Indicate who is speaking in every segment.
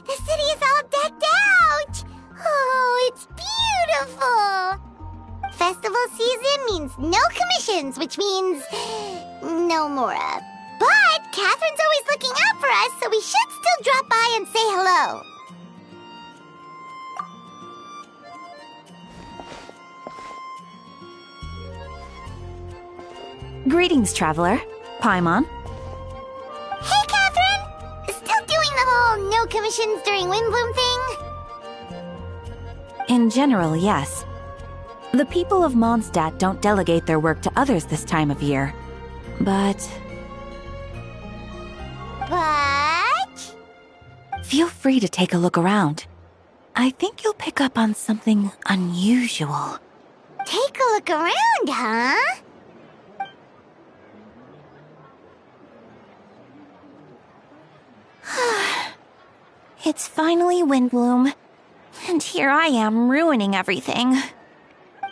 Speaker 1: The city is all decked out! Oh, it's beautiful! Festival season means no commissions, which means no Mora. But Catherine's always looking out for us, so we should still drop by and say hello.
Speaker 2: Greetings, traveler. Paimon.
Speaker 1: Hey, Catherine! Still doing the whole no commissions during Windbloom thing?
Speaker 2: In general, yes. The people of Mondstadt don't delegate their work to others this time of year. But... Feel free to take a look around. I think you'll pick up on something unusual.
Speaker 1: Take a look around, huh?
Speaker 2: It's finally Windbloom, and here I am ruining everything.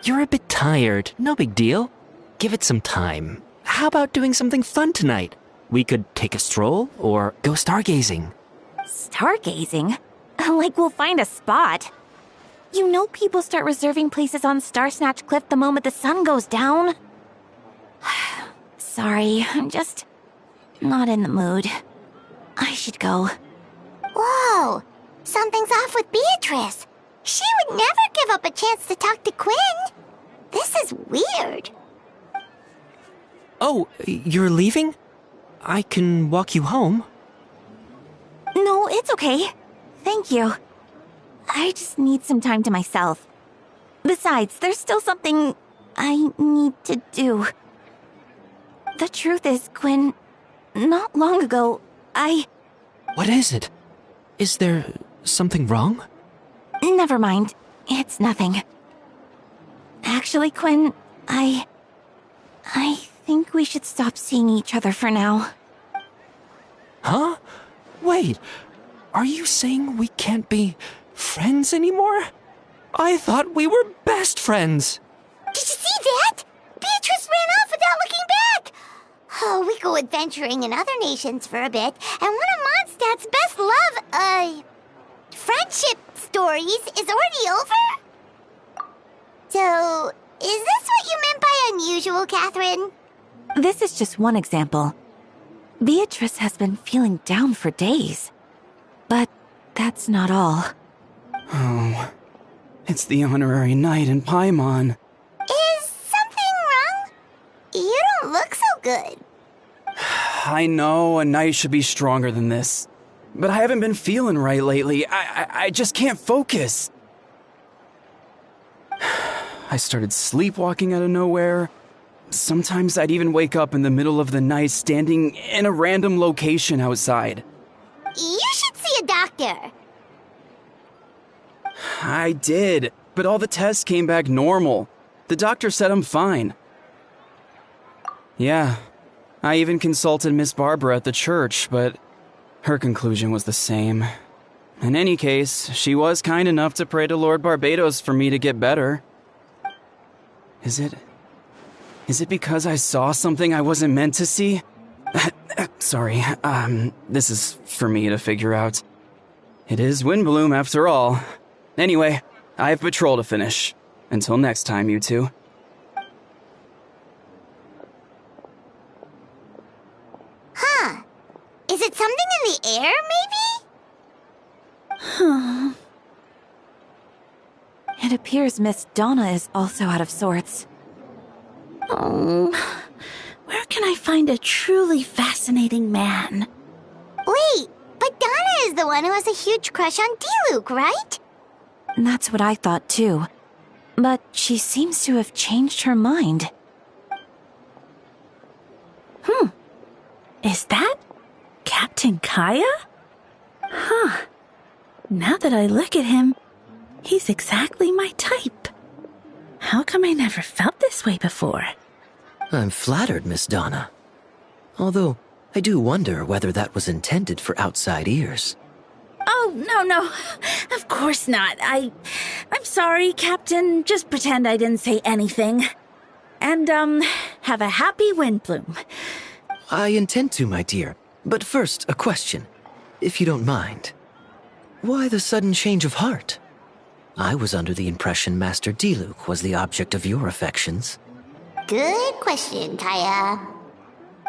Speaker 3: You're a bit tired. No big deal. Give it some time. How about doing something fun tonight? We could take a stroll or go stargazing.
Speaker 2: Stargazing? Like we'll find a spot. You know people start reserving places on Starsnatch Cliff the moment the sun goes down. Sorry, I'm just not in the mood. I should go.
Speaker 1: Whoa! Something's off with Beatrice. She would never give up a chance to talk to Quinn. This is weird.
Speaker 3: Oh, you're leaving? I can walk you home.
Speaker 2: No, it's okay. Thank you. I just need some time to myself. Besides, there's still something I need to do. The truth is, Quinn, not long ago,
Speaker 3: What is it? Is there something wrong?
Speaker 2: Never mind. It's nothing. Actually, Quinn, I think we should stop seeing each other for now.
Speaker 3: Huh? Wait, are you saying we can't be friends anymore? I thought we were best friends.
Speaker 1: Did you see that? Beatrice ran off without looking back. Oh, we go adventuring in other nations for a bit, and one of Mondstadt's best friendship stories is already over? So, is this what you meant by unusual, Catherine?
Speaker 2: This is just one example. Beatrice has been feeling down for days. But that's not all.
Speaker 4: Oh, it's the honorary knight in Paimon.
Speaker 1: Is something wrong? You don't look so good.
Speaker 4: I know a knight should be stronger than this, but I haven't been feeling right lately. I just can't focus. I started sleepwalking out of nowhere. Sometimes I'd even wake up in the middle of the night standing in a random location outside.
Speaker 1: You should see a doctor.
Speaker 4: I did, but all the tests came back normal. The doctor said I'm fine. Yeah, I even consulted Miss Barbara at the church, but her conclusion was the same. In any case, she was kind enough to pray to Lord Barbados for me to get better. Is it because I saw something I wasn't meant to see? Sorry, this is for me to figure out. It is Windbloom after all. Anyway, I have patrol to finish. Until next time, you two.
Speaker 1: Huh. Is it something in the air, maybe?
Speaker 2: It appears Miss Donna is also out of sorts.
Speaker 5: Oh, where can I find a truly fascinating man?
Speaker 1: Wait, but Donna is the one who has a huge crush on D-Luke, right?
Speaker 2: That's what I thought too. But she seems to have changed her mind.
Speaker 5: Is that Captain Khaenri'ah? Huh. Now that I look at him, he's exactly my type. How come I never felt this way before?
Speaker 6: I'm flattered, Miss Donna. Although, I do wonder whether that was intended for outside ears.
Speaker 5: Oh, no. Of course not. I'm sorry, Captain. Just pretend I didn't say anything. And, have a happy Windbloom.
Speaker 6: I intend to, my dear. But first, a question, if you don't mind. Why the sudden change of heart? I was under the impression Master Diluc was the object of your affections.
Speaker 1: Good question, Kaya.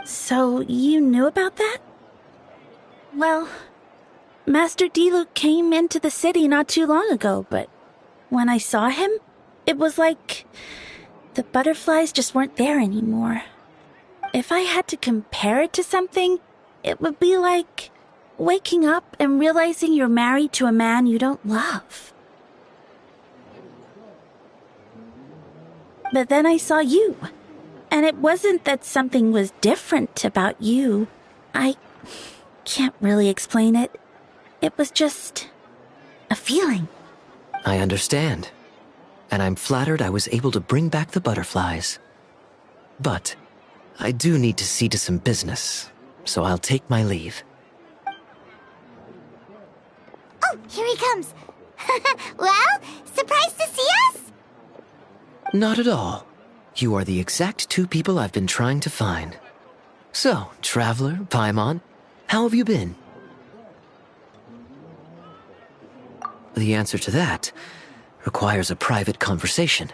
Speaker 5: So you knew about that? Well, Master Diluc came into the city not too long ago, but when I saw him, it was like the butterflies just weren't there anymore. If I had to compare it to something, it would be like waking up and realizing you're married to a man you don't love. But then I saw you, and it wasn't that something was different about you. I can't really explain it. It was just a feeling.
Speaker 6: I understand. And I'm flattered I was able to bring back the butterflies. But I do need to see to some business, so I'll take my leave.
Speaker 1: Oh, here he comes. Well, surprised to see us?
Speaker 6: Not at all. You are the exact two people I've been trying to find. So, Traveler, Paimon, how have you been? The answer to that requires a private conversation.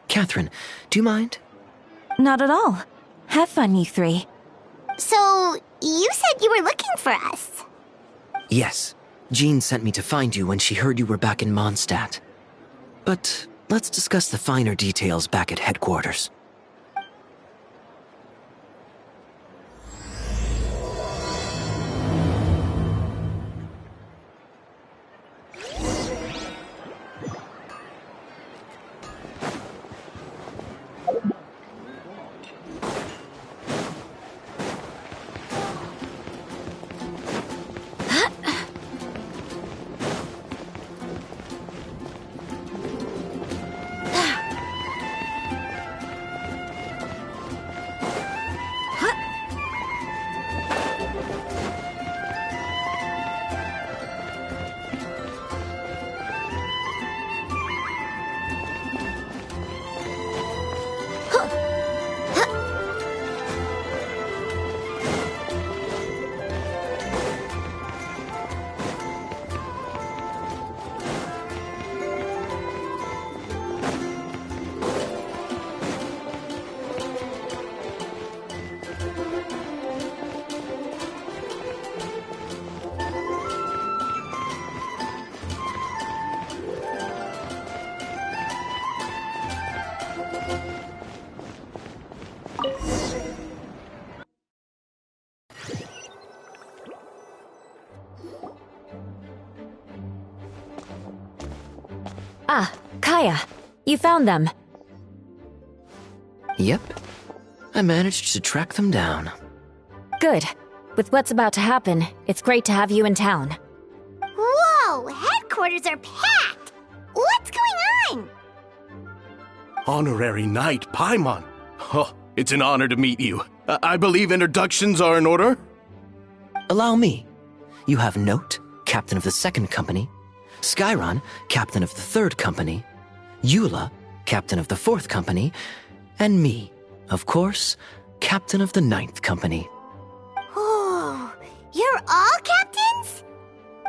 Speaker 6: Catherine, do you mind?
Speaker 2: Not at all. Have fun, you three.
Speaker 1: So, you said you were looking for us.
Speaker 6: Yes. Jean sent me to find you when she heard you were back in Mondstadt. But let's discuss the finer details back at headquarters.
Speaker 7: Ah, Kaya, you found them.
Speaker 6: Yep. I managed to track them down.
Speaker 7: Good. With what's about to happen, it's great to have you in town.
Speaker 1: Whoa, headquarters are packed. What's going on?
Speaker 8: Honorary Knight Paimon. Oh, it's an honor to meet you. I believe introductions are in order?
Speaker 6: Allow me. You have Note, Captain of the Second Company, Skyron, Captain of the Third Company, Eula, Captain of the Fourth Company, and me, of course, Captain of the Ninth Company.
Speaker 1: Oh, you're all captains?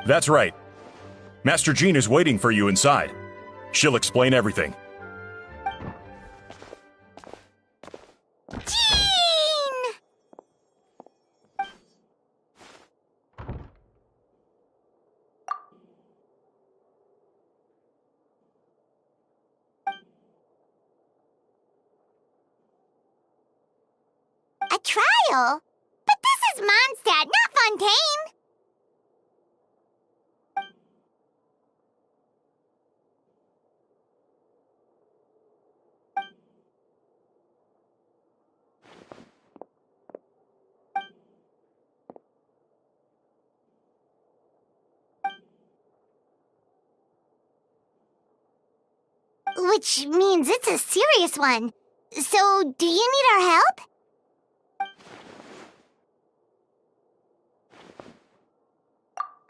Speaker 9: That's right. Master Jean is waiting for you inside. She'll explain everything.
Speaker 1: Jean! A trial? But this is Mondstadt, not Fontaine! Which means it's a serious one. So, do you need our help?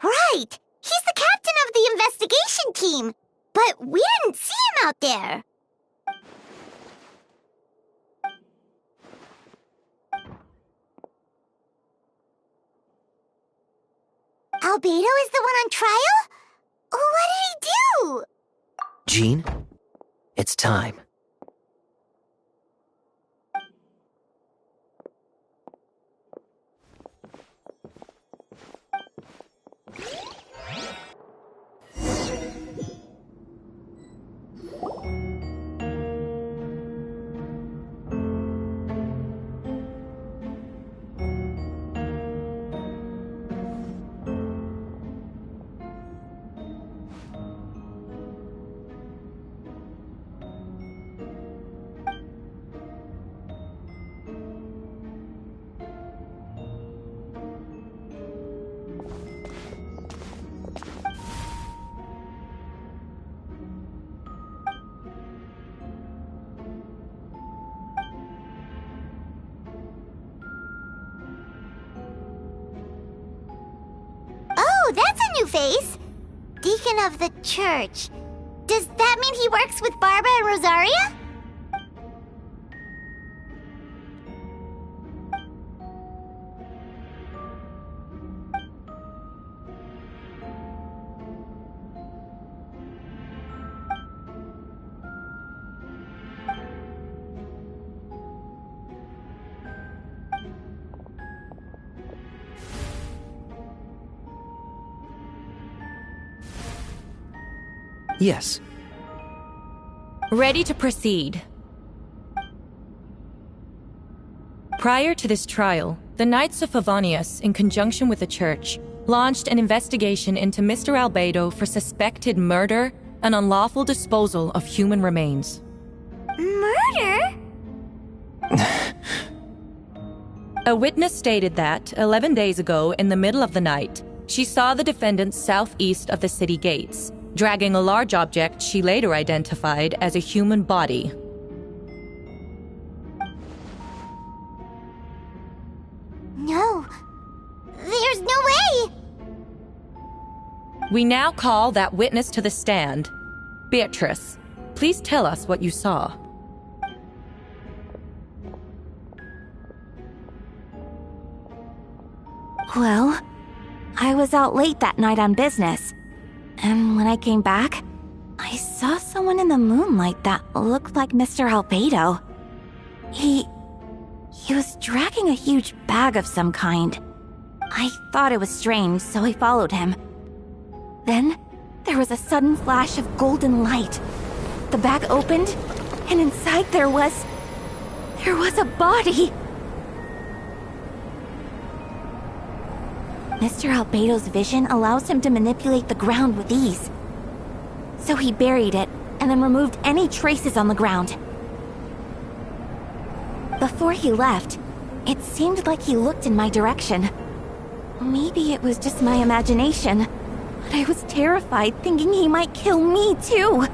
Speaker 1: Right! He's the captain of the investigation team! But we didn't see him out there! Albedo is the one on trial?
Speaker 6: Jean, it's time.
Speaker 1: Oh, that's a new face! Deacon of the church. Does that mean he works with Barba and Rosaria?
Speaker 6: Yes.
Speaker 10: Ready to proceed. Prior to this trial, the Knights of Favonius, in conjunction with the Church, launched an investigation into Mr. Albedo for suspected murder and unlawful disposal of human remains.
Speaker 1: Murder?
Speaker 10: A witness stated that, 11 days ago, in the middle of the night, she saw the defendant southeast of the city gates, dragging a large object she later identified as a human body.
Speaker 1: No. There's no way!
Speaker 10: We now call that witness to the stand. Beatrice, please tell us what you saw.
Speaker 2: Well, I was out late that night on business. And when I came back, I saw someone in the moonlight that looked like Mr. Albedo. He was dragging a huge bag of some kind. I thought it was strange, so I followed him. Then, there was a sudden flash of golden light. The bag opened, and inside there was a body! Mr. Albedo's vision allows him to manipulate the ground with ease. So he buried it, and then removed any traces on the ground. Before he left, it seemed like he looked in my direction. Maybe it was just my imagination, but I was terrified thinking he might kill me too.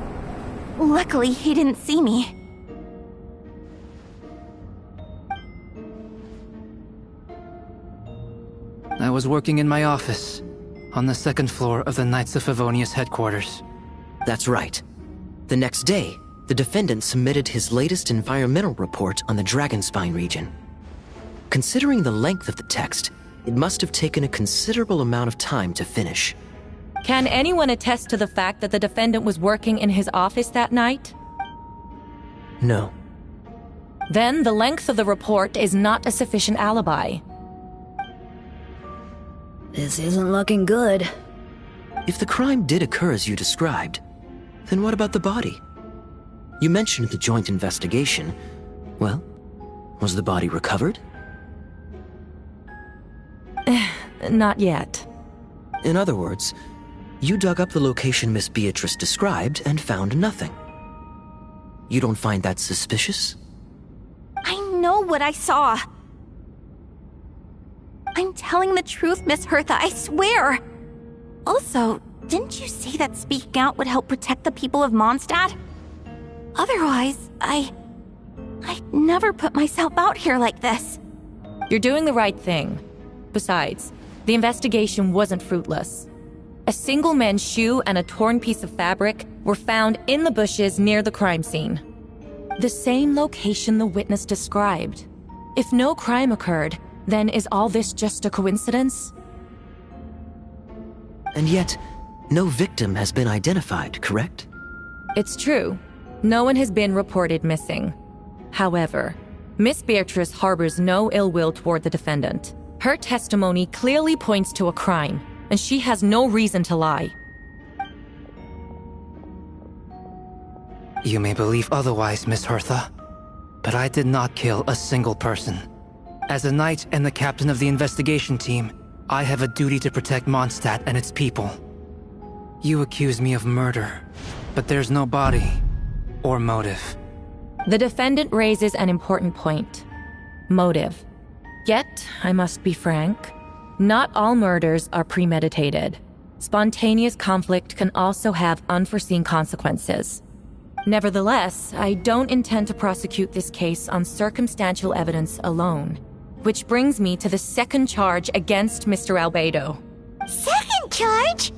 Speaker 2: Luckily, he didn't see me.
Speaker 11: I was working in my office, on the second floor of the Knights of Favonius headquarters.
Speaker 6: That's right. The next day, the defendant submitted his latest environmental report on the Dragonspine region. Considering the length of the text, it must have taken a considerable amount of time to finish.
Speaker 10: Can anyone attest to the fact that the defendant was working in his office that night?
Speaker 6: No.
Speaker 10: Then the length of the report is not a sufficient alibi.
Speaker 7: This isn't looking good.
Speaker 6: If the crime did occur as you described, then what about the body? You mentioned the joint investigation. Well, was the body recovered?
Speaker 10: Not yet.
Speaker 6: In other words, you dug up the location Miss Beatrice described and found nothing. You don't find that suspicious?
Speaker 2: I know what I saw. I'm telling the truth, Miss Hertha, I swear! Also, didn't you say that speaking out would help protect the people of Mondstadt? Otherwise, I'd never put myself out here like this.
Speaker 10: You're doing the right thing. Besides, the investigation wasn't fruitless. A single man's shoe and a torn piece of fabric were found in the bushes near the crime scene. The same location the witness described. If no crime occurred, then is all this just a coincidence?
Speaker 6: And yet, no victim has been identified, correct?
Speaker 10: It's true. No one has been reported missing. However, Miss Beatrice harbors no ill will toward the defendant. Her testimony clearly points to a crime, and she has no reason to lie.
Speaker 11: You may believe otherwise, Miss Hertha, but I did not kill a single person. As a knight and the captain of the investigation team, I have a duty to protect Mondstadt and its people. You accuse me of murder, but there's no body or motive.
Speaker 10: The defendant raises an important point. Motive. Yet, I must be frank, not all murders are premeditated. Spontaneous conflict can also have unforeseen consequences. Nevertheless, I don't intend to prosecute this case on circumstantial evidence alone. Which brings me to the second charge against Mr. Albedo.
Speaker 1: Second charge?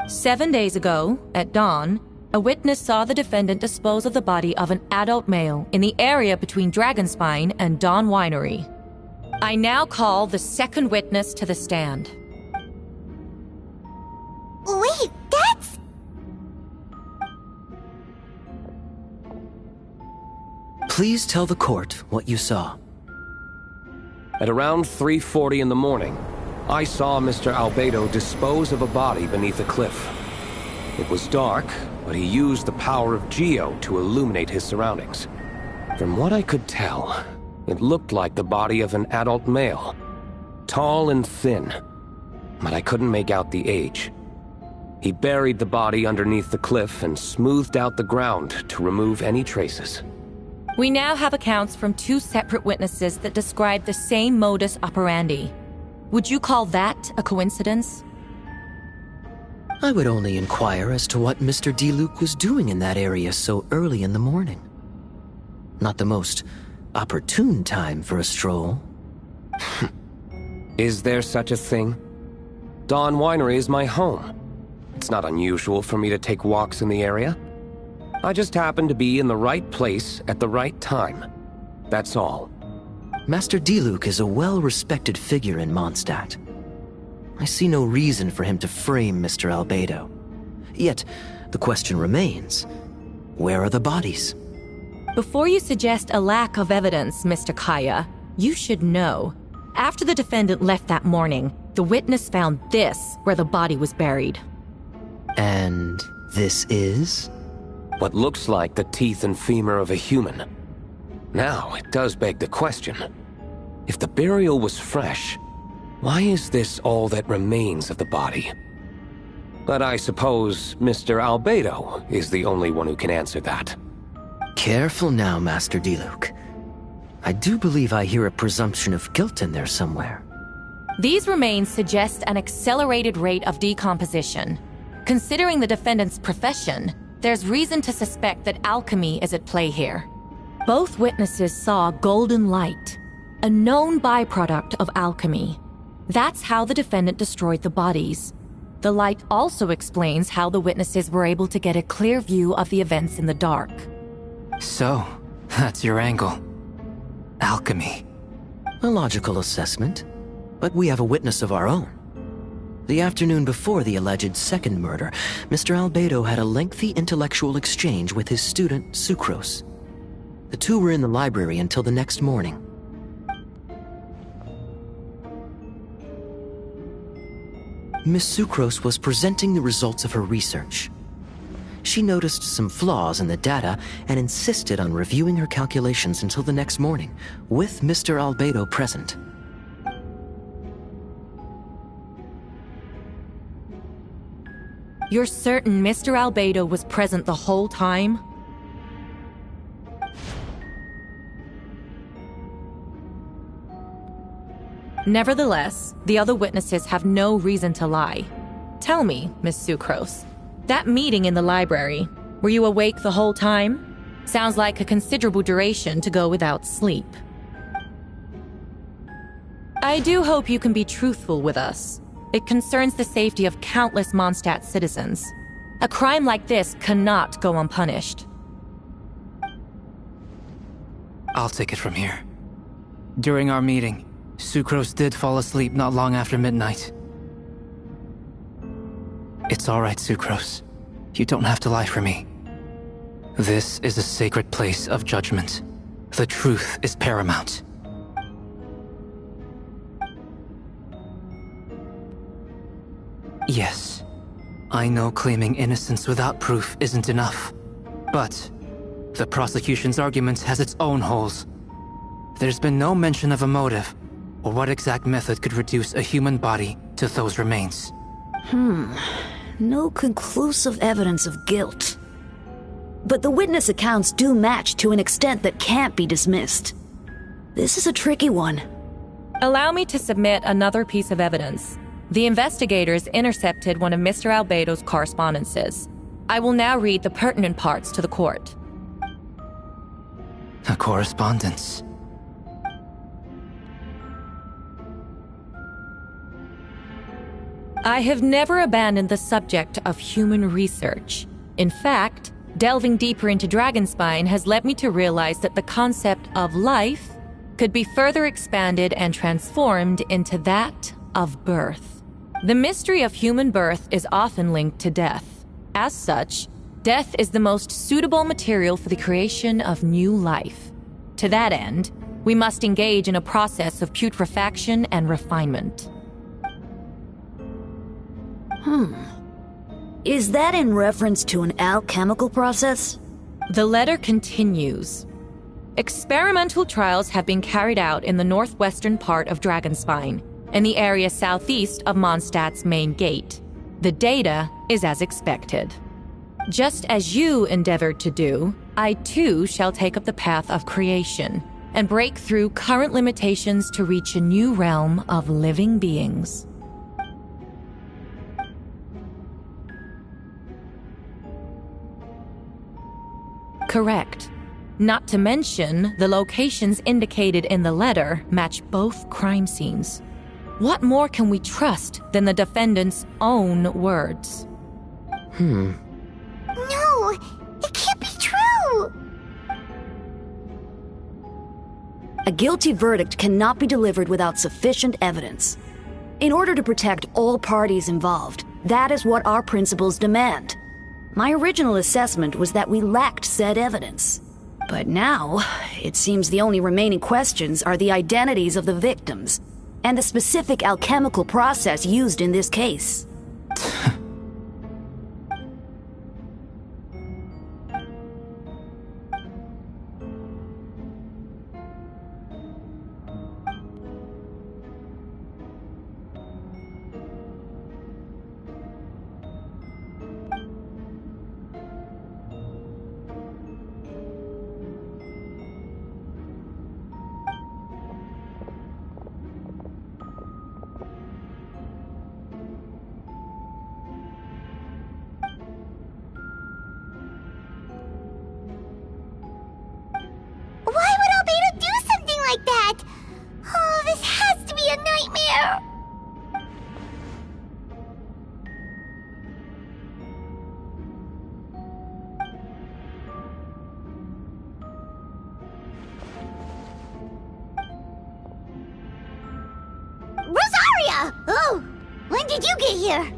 Speaker 10: 7 days ago, at dawn, a witness saw the defendant dispose of the body of an adult male in the area between Dragonspine and Dawn Winery. I now call the second witness to the stand.
Speaker 1: Wait, that's...
Speaker 6: Please tell the court what you saw.
Speaker 12: At around 3:40 in the morning, I saw Mr. Albedo dispose of a body beneath a cliff. It was dark, but he used the power of Geo to illuminate his surroundings. From what I could tell, it looked like the body of an adult male. Tall and thin, but I couldn't make out the age. He buried the body underneath the cliff and smoothed out the ground to remove any traces.
Speaker 10: We now have accounts from 2 separate witnesses that describe the same modus operandi. Would you call that a coincidence?
Speaker 6: I would only inquire as to what Mr. Diluc was doing in that area so early in the morning. Not the most opportune time for a stroll.
Speaker 12: Is there such a thing? Dawn Winery is my home. It's not unusual for me to take walks in the area. I just happen to be in the right place at the right time. That's all.
Speaker 6: Master Diluc is a well-respected figure in Mondstadt. I see no reason for him to frame Mr. Albedo. Yet, the question remains, where are the bodies?
Speaker 10: Before you suggest a lack of evidence, Mr. Khaenri'ah, you should know. After the defendant left that morning, the witness found this where the body was buried.
Speaker 6: And this is?
Speaker 12: What looks like the teeth and femur of a human. Now, it does beg the question. If the burial was fresh, why is this all that remains of the body? But I suppose Mr. Albedo is the only one who can answer that.
Speaker 6: Careful now, Master Diluc. I do believe I hear a presumption of guilt in there somewhere.
Speaker 10: These remains suggest an accelerated rate of decomposition. Considering the defendant's profession, there's reason to suspect that alchemy is at play here. Both witnesses saw golden light, a known byproduct of alchemy. That's how the defendant destroyed the bodies. The light also explains how the witnesses were able to get a clear view of the events in the dark.
Speaker 11: So, that's your angle. Alchemy.
Speaker 6: A logical assessment, but we have a witness of our own. The afternoon before the alleged second murder, Mr. Albedo had a lengthy intellectual exchange with his student, Sucrose. The two were in the library until the next morning. Miss Sucrose was presenting the results of her research. She noticed some flaws in the data and insisted on reviewing her calculations until the next morning, with Mr. Albedo present.
Speaker 10: You're certain Mr. Albedo was present the whole time? Nevertheless, the other witnesses have no reason to lie. Tell me, Miss Sucrose, that meeting in the library, were you awake the whole time? Sounds like a considerable duration to go without sleep. I do hope you can be truthful with us. It concerns the safety of countless Mondstadt citizens. A crime like this cannot go unpunished.
Speaker 11: I'll take it from here. During our meeting, Sucrose did fall asleep not long after midnight. It's all right, Sucrose. You don't have to lie for me. This is a sacred place of judgment. The truth is paramount. Yes, I know claiming innocence without proof isn't enough. But the prosecution's argument has its own holes. There's been no mention of a motive, or what exact method could reduce a human body to those remains.
Speaker 13: No conclusive evidence of guilt. But the witness accounts do match to an extent that can't be dismissed. This is a tricky one.
Speaker 10: Allow me to submit another piece of evidence. The investigators intercepted one of Mr. Albedo's correspondences. I will now read the pertinent parts to the court.
Speaker 11: A correspondence.
Speaker 10: I have never abandoned the subject of human research. In fact, delving deeper into Dragonspine has led me to realize that the concept of life could be further expanded and transformed into that of birth. The mystery of human birth is often linked to death. As such, death is the most suitable material for the creation of new life. To that end, we must engage in a process of putrefaction and refinement.
Speaker 13: Is that in reference to an alchemical process?
Speaker 10: The letter continues. Experimental trials have been carried out in the northwestern part of Dragonspine, in the area southeast of Mondstadt's main gate. The data is as expected. Just as you endeavored to do, I too shall take up the path of creation and break through current limitations to reach a new realm of living beings. Correct. Not to mention, the locations indicated in the letter match both crime scenes. What more can we trust than the defendant's own words?
Speaker 1: No, it can't be true!
Speaker 13: A guilty verdict cannot be delivered without sufficient evidence. In order to protect all parties involved, that is what our principles demand. My original assessment was that we lacked said evidence. But now, it seems the only remaining questions are the identities of the victims, and the specific alchemical process used in this case.
Speaker 1: Like that! Oh, this has to be a nightmare! Rosaria! Oh, when did you get here?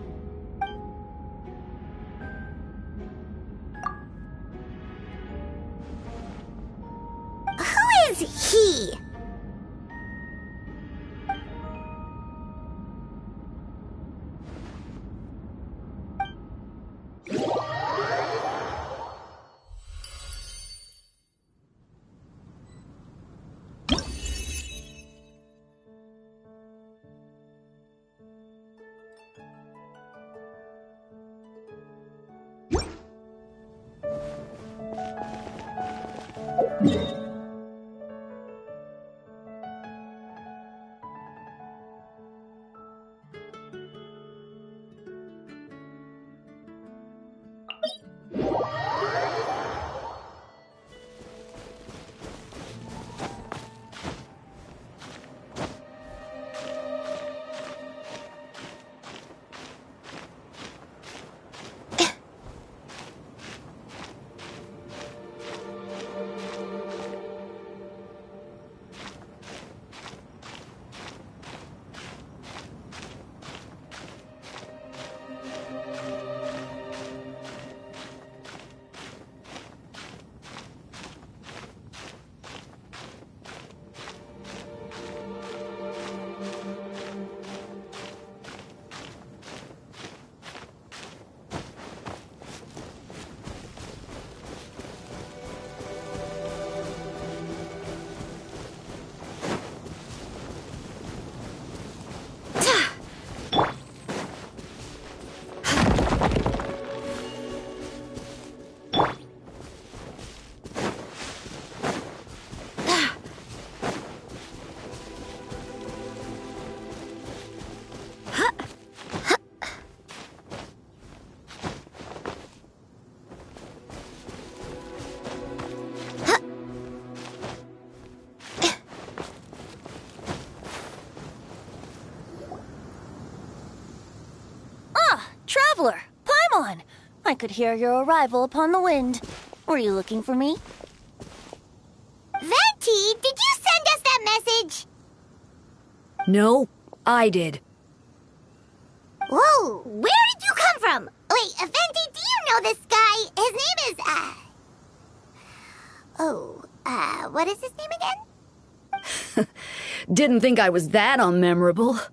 Speaker 1: Who is he?
Speaker 14: traveler, Paimon! I could hear your arrival upon the wind. Were you looking for me?
Speaker 1: Venti, did you send us that message?
Speaker 13: No, I did.
Speaker 1: Whoa, where did you come from? Wait, Venti, do you know this guy? His name is, what is his name again?
Speaker 13: Didn't think I was that unmemorable.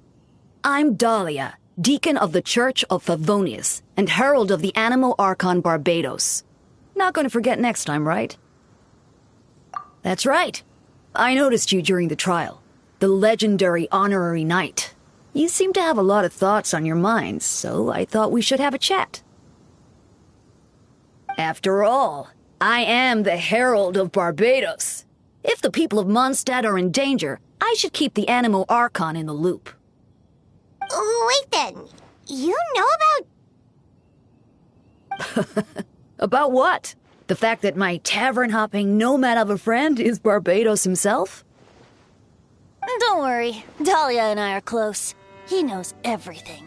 Speaker 13: I'm Dahlia, Deacon of the Church of Favonius, and Herald of the Animo Archon Barbados. Not gonna forget next time, right? That's right. I noticed you during the trial. The legendary honorary knight. You seem to have a lot of thoughts on your mind, so I thought we should have a chat. After all, I am the Herald of Barbados. If the people of Mondstadt are in danger, I should keep the Animo Archon in the loop.
Speaker 1: Wait then, you know about...
Speaker 13: About what? The fact that my tavern-hopping nomad of a friend is Barbados himself?
Speaker 14: Don't worry, Dahlia and I are close. He knows everything.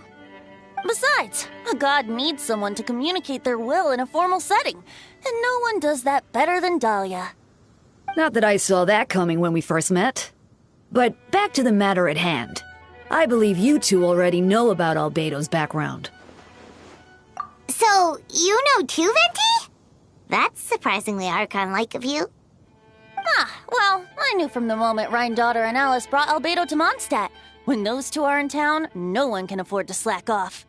Speaker 14: Besides, a god needs someone to communicate their will in a formal setting, and no one does that better than Dahlia.
Speaker 13: Not that I saw that coming when we first met. But back to the matter at hand. I believe you two already know about Albedo's background.
Speaker 1: So, you know too, Venti? That's surprisingly Archon-like of you.
Speaker 14: Well, I knew from the moment Rhine-Daughter and Alice brought Albedo to Mondstadt. When those two are in town, no one can afford to slack off.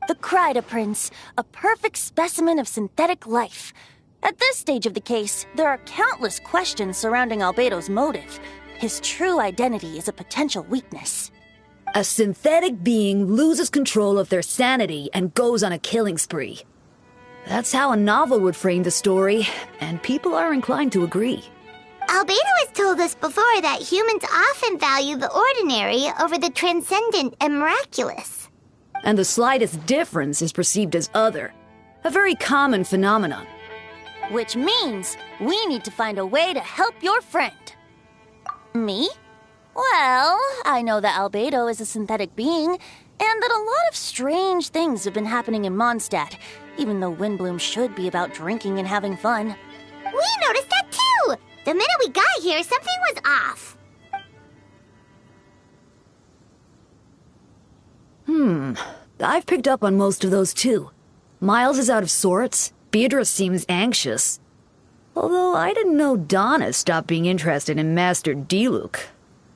Speaker 14: The Khaenri'ah Prince, a perfect specimen of synthetic life. At this stage of the case, there are countless questions surrounding Albedo's motive. His true identity is a potential weakness.
Speaker 13: A synthetic being loses control of their sanity and goes on a killing spree. That's how a novel would frame the story, and people are inclined to agree.
Speaker 1: Albedo has told us before that humans often value the ordinary over the transcendent and miraculous.
Speaker 13: And the slightest difference is perceived as other. A very common phenomenon.
Speaker 14: Which means we need to find a way to help your friend. Me? Well, I know that Albedo is a synthetic being, and that a lot of strange things have been happening in Mondstadt, even though Windbloom should be about drinking and having fun.
Speaker 1: We noticed that too! The minute we got here, something was off.
Speaker 13: I've picked up on most of those too. Miles is out of sorts. Beatrice seems anxious. Although I didn't know Donna stopped being interested in Master Diluc.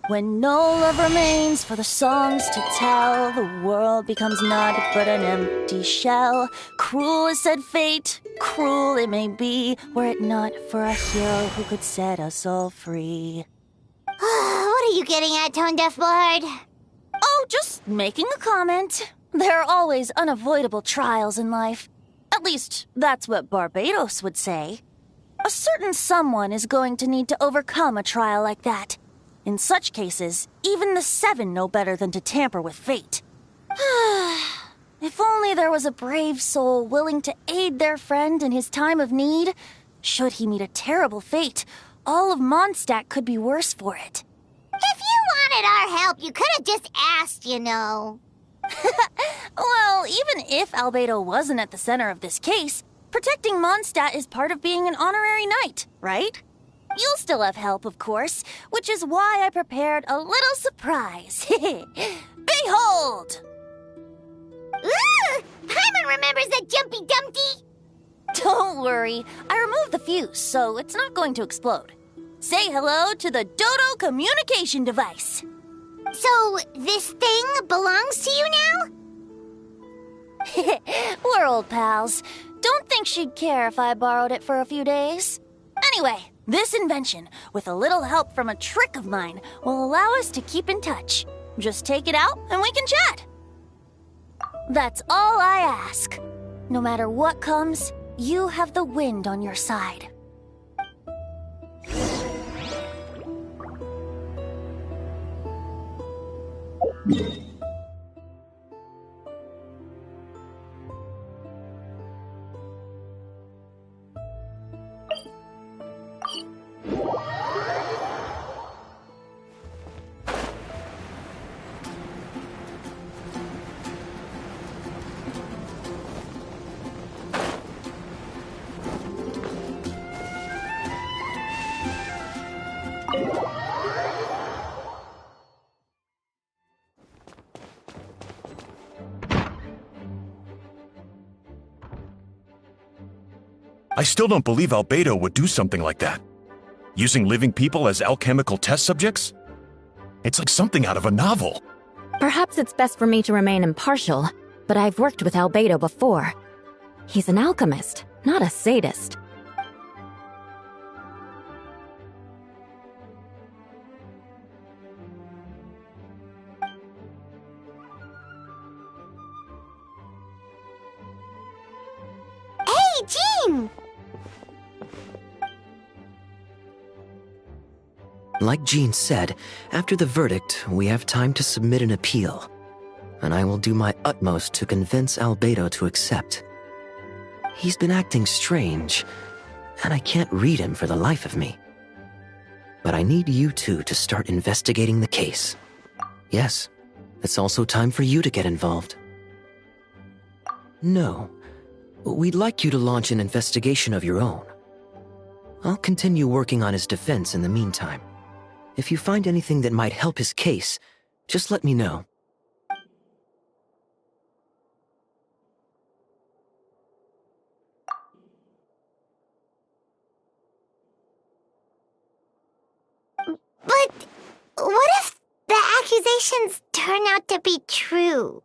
Speaker 14: When no love remains for the songs to tell, the world becomes naught but an empty shell. Cruel is said fate, cruel it may be, were it not for a hero who could set us all free.
Speaker 1: What are you getting at, Tone Deaf Bard?
Speaker 14: Oh, just making a comment. There are always unavoidable trials in life. At least, that's what Barbados would say. A certain someone is going to need to overcome a trial like that. In such cases, even the Seven know better than to tamper with fate. If only there was a brave soul willing to aid their friend in his time of need. Should he meet a terrible fate, all of Mondstadt could be worse for it.
Speaker 1: If you wanted our help, you could have just asked, you know.
Speaker 14: Well, even if Albedo wasn't at the center of this case, protecting Mondstadt is part of being an honorary knight, right? You'll still have help, of course, which is why I prepared a little surprise. Behold!
Speaker 1: Ooh! Paimon remembers that Jumpy Dumpty!
Speaker 14: Don't worry, I removed the fuse, so it's not going to explode. Say hello to the Dodo communication device.
Speaker 1: So, this thing belongs to you now?
Speaker 14: We're old pals. Don't think she'd care if I borrowed it for a few days. Anyway, this invention, with a little help from a trick of mine, will allow us to keep in touch. Just take it out and we can chat. That's all I ask. No matter what comes, you have the wind on your side.
Speaker 9: I still don't believe Albedo would do something like that. Using living people as alchemical test subjects? It's like something out of a novel.
Speaker 7: Perhaps it's best for me to remain impartial, but I've worked with Albedo before. He's an alchemist, not a sadist.
Speaker 1: Hey, Jean!
Speaker 6: Like Jean said, after the verdict, we have time to submit an appeal. And I will do my utmost to convince Albedo to accept. He's been acting strange, and I can't read him for the life of me. But I need you two to start investigating the case. Yes, it's also time for you to get involved. No, we'd like you to launch an investigation of your own. I'll continue working on his defense in the meantime. If you find anything that might help his case, just let me know.
Speaker 1: But what if the accusations turn out to be true?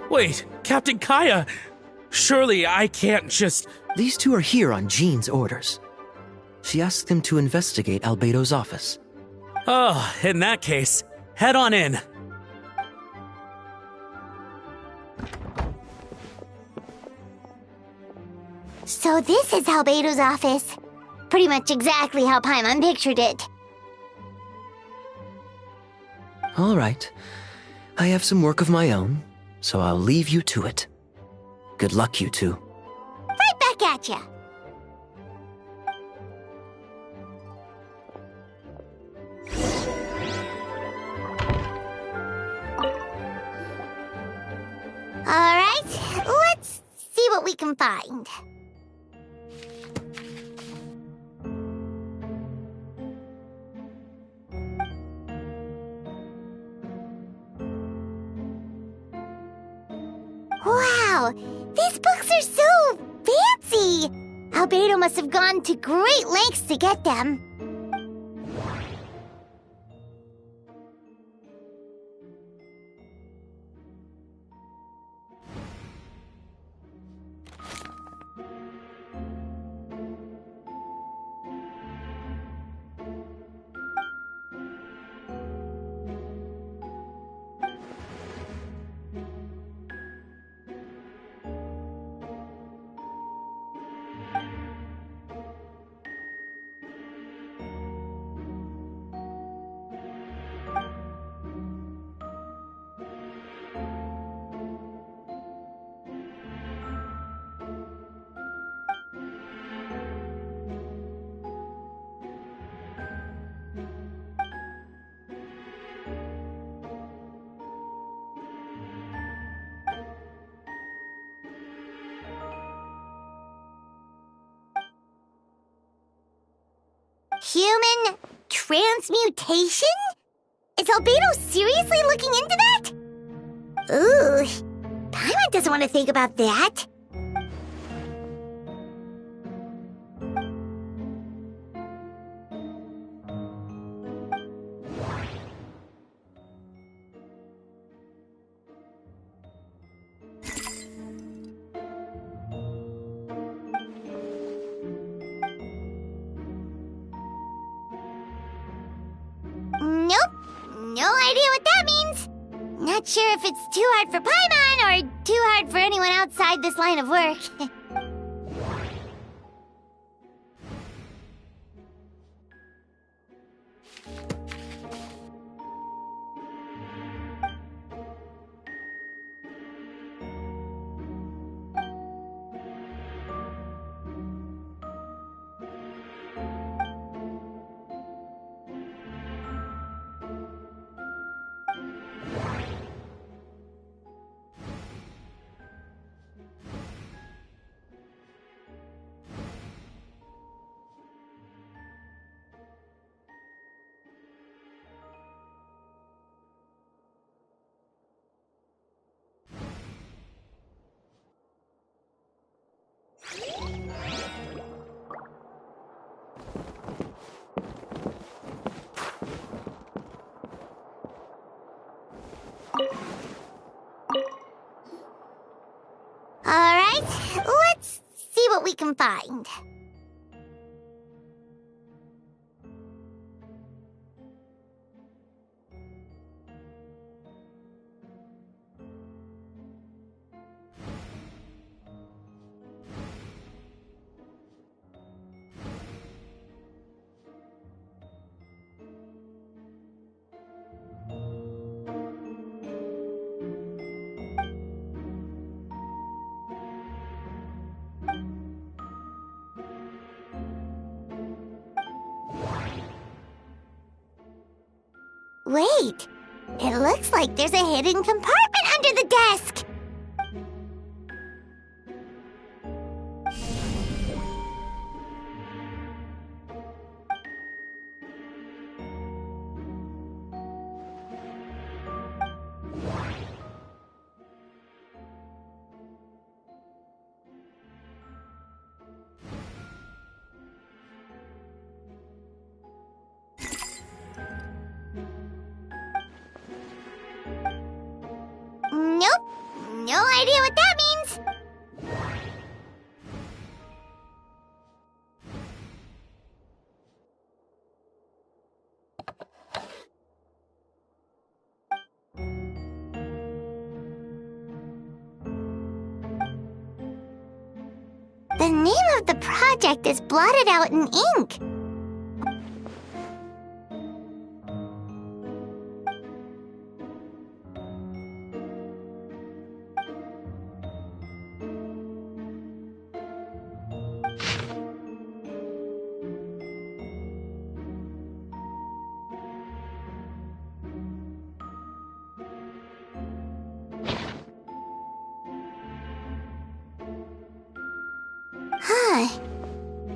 Speaker 15: Wait, Captain Khaenri'ah! Surely I can't just...
Speaker 6: These two are here on Jean's orders. She asked them to investigate Albedo's office.
Speaker 15: Oh, in that case, head on in.
Speaker 1: So this is Albedo's office. Pretty much exactly how Paimon pictured it.
Speaker 6: All right. I have some work of my own, so I'll leave you to it. Good luck, you two.
Speaker 1: Right back at ya. All right, let's see what we can find. Wow, these books are so fancy! Albedo must have gone to great lengths to get them. Human transmutation? Is Albedo seriously looking into that? Ooh, Paimon doesn't want to think about that. Nope, no idea what Not sure if it's too hard for Paimon or too hard for anyone outside this line of work. Alright, let's see what we can find. Wait, it looks like there's a hidden compartment under the desk! Nope, no idea what that means. The name of the project is blotted out in ink. Huh.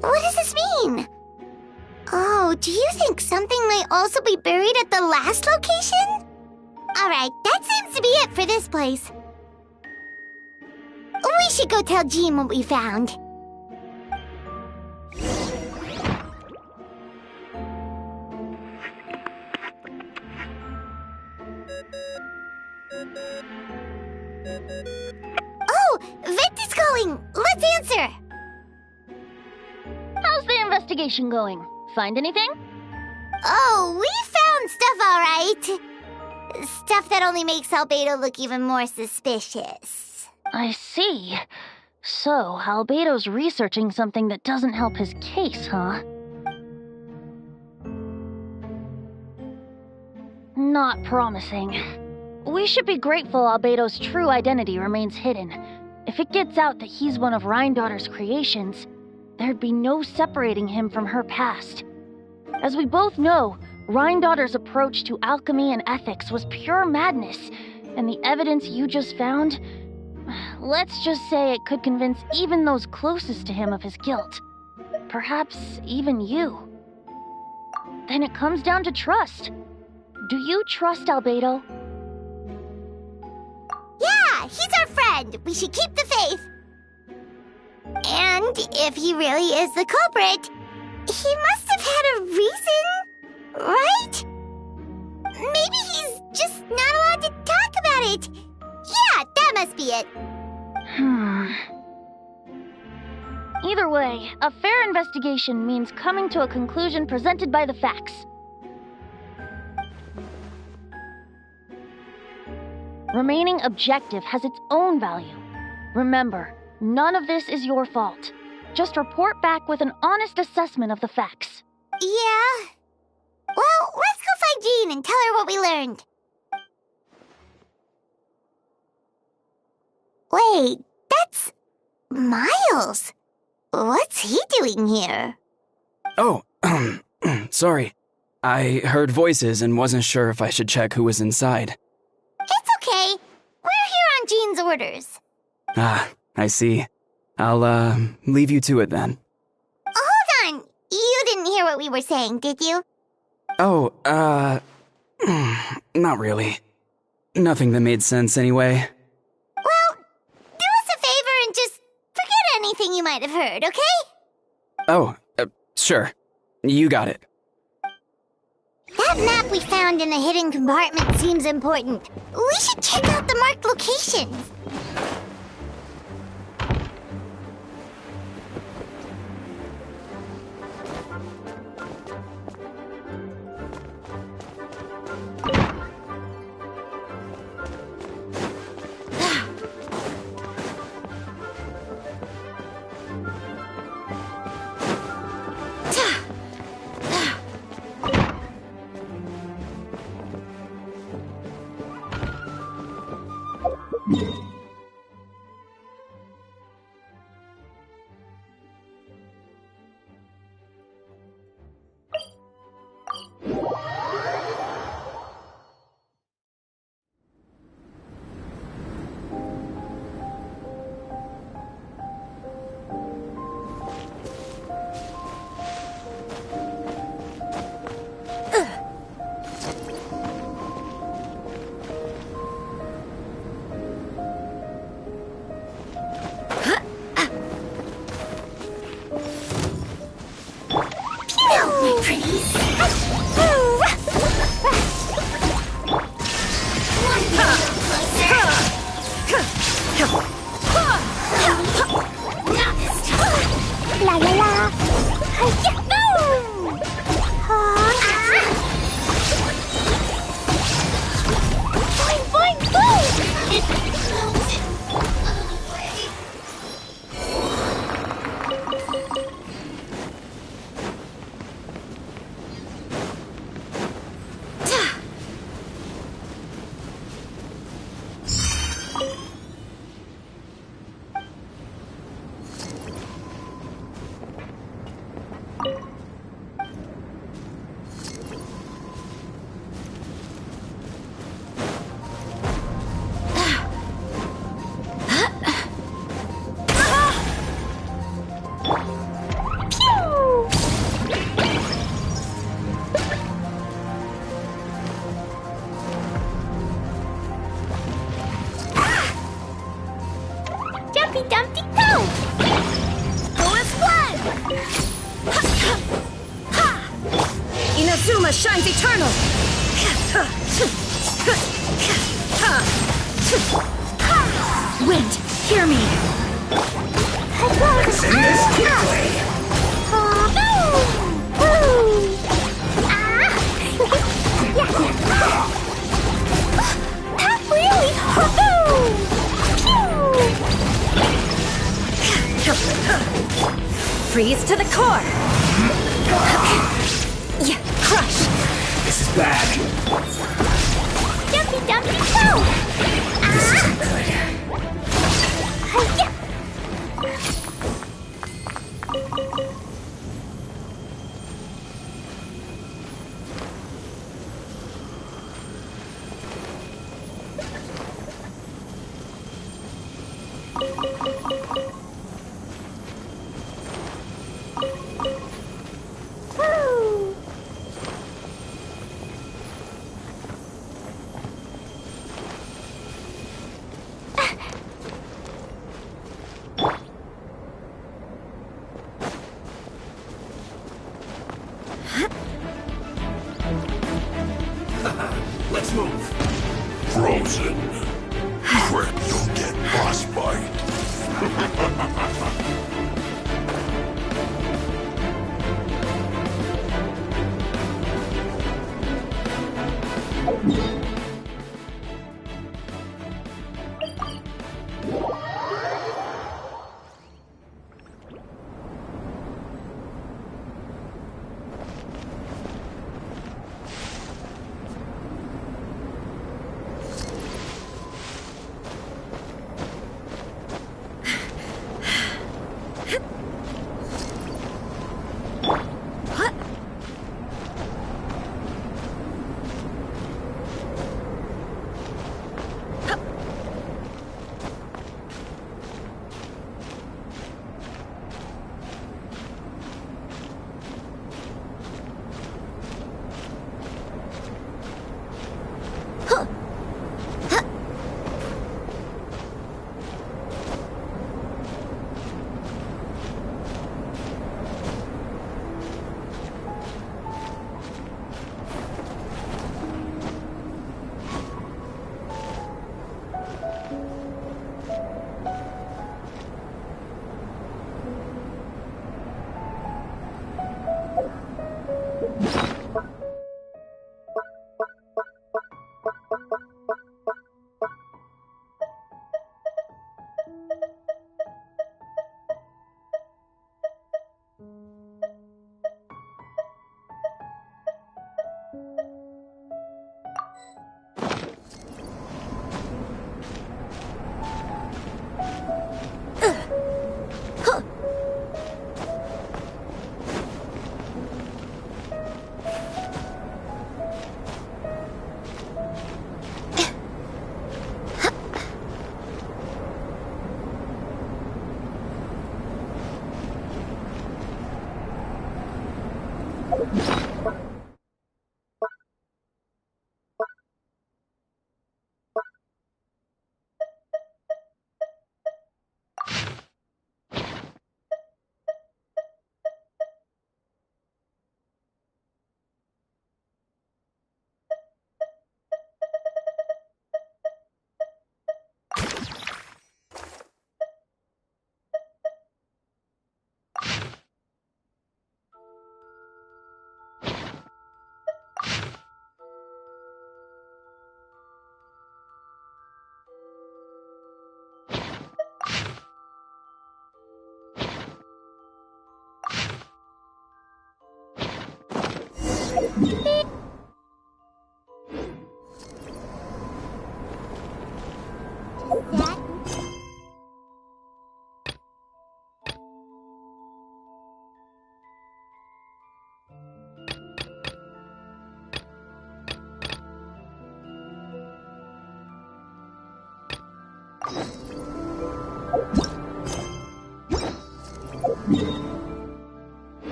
Speaker 1: What does this mean? Oh, do you think something might also be buried at the last location? Alright, that seems to be it for this place. We should go tell Jean what we found. Oh, Vent is calling! Let's answer!
Speaker 14: How's the investigation going? Find anything?
Speaker 1: Oh, we found stuff, alright. Stuff that only makes Albedo look even more suspicious.
Speaker 14: I see. So, Albedo's researching something that doesn't help his case, huh? Not promising. We should be grateful Albedo's true identity remains hidden. If it gets out that he's one of Rhindaughter's creations, there'd be no separating him from her past. As we both know, Rhindaughter's approach to alchemy and ethics was pure madness, and the evidence you just found, let's just say it could convince even those closest to him of his guilt. Perhaps even you. Then it comes down to trust. Do you trust Albedo?
Speaker 1: Yeah, he's our friend. We should keep the faith. And if he really is the culprit, he must have had a reason, right? Maybe he's just not allowed to talk about it. Yeah, that must be it.
Speaker 14: Either way, a fair investigation means coming to a conclusion presented by the facts. Remaining objective has its own value. Remember, none of this is your fault. Just report back with an honest assessment of the facts.
Speaker 1: Yeah. Well, let's go find Jean and tell her what we learned. Wait, that's Miles. What's he doing here?
Speaker 4: Oh, sorry. I heard voices and wasn't sure if I should check who was inside.
Speaker 1: It's okay. We're here on Jean's orders.
Speaker 4: Ah, I see. I'll, leave you to it then.
Speaker 1: Hold on. You didn't hear what we were saying, did you?
Speaker 4: Oh, not really. Nothing that made sense anyway.
Speaker 1: Well, do us a favor and just forget anything you might have heard, okay?
Speaker 4: Oh, sure. You got it.
Speaker 1: That map we found in the hidden compartment seems important. We should check out the marked locations.
Speaker 16: Inazuma shines eternal! Wind, hear me!
Speaker 17: Send this quickly!
Speaker 1: That really
Speaker 16: Freeze to the core! Yeah, crush!
Speaker 17: This is bad.
Speaker 1: Dumpy dumpy go!
Speaker 17: This isn't good.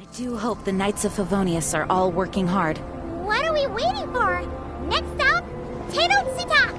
Speaker 2: I do hope the Knights of Favonius are all working hard.
Speaker 1: What are we waiting for? Next up, Teyvat's attack!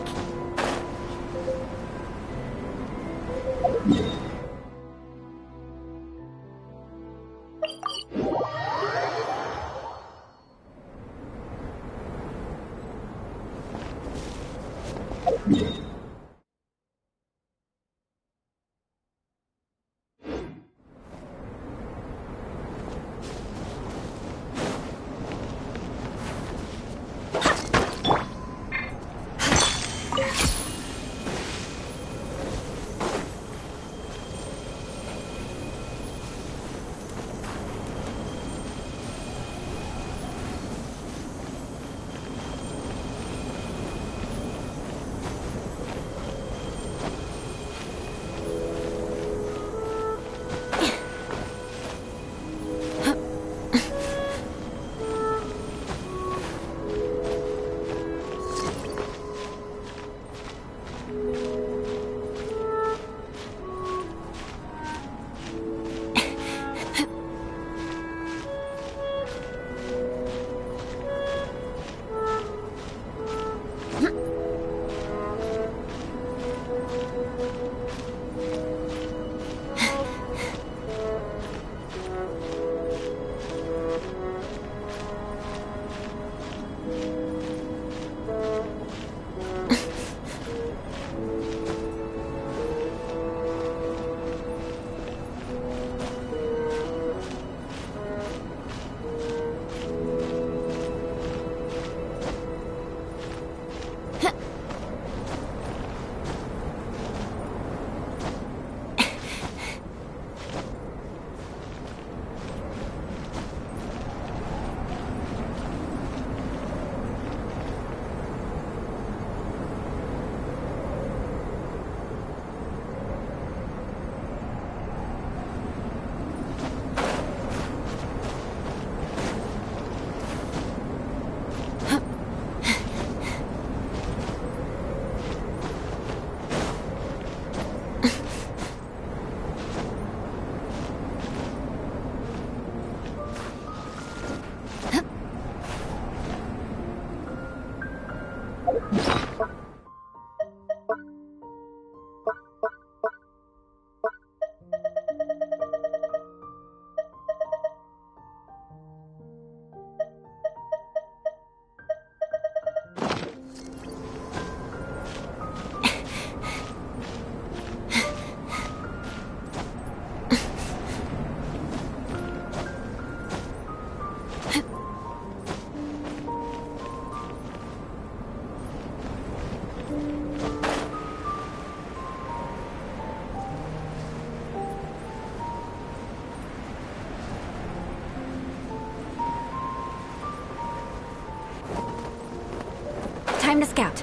Speaker 7: Time to scout.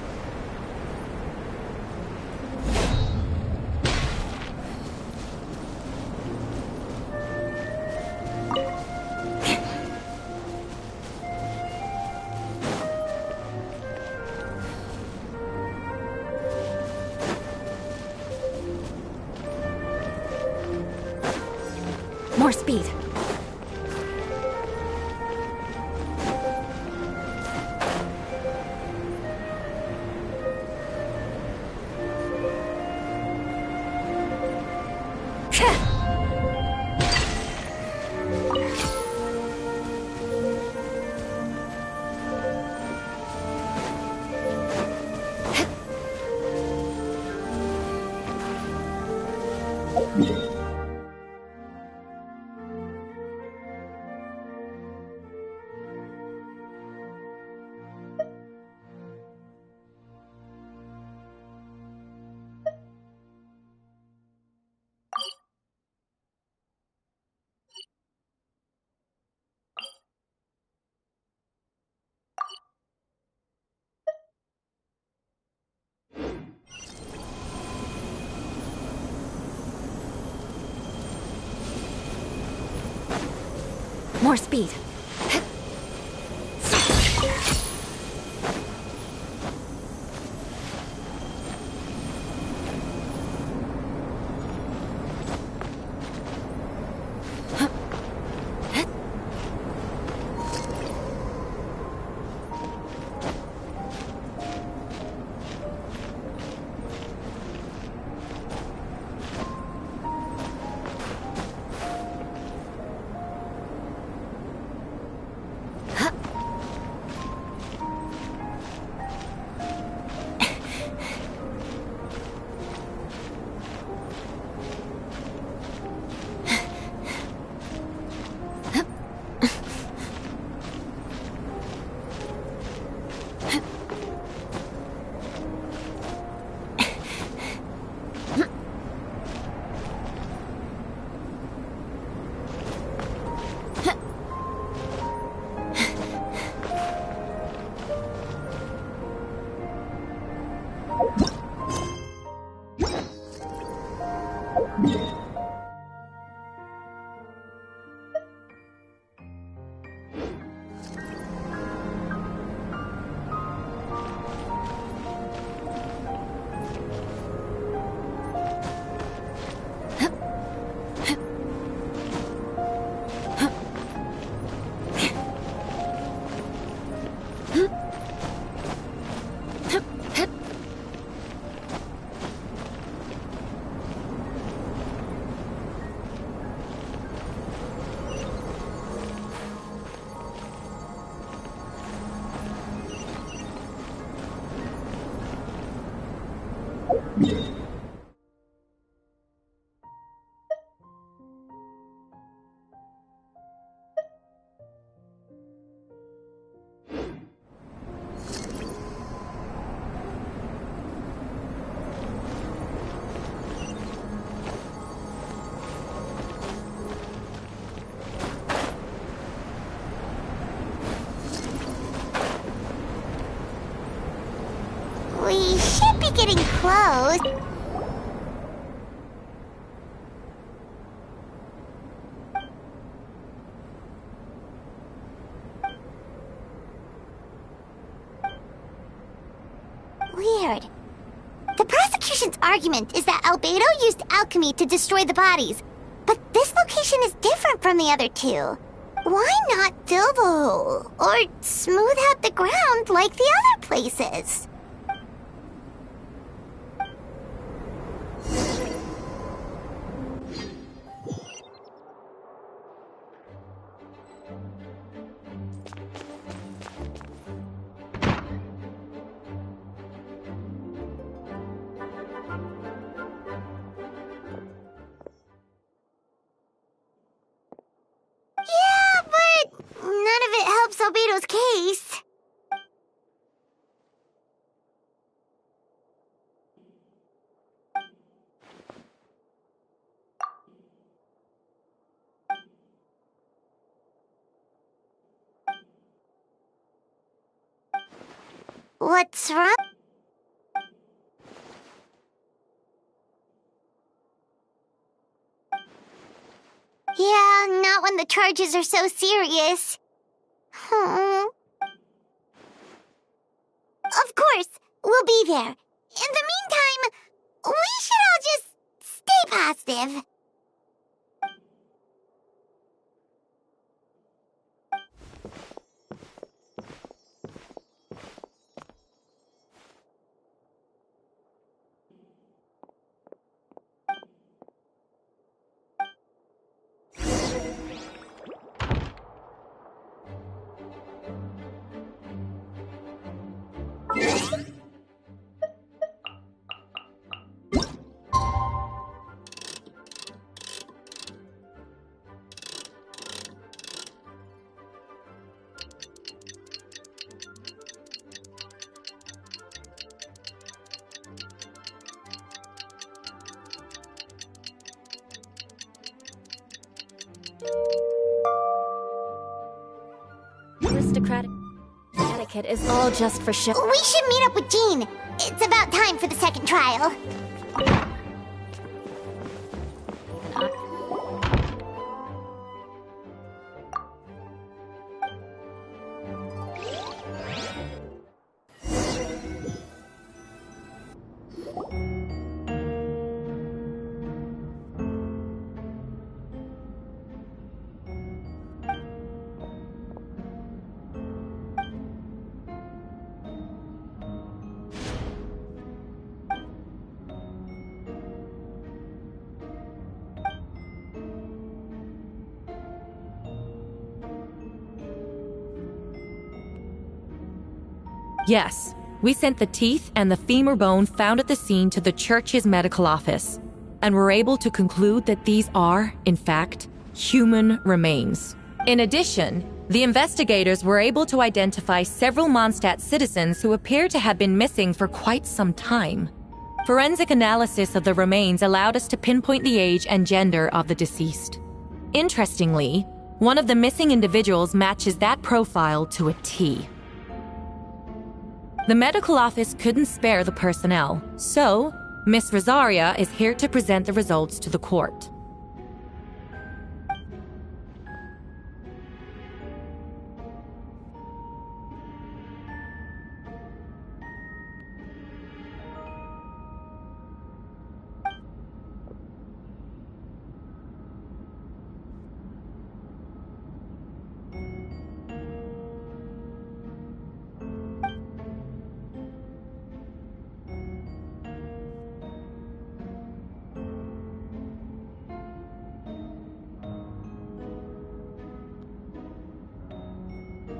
Speaker 7: More speed. More speed.
Speaker 1: We should be getting close. Weird. The prosecution's argument is that Albedo used alchemy to destroy the bodies, but this location is different from the other two. Why not fill the hole, or smooth out the ground like the other places? Yeah, but none of it helps Albedo's case. What's wrong? Yeah, not when the charges are so serious. Of course, we'll be there. In the meantime, we should all just stay positive.
Speaker 7: Aristocratic etiquette is all just for show.
Speaker 1: We should meet up with Jean. It's about time for the second trial.
Speaker 10: Yes, we sent the teeth and the femur bone found at the scene to the church's medical office, and were able to conclude that these are, in fact, human remains. In addition, the investigators were able to identify several Mondstadt citizens who appear to have been missing for quite some time. Forensic analysis of the remains allowed us to pinpoint the age and gender of the deceased. Interestingly, one of the missing individuals matches that profile to a T. The medical office couldn't spare the personnel, so Miss Rosaria is here to present the results to the court.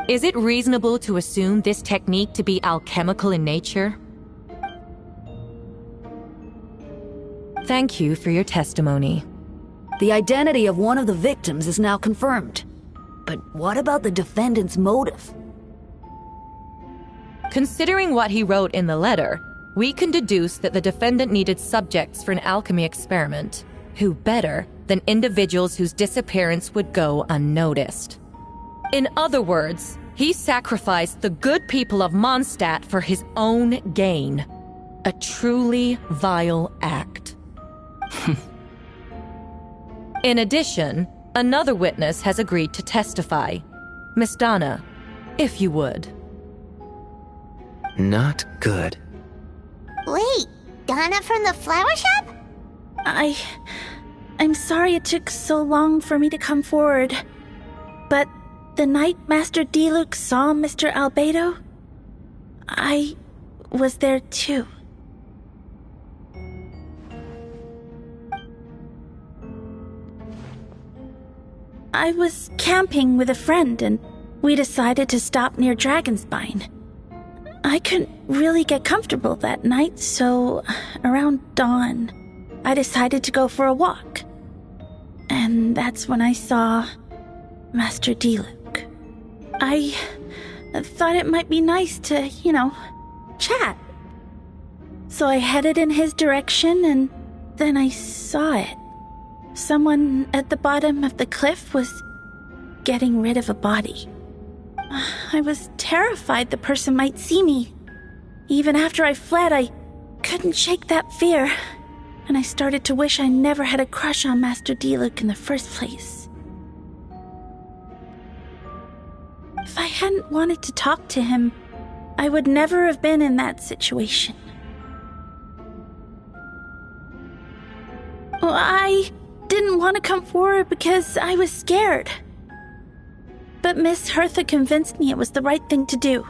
Speaker 10: Is it reasonable to assume this technique to be alchemical in nature? Thank you for your testimony.
Speaker 13: The identity of one of the victims is now confirmed. But what about the defendant's motive?
Speaker 10: Considering what he wrote in the letter, we can deduce that the defendant needed subjects for an alchemy experiment. Who better than individuals whose disappearance would go unnoticed? In other words, he sacrificed the good people of Mondstadt for his own gain. A truly vile act. In addition, another witness has agreed to testify. Miss Donna, if you would.
Speaker 6: Not good.
Speaker 1: Wait, Donna from the flower shop?
Speaker 5: I'm sorry it took so long for me to come forward. But the night Master Diluc saw Mr. Albedo, I was there too. I was camping with a friend and we decided to stop near Dragonspine. I couldn't really get comfortable that night, so around dawn, I decided to go for a walk. And that's when I saw Master Diluc. I thought it might be nice to, chat. So I headed in his direction and then I saw it. Someone at the bottom of the cliff was getting rid of a body. I was terrified the person might see me, Even after I fled, I couldn't shake that fear, and I started to wish I never had a crush on Master Diluc in the first place. If I hadn't wanted to talk to him, I would never have been in that situation. Well, I didn't want to come forward because I was scared. But Miss Hertha convinced me it was the right thing to do.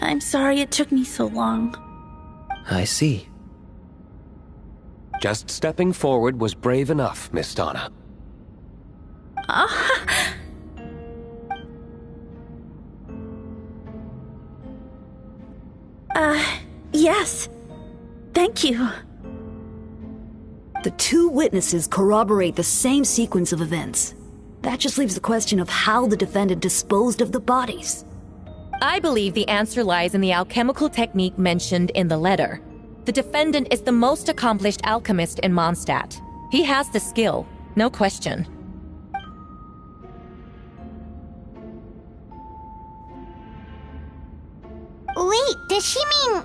Speaker 5: I'm sorry it took me so long.
Speaker 6: I see.
Speaker 12: Just stepping forward was brave enough, Miss Donna.
Speaker 5: Yes. Thank you.
Speaker 13: The two witnesses corroborate the same sequence of events. That just leaves the question of how the defendant disposed of the bodies.
Speaker 10: I believe the answer lies in the alchemical technique mentioned in the letter. The defendant is the most accomplished alchemist in Mondstadt. He has the skill, no question.
Speaker 1: Wait, does she mean...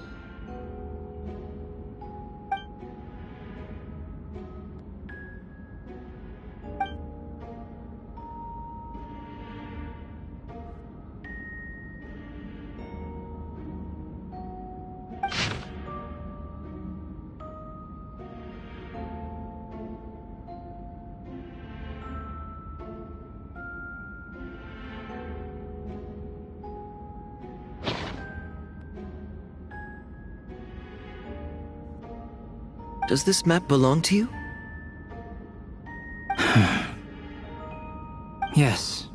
Speaker 6: Does this map belong to you?
Speaker 11: Yes.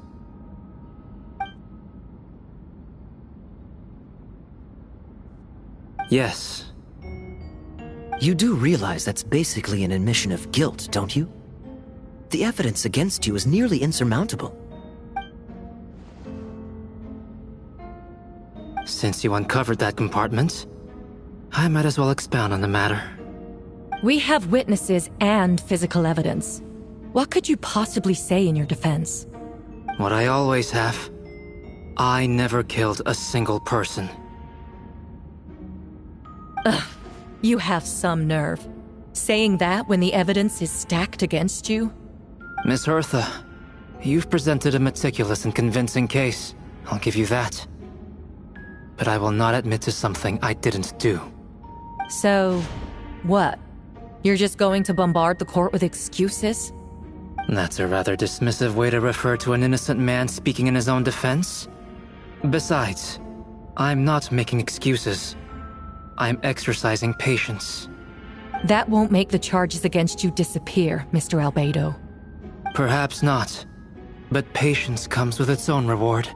Speaker 11: Yes.
Speaker 6: You do realize that's basically an admission of guilt, don't you? The evidence against you is nearly insurmountable.
Speaker 11: Since you uncovered that compartment, I might as well expound on the matter.
Speaker 10: We have witnesses and physical evidence. What could you possibly say in your defense?
Speaker 11: What I always have. I never killed a single person.
Speaker 10: Ugh, you have some nerve. Saying that when the evidence is stacked against you?
Speaker 11: Miss Hertha, you've presented a meticulous and convincing case. I'll give you that. But I will not admit to something I didn't do.
Speaker 10: So, what? You're just going to bombard the court with excuses?
Speaker 11: That's a rather dismissive way to refer to an innocent man speaking in his own defense. Besides, I'm not making excuses. I'm exercising patience.
Speaker 10: That won't make the charges against you disappear, Mr. Albedo.
Speaker 11: Perhaps not. But patience comes with its own reward.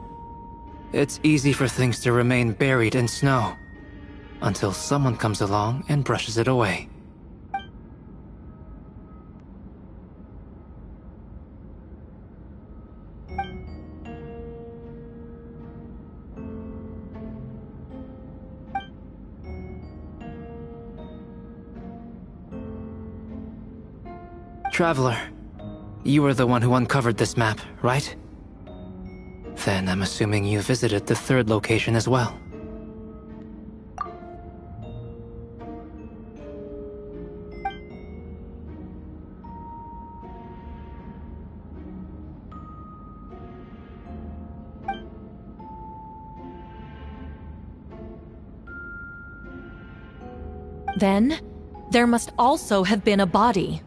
Speaker 11: It's easy for things to remain buried in snow, until someone comes along and brushes it away. Traveler, you were the one who uncovered this map, right? Then I'm assuming you visited the third location as well.
Speaker 10: Then, there must also have been a body.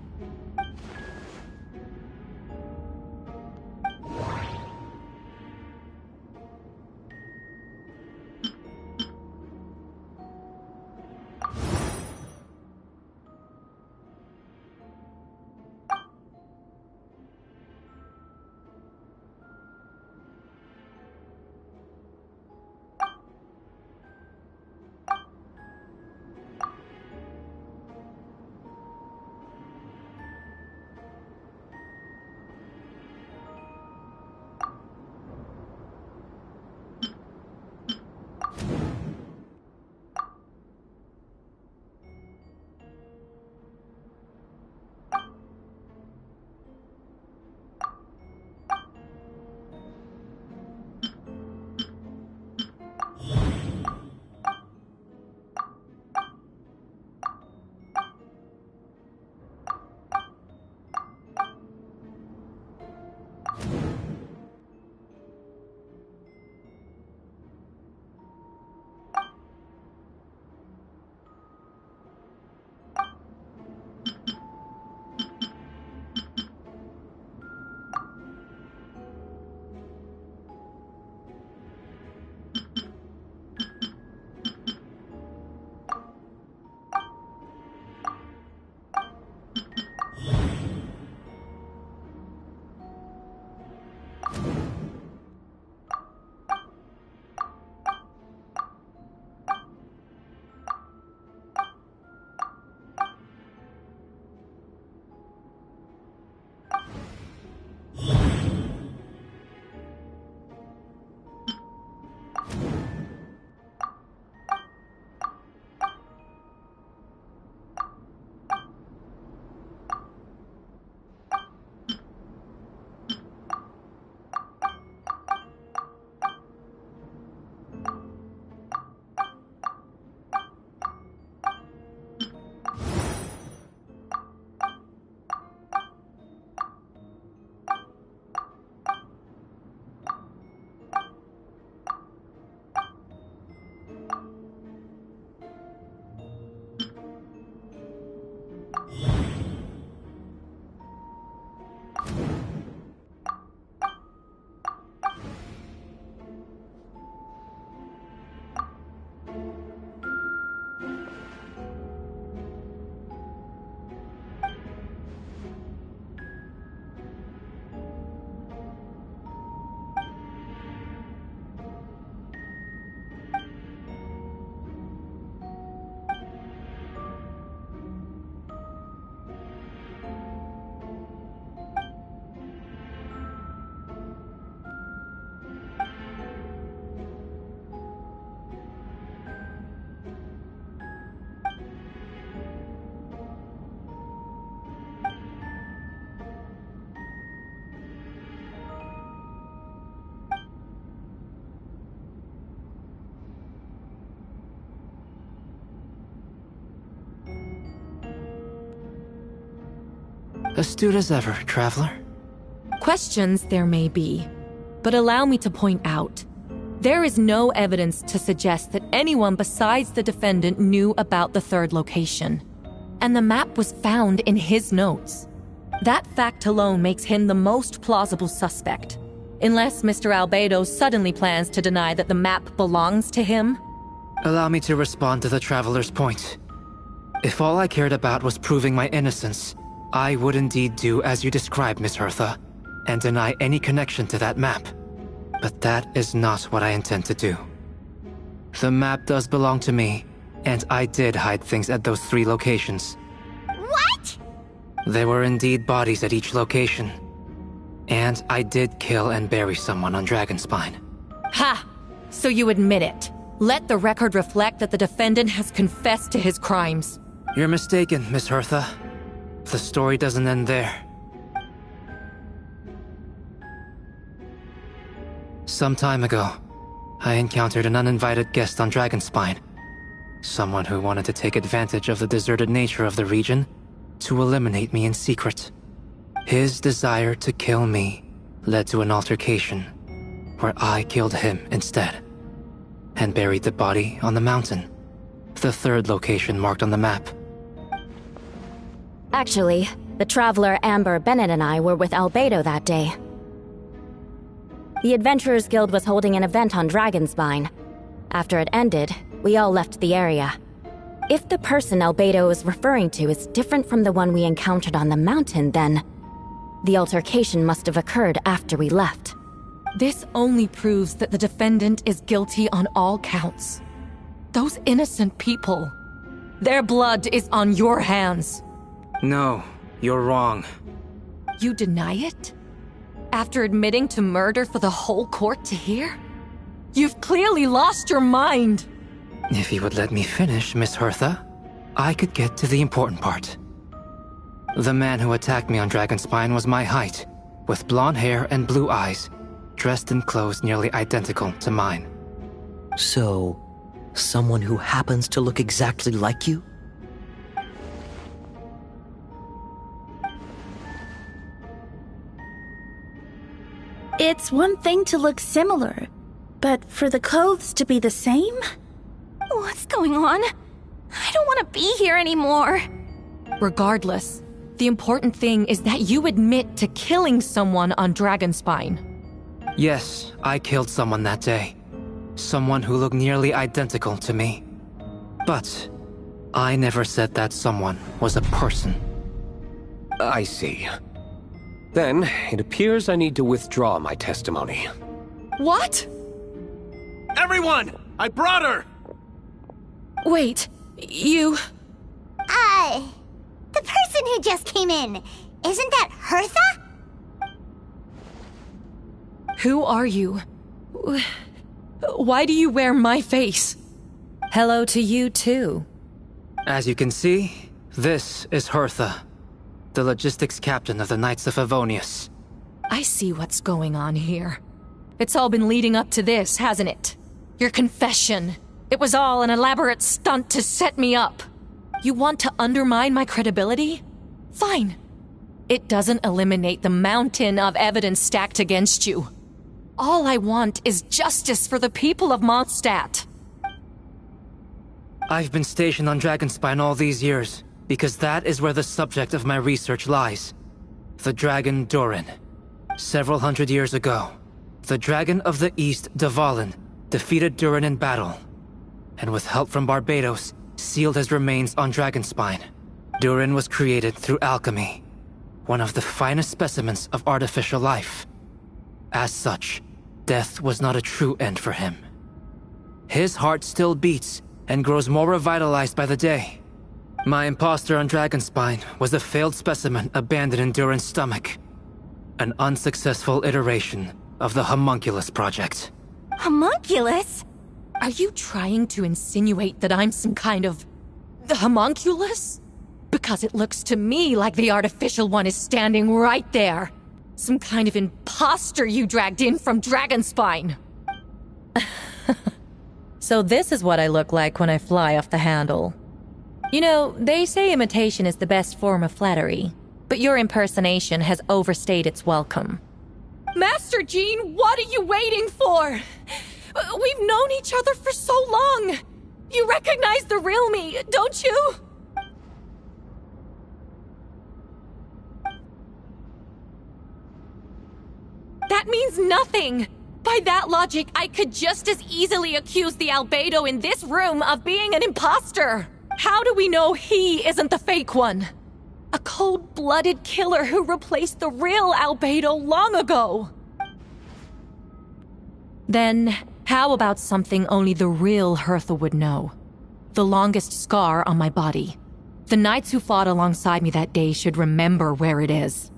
Speaker 11: Astute as ever, traveler.
Speaker 10: Questions there may be, but allow me to point out, there is no evidence to suggest that anyone besides the defendant knew about the third location. And the map was found in his notes. That fact alone makes him the most plausible suspect. Unless Mr. Albedo suddenly plans to deny that the map belongs to him.
Speaker 11: Allow me to respond to the traveler's point. If all I cared about was proving my innocence, I would indeed do as you described, Miss Hertha, and deny any connection to that map. But that is not what I intend to do. The map does belong to me, and I did hide things at those 3 locations.
Speaker 1: What?
Speaker 11: There were indeed bodies at each location. And I did kill and bury someone on Dragonspine.
Speaker 10: Ha! So you admit it. Let the record reflect that the defendant has confessed to his crimes.
Speaker 11: You're mistaken, Miss Hertha. The story doesn't end there. Some time ago, I encountered an uninvited guest on Dragonspine. Someone who wanted to take advantage of the deserted nature of the region to eliminate me in secret. His desire to kill me led to an altercation, where I killed him instead, and buried the body on the mountain, the 3rd location marked on the map.
Speaker 7: Actually, the traveler Amber, Bennett, and I were with Albedo that day. The Adventurers Guild was holding an event on Dragonspine. After it ended, we all left the area. If the person Albedo is referring to is different from the one we encountered on the mountain, then the altercation must have occurred after we left.
Speaker 10: This only proves that the defendant is guilty on all counts. Those innocent people, their blood is on your hands.
Speaker 11: No, you're wrong.
Speaker 10: You deny it? After admitting to murder for the whole court to hear? You've clearly lost your mind!
Speaker 11: If you would let me finish, Miss Hertha, I could get to the important part. The man who attacked me on Dragonspine was my height, with blonde hair and blue eyes, dressed in clothes nearly identical to mine.
Speaker 6: So, someone who happens to look exactly like you?
Speaker 16: It's one thing to look similar, but for the clothes to be the same?
Speaker 2: What's going on? I don't want to be here anymore.
Speaker 10: Regardless, the important thing is that you admit to killing someone on Dragonspine.
Speaker 11: Yes, I killed someone that day. Someone who looked nearly identical to me. But I never said that someone was a person.
Speaker 12: I see. Then, it appears I need to withdraw my testimony.
Speaker 10: What?
Speaker 8: Everyone! I brought her!
Speaker 10: Wait, you...
Speaker 1: The person who just came in, isn't that Hertha?
Speaker 10: Who are you? Why do you wear my face?
Speaker 7: Hello to you, too.
Speaker 11: As you can see, this is Hertha, the logistics captain of the Knights of Favonius.
Speaker 10: I see what's going on here. It's all been leading up to this, hasn't it? Your confession. It was all an elaborate stunt to set me up. You want to undermine my credibility? Fine. It doesn't eliminate the mountain of evidence stacked against you. All I want is justice for the people of Mondstadt.
Speaker 11: I've been stationed on Dragonspine all these years, because that is where the subject of my research lies. the dragon Durin. Several hundred years ago, the dragon of the East, Dvalin, defeated Durin in battle, and with help from Barbados, sealed his remains on Dragonspine. Durin was created through alchemy, one of the finest specimens of artificial life. As such, death was not a true end for him. His heart still beats and grows more revitalized by the day. My imposter on Dragonspine was a failed specimen abandoned in Durin's stomach. An unsuccessful iteration of the Homunculus project.
Speaker 10: Homunculus? Are you trying to insinuate that I'm some kind of... the homunculus? Because it looks to me like the artificial one is standing right there. Some kind of imposter you dragged in from Dragonspine. So this is what I look like when I fly off the handle. You know, they say imitation is the best form of flattery, but your impersonation has overstayed its welcome. Master Jean, what are you waiting for? We've known each other for so long. You recognize the real me, don't you? That means nothing. By that logic, I could just as easily accuse the albedo in this room of being an imposter. How do we know he isn't the fake one? A cold-blooded killer who replaced the real albedo long ago. Then, how about something only the real Hertha would know? The longest scar on my body. The knights who fought alongside me that day should remember where it is.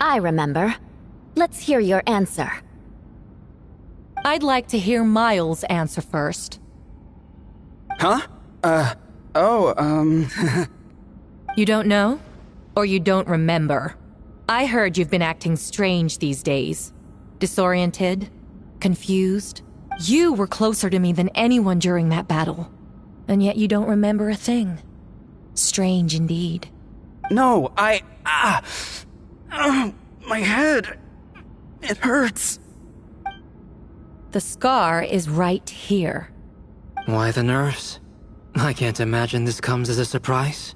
Speaker 7: I remember. Let's hear your answer.
Speaker 10: I'd like to hear Miles' answer first.
Speaker 4: Huh?
Speaker 10: You don't know? Or you don't remember? I heard you've been acting strange these days. Disoriented? Confused? You were closer to me than anyone during that battle. And yet you don't remember a thing. Strange indeed.
Speaker 4: No, my head. It hurts.
Speaker 10: The scar is right here.
Speaker 11: Why the nerves? I can't imagine this comes as a surprise.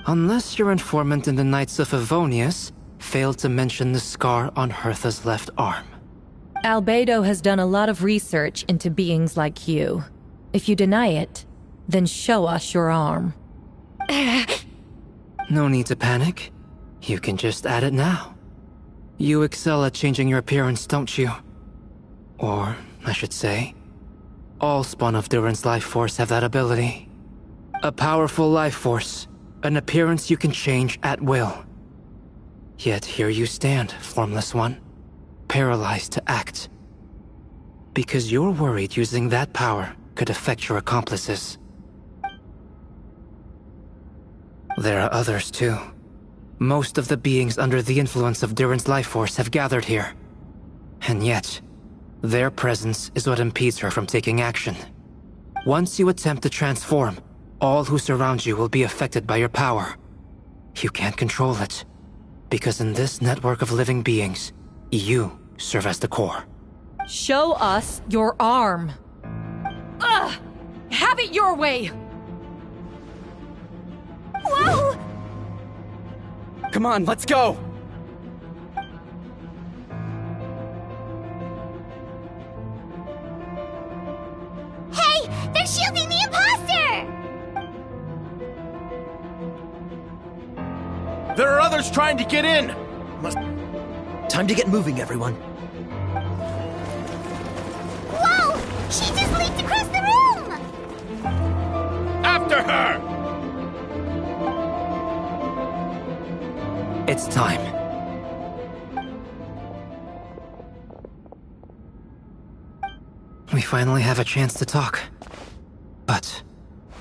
Speaker 11: Unless your informant in the Knights of Favonius failed to mention the scar on Hertha's left arm.
Speaker 10: Albedo has done a lot of research into beings like you. If you deny it, then show us your arm.
Speaker 11: No need to panic. You can just add it now. You excel at changing your appearance, don't you? Or, I should say, all spawn of Durin's life force have that ability. A powerful life force, an appearance you can change at will. Yet here you stand, formless one, paralyzed to act. Because you're worried using that power could affect your accomplices. There are others too. Most of the beings under the influence of Durin's life force have gathered here. And yet, their presence is what impedes her from taking action. Once you attempt to transform, all who surround you will be affected by your power. You can't control it, because in this network of living beings, you serve as the core.
Speaker 10: Show us your arm. Ugh! Have it your way!
Speaker 1: Whoa!
Speaker 4: Come on, let's go!
Speaker 1: Hey! They're shielding the imposter!
Speaker 8: There are others trying to get in!
Speaker 6: Time to get moving, everyone.
Speaker 1: Whoa! She just leaped across the room!
Speaker 8: After her!
Speaker 11: It's time. We finally have a chance to talk. But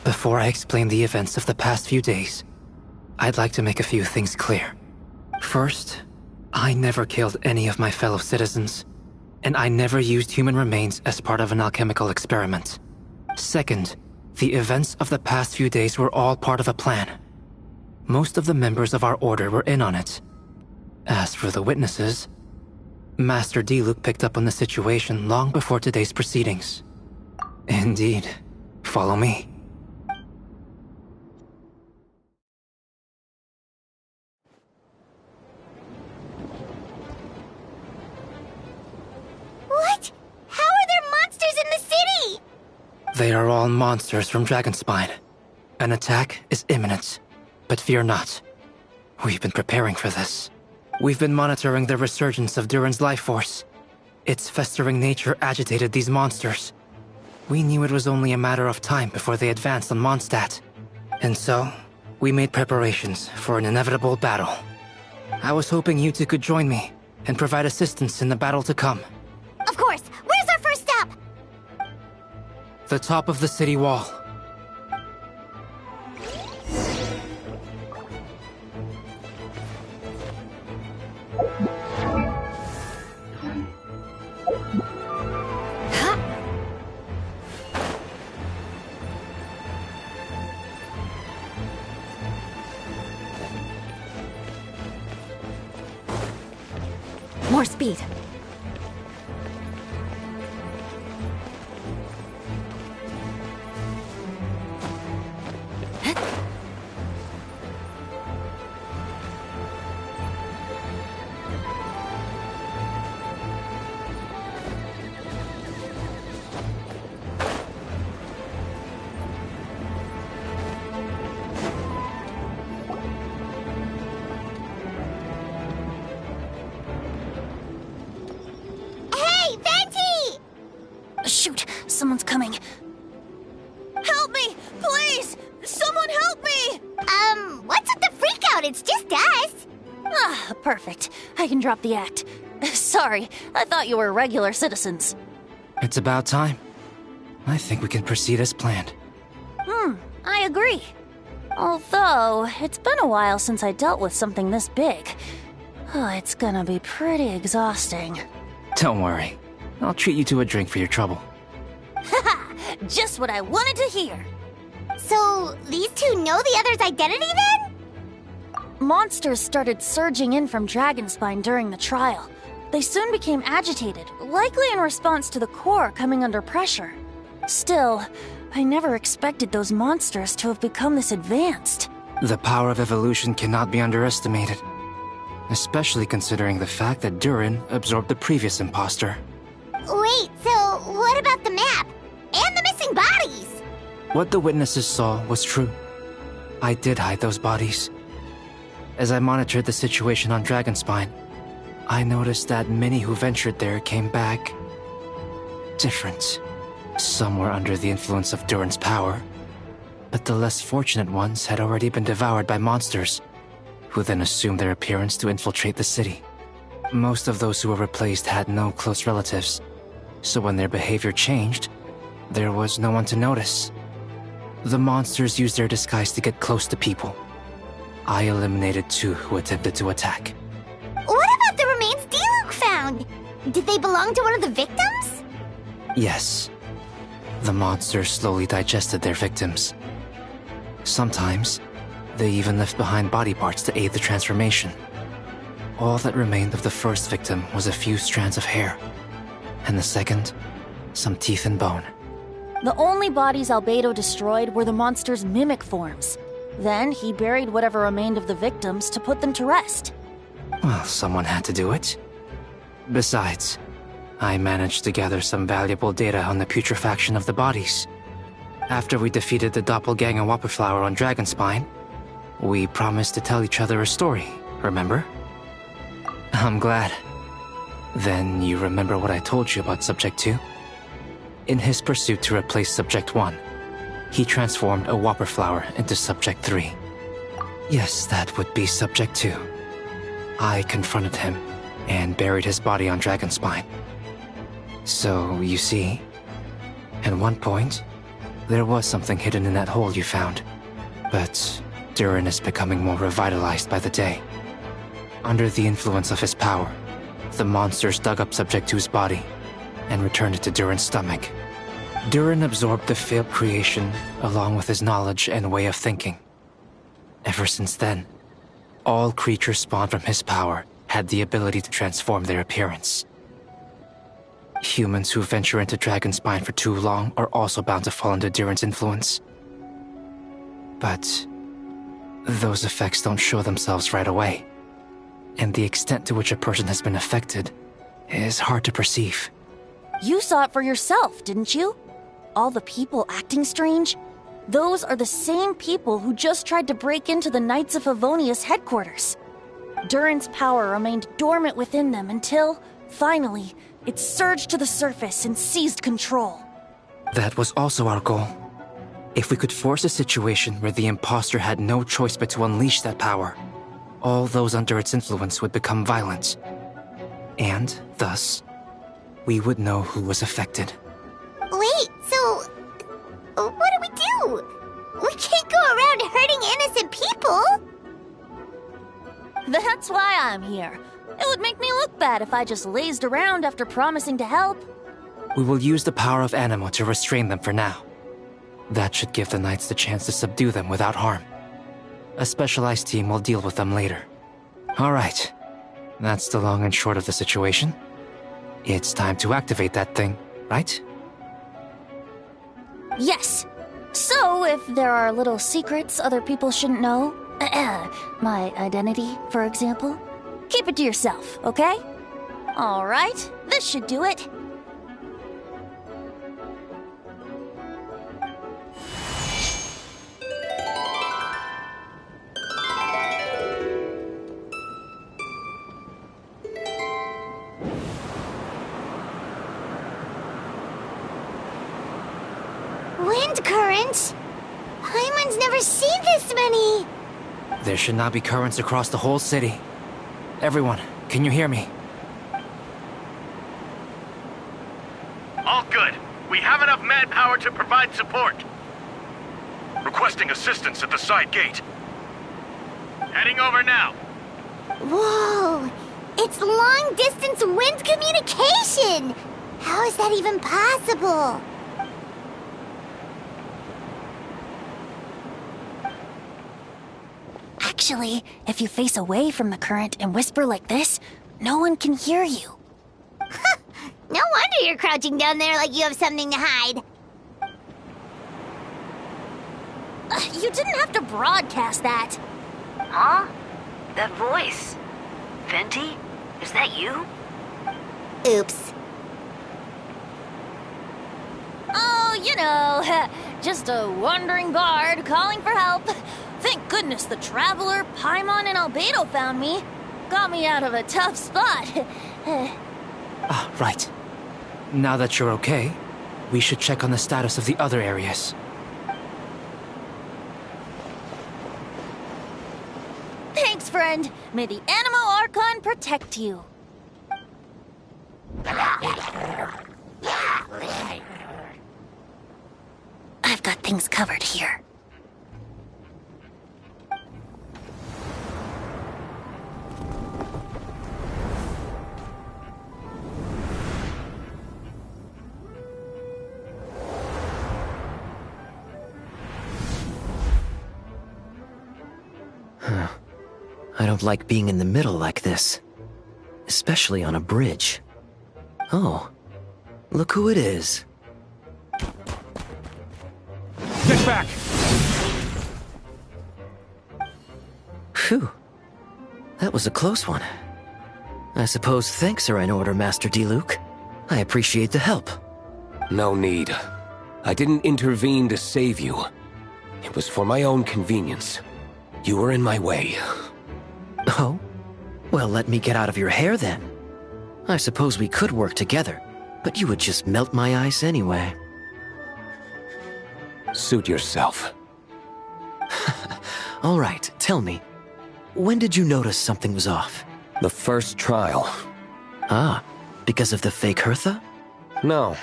Speaker 11: before I explain the events of the past few days, I'd like to make a few things clear. First, I never killed any of my fellow citizens, and I never used human remains as part of an alchemical experiment. Second, the events of the past few days were all part of a plan. Most of the members of our order were in on it. As for the witnesses, Master Diluc picked up on the situation long before today's proceedings. Indeed. Follow me. They are all monsters from Dragonspine. An attack is imminent, but fear not. We've been preparing for this. We've been monitoring the resurgence of Durin's life force. Its festering nature agitated these monsters. We knew it was only a matter of time before they advanced on Mondstadt. And so, we made preparations for an inevitable battle. I was hoping you two could join me and provide assistance in the battle to come.
Speaker 1: Of course! Where's our first stop?
Speaker 11: The top of the city wall.
Speaker 2: More speed.
Speaker 14: Shoot, someone's coming. Help me, please! Someone help me!
Speaker 1: What's with the freak out? It's just us.
Speaker 14: Ah, perfect. I can drop the act. Sorry, I thought you were regular citizens.
Speaker 11: It's about time. I think we can proceed as planned.
Speaker 14: I agree. Although, it's been a while since I dealt with something this big. Oh, it's gonna be pretty exhausting.
Speaker 11: Don't worry. I'll treat you to a drink for your trouble.
Speaker 14: Haha! Just what I wanted to hear!
Speaker 1: So, these two know the other's identity then?
Speaker 14: Monsters started surging in from Dragonspine during the trial. They soon became agitated, likely in response to the core coming under pressure. Still, I never expected those monsters to have become this advanced.
Speaker 11: The power of evolution cannot be underestimated. Especially considering the fact that Durin absorbed the previous imposter.
Speaker 1: Wait, so what about the map? And the missing bodies?
Speaker 11: What the witnesses saw was true. I did hide those bodies. As I monitored the situation on Dragonspine, I noticed that many who ventured there came back different. Some were under the influence of Durin's power, but the less fortunate ones had already been devoured by monsters, who then assumed their appearance to infiltrate the city. Most of those who were replaced had no close relatives, so when their behavior changed, there was no one to notice. The monsters used their disguise to get close to people. I eliminated 2 who attempted to attack.
Speaker 1: What about the remains Diluc found? Did they belong to one of the victims?
Speaker 11: Yes. The monsters slowly digested their victims. Sometimes, they even left behind body parts to aid the transformation. All that remained of the first victim was a few strands of hair, and the second, some teeth and bone.
Speaker 14: The only bodies Albedo destroyed were the monster's mimic forms. Then he buried whatever remained of the victims to put them to rest.
Speaker 11: Well, someone had to do it. Besides, I managed to gather some valuable data on the putrefaction of the bodies. After we defeated the doppelganger Whopperflower on Dragonspine, we promised to tell each other a story, remember? I'm glad. Then you remember what I told you about Subject 2? In his pursuit to replace Subject 1, he transformed a Whopperflower into Subject 3. Yes, that would be Subject 2. I confronted him and buried his body on Dragonspine. So, you see, at one point, there was something hidden in that hole you found. But Durin is becoming more revitalized by the day. Under the influence of his power, the monsters dug up Subject 2's body and returned it to Durin's stomach. Durin absorbed the failed creation along with his knowledge and way of thinking. Ever since then, all creatures spawned from his power had the ability to transform their appearance. Humans who venture into Dragonspine for too long are also bound to fall under Durin's influence. But those effects don't show themselves right away, and the extent to which a person has been affected is hard to perceive.
Speaker 14: You saw it for yourself, didn't you? all the people acting strange, those are the same people who just tried to break into the Knights of Favonius headquarters. Durin's power remained dormant within them until, finally, it surged to the surface and seized control.
Speaker 11: That was also our goal. If we could force a situation where the imposter had no choice but to unleash that power, all those under its influence would become violent. And, thus, we would know who was affected.
Speaker 1: Wait, so what do we do? We can't go around hurting innocent people!
Speaker 14: That's why I'm here. It would make me look bad if I just lazed around after promising to help.
Speaker 11: We will use the power of Animo to restrain them for now. That should give the Knights the chance to subdue them without harm. A specialized team will deal with them later. Alright, that's the long and short of the situation. It's time to activate that thing, right?
Speaker 14: Yes. So, if there are little secrets other people shouldn't know, my identity, for example, keep it to yourself, okay? Alright, this should do it.
Speaker 1: Wind currents? Paimon's never seen this many!
Speaker 11: There should not be currents across the whole city. Everyone, can you hear me?
Speaker 9: All good. We have enough manpower to provide support. Requesting assistance at the side gate. Heading over now.
Speaker 1: Whoa! It's long-distance wind communication! How is that even possible?
Speaker 14: Actually, if you face away from the current and whisper like this, no one can hear you.
Speaker 1: No wonder you're crouching down there like you have something to hide.
Speaker 14: You didn't have to broadcast that.
Speaker 13: Huh? That voice. Venti? Is that you?
Speaker 1: Oops.
Speaker 14: Oh, you know, just a wandering bard calling for help. Thank goodness the Traveler, Paimon, and Albedo found me. Got me out of a tough spot.
Speaker 11: Right. Now that you're okay, we should check on the status of the other areas.
Speaker 14: Thanks, friend. May the Animo Archon protect you. I've got things covered here.
Speaker 6: I don't like being in the middle like this. Especially on a bridge. Oh, look who it is.
Speaker 3: Get back!
Speaker 6: Phew. That was a close one. I suppose thanks are in order, Master Diluc. I appreciate the help.
Speaker 12: No need. I didn't intervene to save you. It was for my own convenience. You were in my way.
Speaker 6: Oh? Well, let me get out of your hair then. I suppose we could work together, but you would just melt my ice anyway.
Speaker 12: Suit yourself.
Speaker 6: All right, tell me. When did you notice something was off?
Speaker 12: The first trial.
Speaker 6: Ah, because of the fake Hertha?
Speaker 12: No.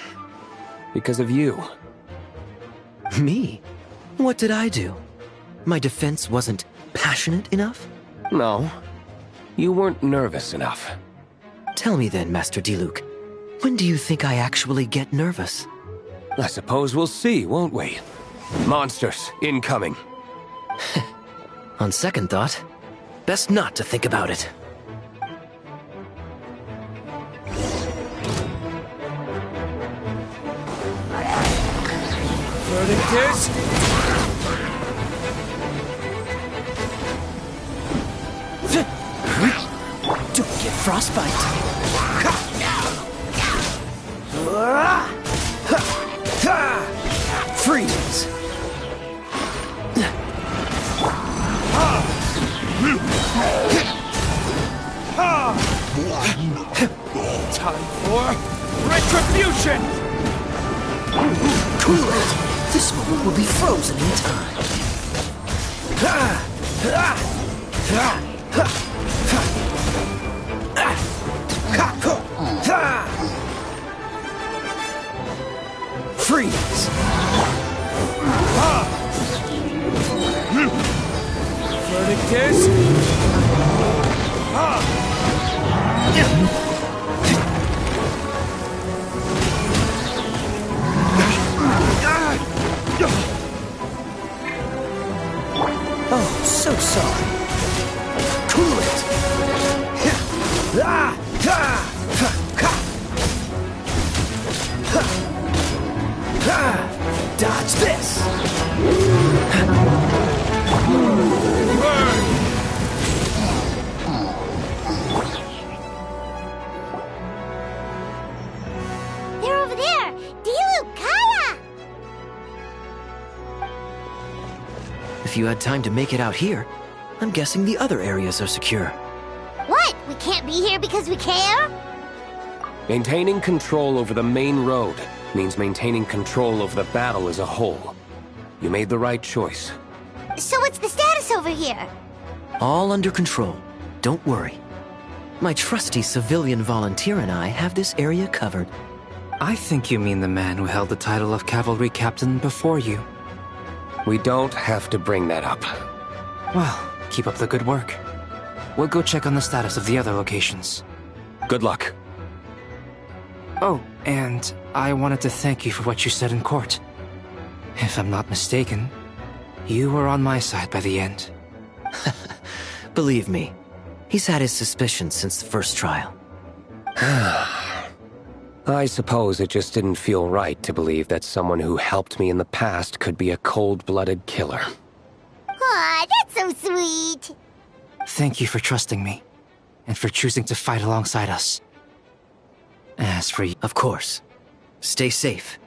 Speaker 12: Because of you.
Speaker 6: Me? What did I do? My defense wasn't passionate enough?
Speaker 12: No. You weren't nervous enough.
Speaker 6: Tell me then, Master Diluc. When do you think I actually get nervous?
Speaker 12: I suppose we'll see, won't we? Monsters, incoming.
Speaker 6: On second thought, best not to think about it.
Speaker 3: Verdict is...
Speaker 6: Don't get frostbite. Freeze!
Speaker 15: Time for retribution!
Speaker 6: Too late. This moment will be frozen in time. Freeze!
Speaker 15: Verdict is...
Speaker 6: Oh, so sorry. Cool it! Dodge this!
Speaker 1: They're over there! Liyue, Khaenri'ah!
Speaker 6: If you had time to make it out here, I'm guessing the other areas are secure.
Speaker 1: What? We can't be here because we care?
Speaker 12: Maintaining control over the main road means maintaining control over the battle as a whole. You made the right choice.
Speaker 1: So what's the status over here?
Speaker 6: All under control. Don't worry. My trusty civilian volunteer and I have this area covered.
Speaker 11: I think you mean the man who held the title of cavalry captain before you.
Speaker 12: We don't have to bring that up.
Speaker 11: Well, keep up the good work. We'll go check on the status of the other locations.
Speaker 12: Good luck.
Speaker 11: Oh, and I wanted to thank you for what you said in court. If I'm not mistaken, you were on my side by the end.
Speaker 6: Believe me, he's had his suspicions since the first trial.
Speaker 12: I suppose it just didn't feel right to believe that someone who helped me in the past could be a cold-blooded killer.
Speaker 1: Aw, that's so sweet.
Speaker 11: Thank you for trusting me, and for choosing to fight alongside us. As for you...
Speaker 6: Of course. Stay safe.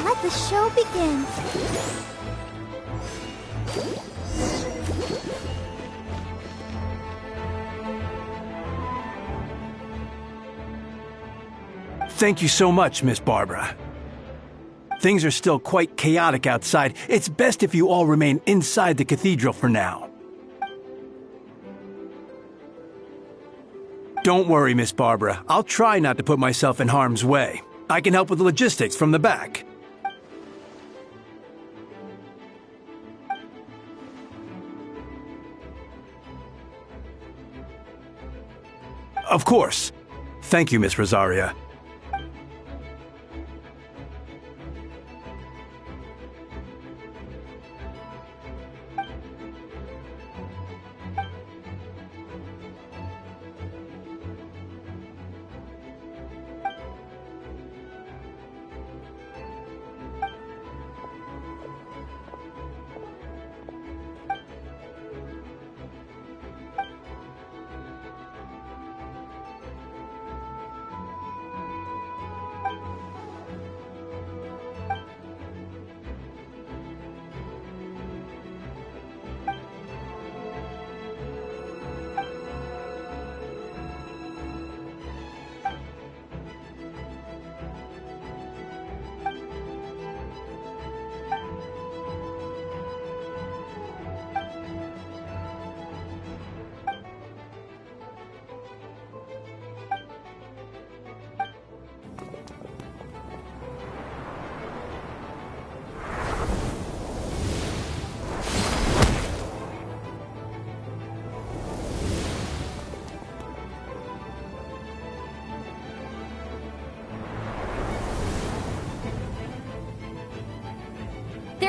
Speaker 1: Let the show begin.
Speaker 15: Thank you so much, Miss Barbara. Things are still quite chaotic outside. It's best if you all remain inside the cathedral for now. Don't worry, Miss Barbara. I'll try not to put myself in harm's way. I can help with the logistics from the back. Of course. Thank you, Miss Rosaria.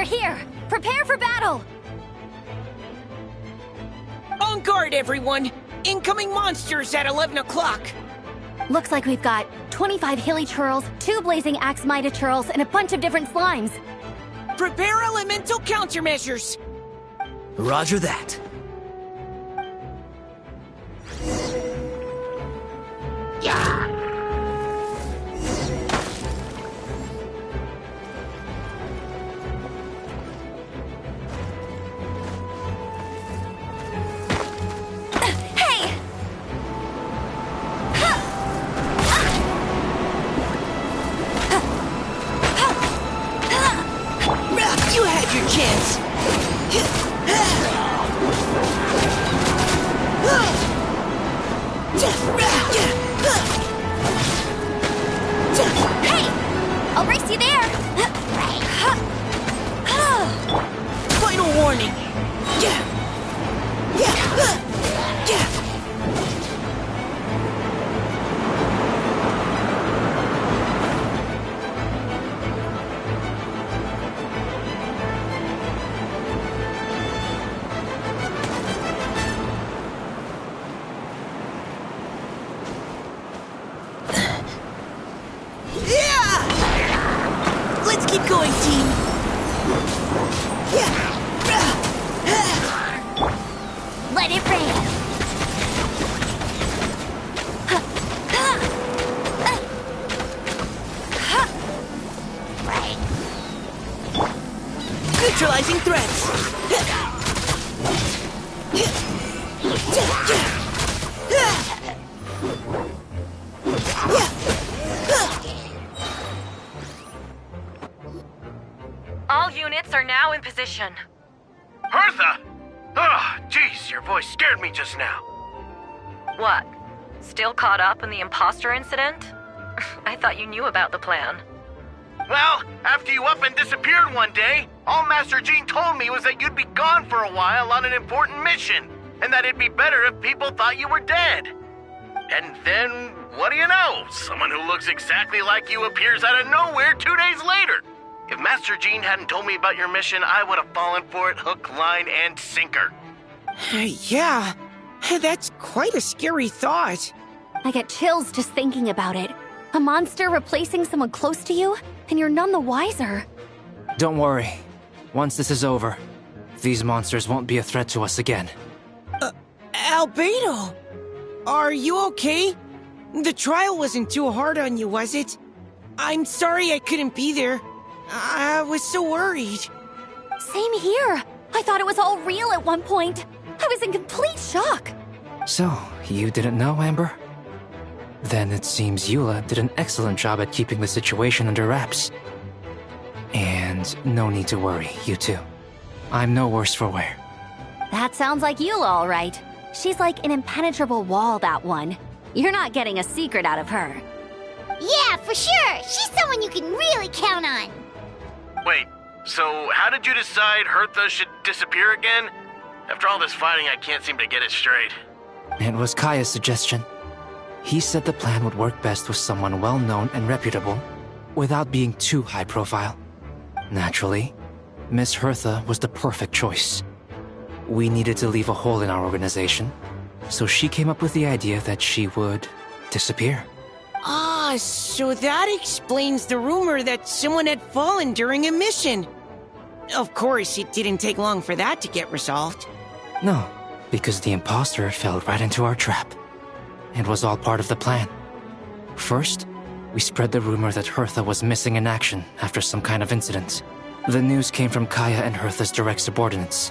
Speaker 18: here! Prepare for battle!
Speaker 19: On guard, everyone! Incoming monsters at 11 o'clock!
Speaker 18: Looks like we've got 25 hilly churls, 2 blazing axe mighty churls, and a bunch of different slimes.
Speaker 19: Prepare elemental countermeasures!
Speaker 6: Roger that.
Speaker 19: You had your chance!
Speaker 18: Hey! I'll race you there!
Speaker 19: Final warning! Let's keep going, team!
Speaker 18: Let it rain!
Speaker 19: Neutralizing threats!
Speaker 10: All units are now in position.
Speaker 9: Hertha! Ah, jeez, your voice scared me just now.
Speaker 10: What? Still caught up in the imposter incident? I thought you knew about the plan.
Speaker 9: Well, after you up and disappeared one day, all Master Jean told me was that you'd be gone for a while on an important mission, and that it'd be better if people thought you were dead. And then, what do you know? Someone who looks exactly like you appears out of nowhere 2 days later. If Master Jean hadn't told me about your mission, I would have fallen for it hook, line, and sinker.
Speaker 19: Yeah, that's quite a scary thought.
Speaker 18: I get chills just thinking about it. A monster replacing someone close to you, and you're none the wiser.
Speaker 11: Don't worry. Once this is over, these monsters won't be a threat to us again.
Speaker 19: Albedo! Are you okay? The trial wasn't too hard on you, was it? I'm sorry I couldn't be there. I was so worried.
Speaker 18: Same here. I thought it was all real at one point. I was in complete shock.
Speaker 11: So, you didn't know, Amber? Then it seems Eula did an excellent job at keeping the situation under wraps. And no need to worry, you two. I'm no worse for wear.
Speaker 18: That sounds like you, all right. She's like an impenetrable wall, that one. You're not getting a secret out of her.
Speaker 1: Yeah, for sure. She's someone you can really count on.
Speaker 9: Wait, so how did you decide Hertha should disappear again? After all this fighting, I can't seem to get it straight.
Speaker 11: It was Kaya's suggestion. He said the plan would work best with someone well-known and reputable, without being too high-profile. Naturally, Miss Hertha was the perfect choice. We needed to leave a hole in our organization, so she came up with the idea that she would disappear.
Speaker 19: Ah, so that explains the rumor that someone had fallen during a mission. Of course, it didn't take long for that to get resolved.
Speaker 11: No, because the imposter fell right into our trap. It was all part of the plan. First, we spread the rumor that Hertha was missing in action after some kind of incident. The news came from Kaya and Hertha's direct subordinates,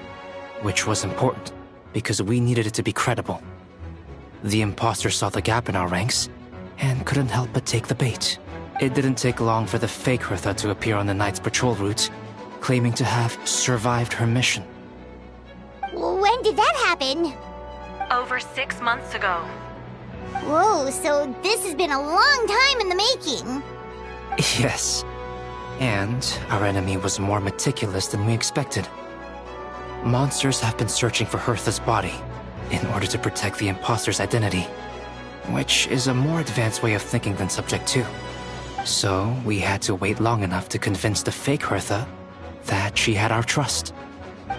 Speaker 11: which was important, because we needed it to be credible. The imposter saw the gap in our ranks, and couldn't help but take the bait. It didn't take long for the fake Hertha to appear on the night's patrol route, claiming to have survived her mission.
Speaker 1: When did that happen?
Speaker 10: Over 6 months ago.
Speaker 1: Whoa, so this has been a long time in the making.
Speaker 11: Yes. And our enemy was more meticulous than we expected. Monsters have been searching for Hertha's body in order to protect the imposter's identity, which is a more advanced way of thinking than Subject 2. So we had to wait long enough to convince the fake Hertha that she had our trust.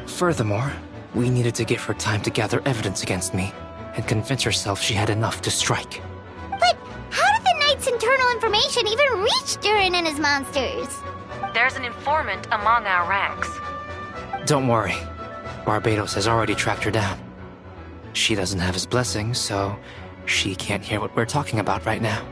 Speaker 11: Furthermore, we needed to give her time to gather evidence against me and convince herself she had enough to strike.
Speaker 1: But how did the Knight's internal information even reach Durin and his monsters?
Speaker 10: There's an informant among our ranks.
Speaker 11: Don't worry. Barbados has already tracked her down. She doesn't have his blessing, so she can't hear what we're talking about right now.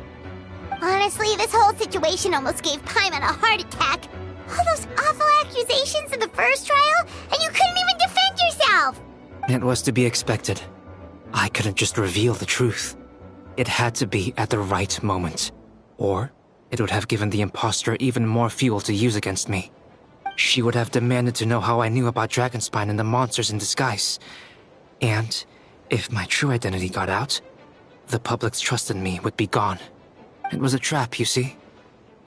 Speaker 1: Honestly, this whole situation almost gave Paimon a heart attack. All those awful accusations in the first trial, and you couldn't even defend yourself!
Speaker 11: It was to be expected. I couldn't just reveal the truth. It had to be at the right moment. Or it would have given the imposter even more fuel to use against me. She would have demanded to know how I knew about Dragonspine and the monsters in disguise. And if my true identity got out, the public's trust in me would be gone. It was a trap, you see.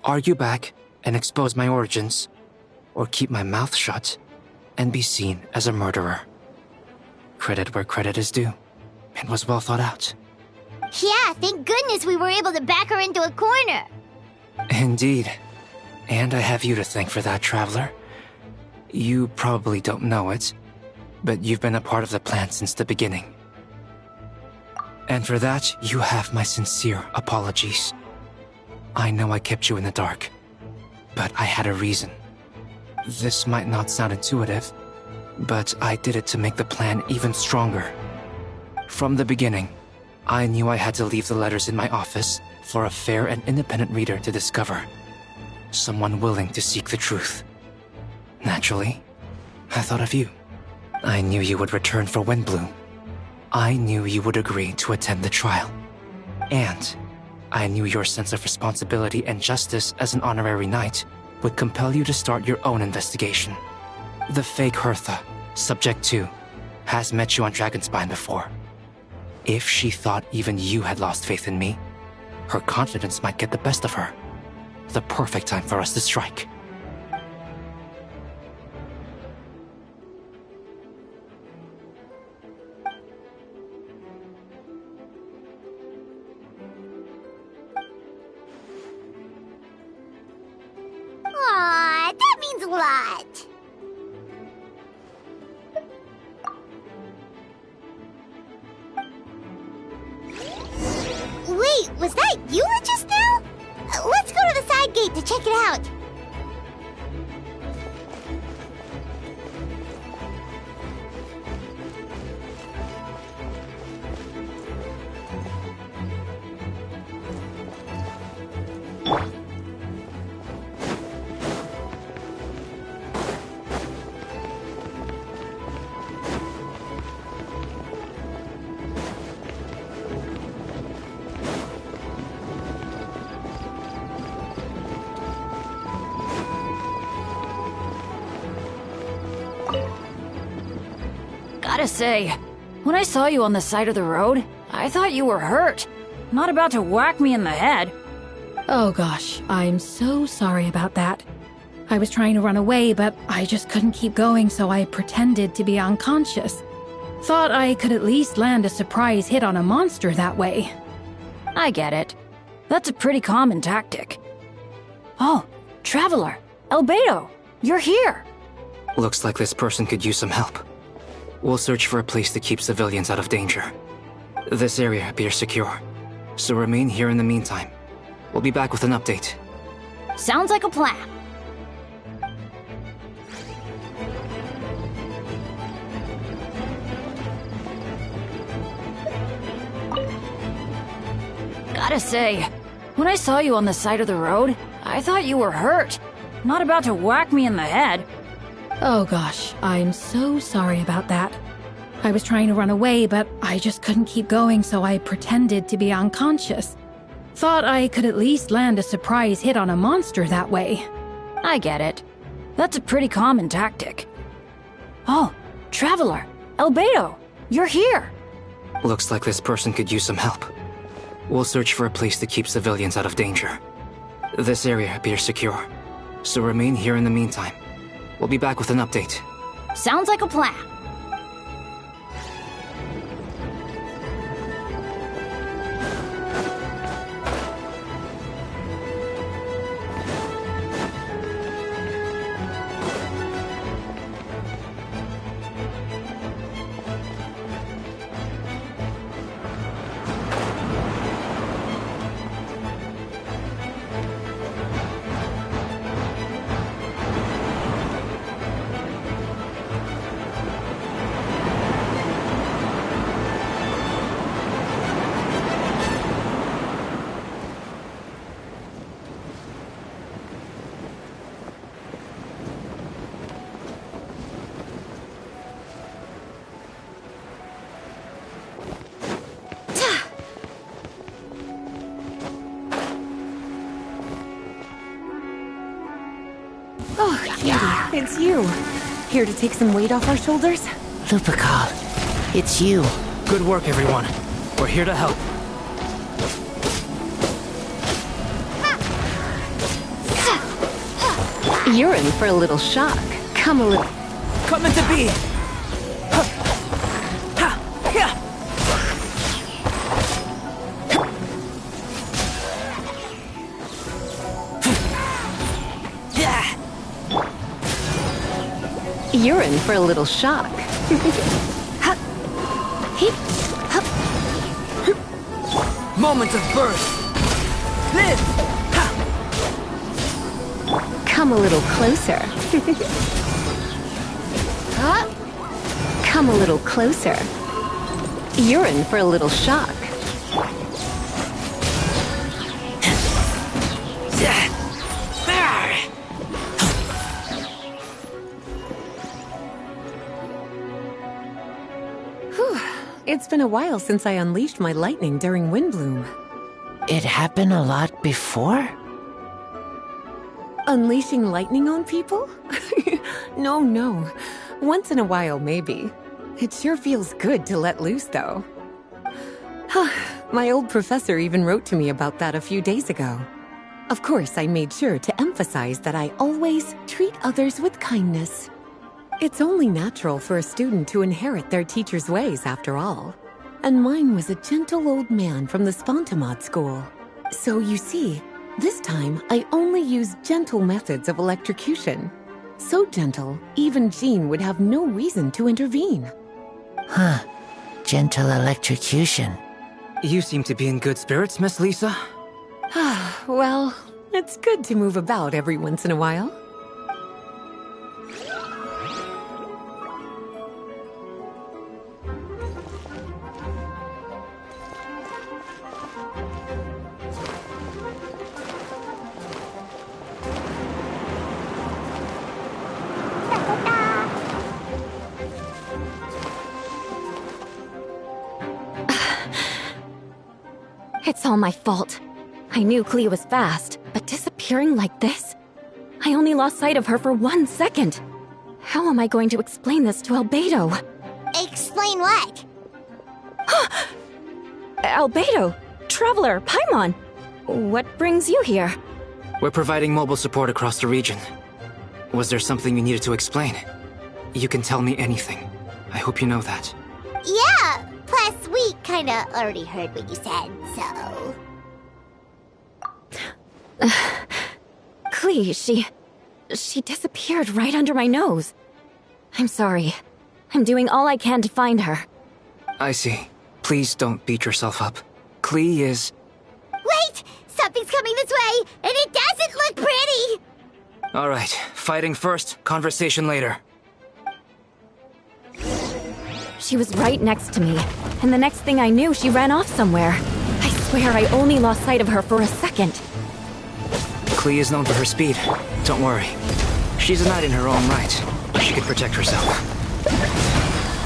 Speaker 11: Argue back and expose my origins, or keep my mouth shut and be seen as a murderer. Credit where credit is due. It was well thought out.
Speaker 1: Yeah, thank goodness we were able to back her into a corner.
Speaker 11: Indeed. And I have you to thank for that, Traveler. You probably don't know it, but you've been a part of the plan since the beginning. And for that, you have my sincere apologies. I know I kept you in the dark, but I had a reason. This might not sound intuitive, but I did it to make the plan even stronger. From the beginning, I knew I had to leave the letters in my office for a fair and independent reader to discover. Someone willing to seek the truth. Naturally, I thought of you. I knew you would return for Windbloom. I knew you would agree to attend the trial. And I knew your sense of responsibility and justice as an honorary knight would compel you to start your own investigation. The fake Hertha, Subject 2, has met you on Dragonspine before. If she thought even you had lost faith in me, her confidence might get the best of her. The perfect time for us to strike.
Speaker 1: Aw, that means a lot. Wait, was that you just now? Let's go to the side gate to check it out.
Speaker 13: Gotta say, when I saw you on the side of the road, I thought you were hurt. Not about to whack me in the head.
Speaker 20: Oh gosh, I'm so sorry about that. I was trying to run away, but I just couldn't keep going, so I pretended to be unconscious. Thought I could at least land a surprise hit on a monster that way.
Speaker 13: I get it. That's a pretty common tactic. Oh, Traveler, Albedo, you're here.
Speaker 11: Looks like this person could use some help. We'll search for a place to keep civilians out of danger. This area appears secure, so remain here in the meantime. We'll be back with an update.
Speaker 13: Sounds like a plan. Gotta say, when I saw you on the side of the road, I thought you were hurt. Not about to whack me in the head.
Speaker 20: Oh gosh, I'm so sorry about that. I was trying to run away, but I just couldn't keep going, so I pretended to be unconscious. Thought I could at least land a surprise hit on a monster that way.
Speaker 13: I get it. That's a pretty common tactic. Oh, Traveler, Albedo, you're here.
Speaker 11: Looks like this person could use some help. We'll search for a place to keep civilians out of danger. This area appears secure, so remain here in the meantime. We'll be back with an update.
Speaker 13: Sounds like a plan.
Speaker 21: Oh, Kitty, it's you. Here to take some weight off our shoulders?
Speaker 19: Lupical, it's you.
Speaker 11: Good work, everyone. We're here to help.
Speaker 21: You're in for a little shock. Come a little...
Speaker 11: Coming to be!
Speaker 21: You're in for a little shock.
Speaker 11: Moment of birth! Live!
Speaker 21: Come a little closer. Come a little closer. You're in for a little shock. Whew. It's been a while since I unleashed my lightning during Windbloom.
Speaker 19: It happened a lot before?
Speaker 21: Unleashing lightning on people? No. Once in a while, maybe. It sure feels good to let loose, though. My old professor even wrote to me about that a few days ago. Of course, I made sure to emphasize that I always treat others with kindness. It's only natural for a student to inherit their teacher's ways, after all. And mine was a gentle old man from the Spontamod school. So you see, this time I only used gentle methods of electrocution. So gentle, even Jean would have no reason to intervene.
Speaker 19: Huh. Gentle electrocution.
Speaker 11: You seem to be in good spirits, Miss Lisa.
Speaker 21: Well, it's good to move about every once in a while.
Speaker 7: It's all my fault. I knew Klee was fast, but disappearing like this? I only lost sight of her for 1 second. How am I going to explain this to Albedo?
Speaker 1: Explain what?
Speaker 7: Albedo, Traveler, Paimon. What brings you here?
Speaker 11: We're providing mobile support across the region. Was there something you needed to explain? You can tell me anything. I hope you know that.
Speaker 1: Yeah! Plus, we kinda already heard what you said, so...
Speaker 7: Klee, she disappeared right under my nose. I'm sorry. I'm doing all I can to find her.
Speaker 11: I see. Please don't beat yourself up. Klee is...
Speaker 1: Wait! Something's coming this way, and it doesn't look pretty!
Speaker 11: Alright, fighting first, conversation later.
Speaker 7: She was right next to me, and the next thing I knew, she ran off somewhere. I swear I only lost sight of her for a second.
Speaker 11: Klee is known for her speed. Don't worry. She's a knight in her own right. She can protect herself.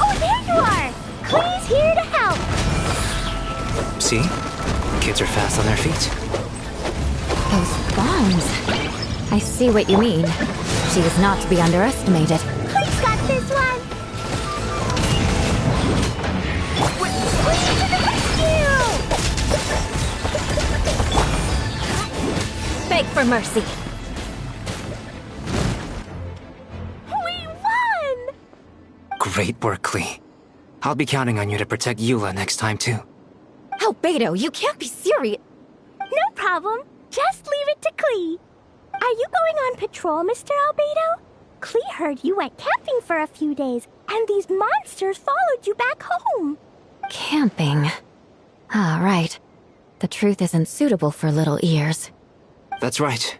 Speaker 1: Oh, there you are! Klee's here to help!
Speaker 11: See? Kids are fast on their feet.
Speaker 7: Those bombs. I see what you mean. She is not to be underestimated.
Speaker 1: Klee's got this one!
Speaker 7: Beg for mercy.
Speaker 1: We won!
Speaker 11: Great work, Klee. I'll be counting on you to protect Eula next time, too.
Speaker 7: Albedo, you can't be serious.
Speaker 1: No problem. Just leave it to Klee. Are you going on patrol, Mr. Albedo? Klee heard you went camping for a few days, and these monsters followed you back home.
Speaker 7: Camping. Ah, right. The truth isn't suitable for little ears.
Speaker 11: That's right.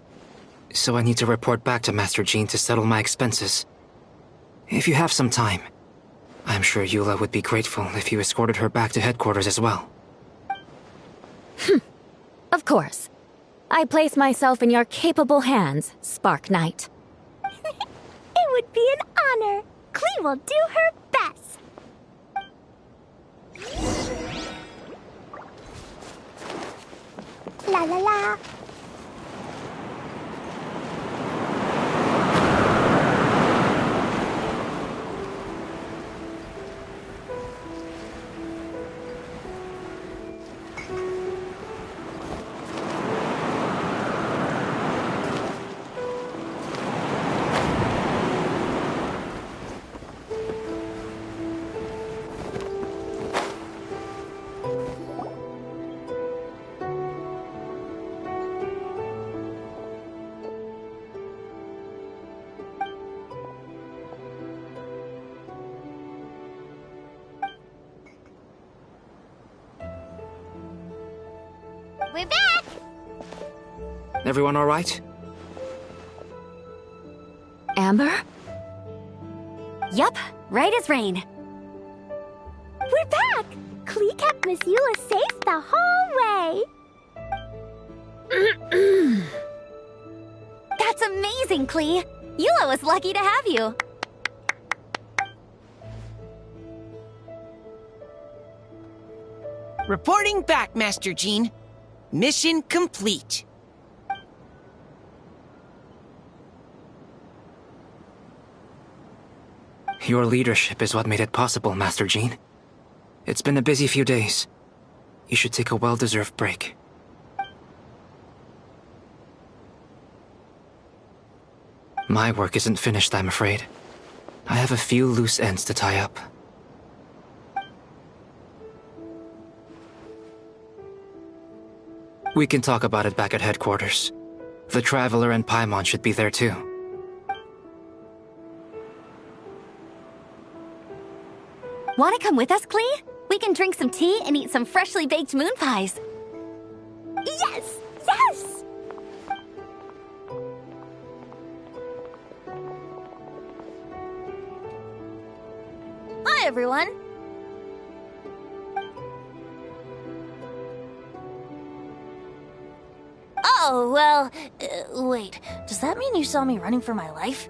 Speaker 11: So I need to report back to Master Jean to settle my expenses. If you have some time, I'm sure Eula would be grateful if you escorted her back to headquarters as well.
Speaker 7: Of course. I place myself in your capable hands, Spark Knight.
Speaker 1: It would be an honor. Klee will do her best. La la la. We're back!
Speaker 11: Everyone all right?
Speaker 13: Amber?
Speaker 18: Yup, right as rain.
Speaker 1: We're back! Klee kept Miss Eula safe the whole way.
Speaker 18: That's amazing, Klee. Eula was lucky to have you.
Speaker 19: Reporting back, Master Jean. Mission complete.
Speaker 11: Your leadership is what made it possible, Master Jean. It's been a busy few days. You should take a well-deserved break. My work isn't finished, I'm afraid. I have a few loose ends to tie up. We can talk about it back at headquarters. The Traveler and Paimon should be there too.
Speaker 18: Want to come with us, Klee? We can drink some tea and eat some freshly baked moon pies.
Speaker 1: Yes! Yes!
Speaker 14: Hi, everyone. Oh, well, wait. Does that mean you saw me running for my life?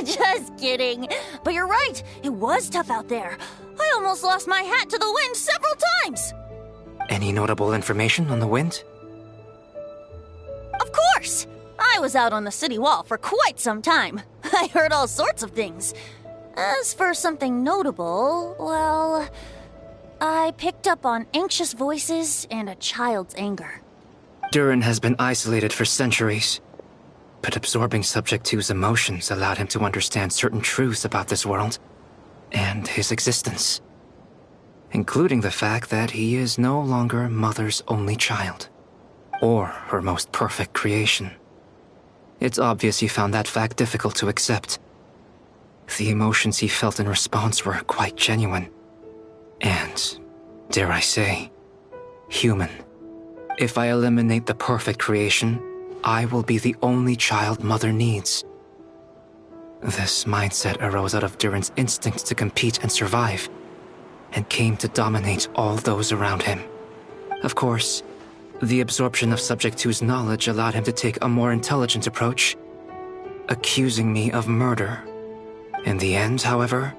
Speaker 14: Just kidding. But you're right. It was tough out there. I almost lost my hat to the wind several times.
Speaker 11: Any notable information on the wind?
Speaker 14: Of course. I was out on the city wall for quite some time. I heard all sorts of things. As for something notable, well, I picked up on anxious voices and a child's anger.
Speaker 11: Durin has been isolated for centuries. But absorbing Subject 2's emotions allowed him to understand certain truths about this world and his existence, including the fact that he is no longer Mother's only child, or her most perfect creation. It's obvious he found that fact difficult to accept. The emotions he felt in response were quite genuine, and, dare I say, human. If I eliminate the perfect creation, I will be the only child Mother needs. This mindset arose out of Durin's instinct to compete and survive, and came to dominate all those around him. Of course, the absorption of Subject 2's knowledge allowed him to take a more intelligent approach, accusing me of murder. In the end, however,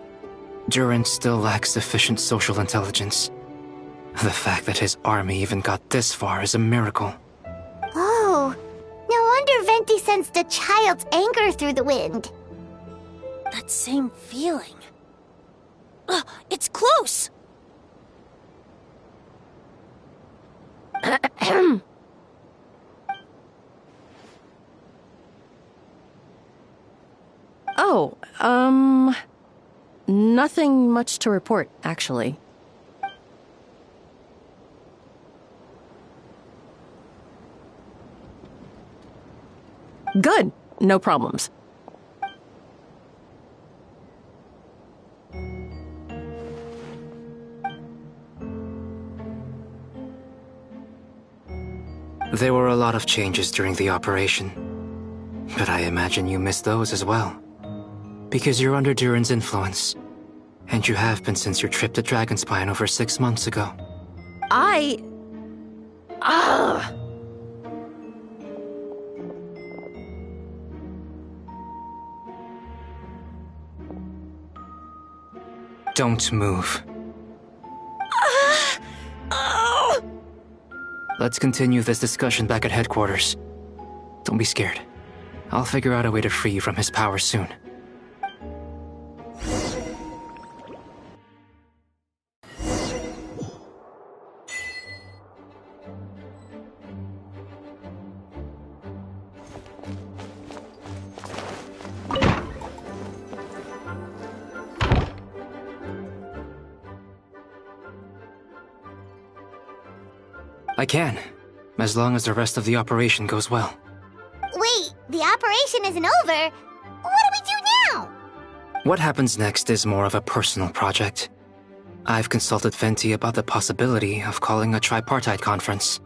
Speaker 11: Durin still lacks sufficient social intelligence. The fact that his army even got this far is a miracle.
Speaker 1: Oh, no wonder Venti sensed a child's anger through the wind.
Speaker 14: That same feeling. Ugh, it's close!
Speaker 17: Oh, nothing much to report, actually. Good. No problems.
Speaker 11: There were a lot of changes during the operation, but I imagine you missed those as well. Because you're under Durin's influence, and you have been since your trip to Dragonspine over 6 months ago. Don't move. Let's continue this discussion back at headquarters. Don't be scared. I'll figure out a way to free you from his power soon. I can, as long as the rest of the operation goes well.
Speaker 1: Wait, the operation isn't over. What do we do now?
Speaker 11: What happens next is more of a personal project. I've consulted Venti about the possibility of calling a tripartite conference.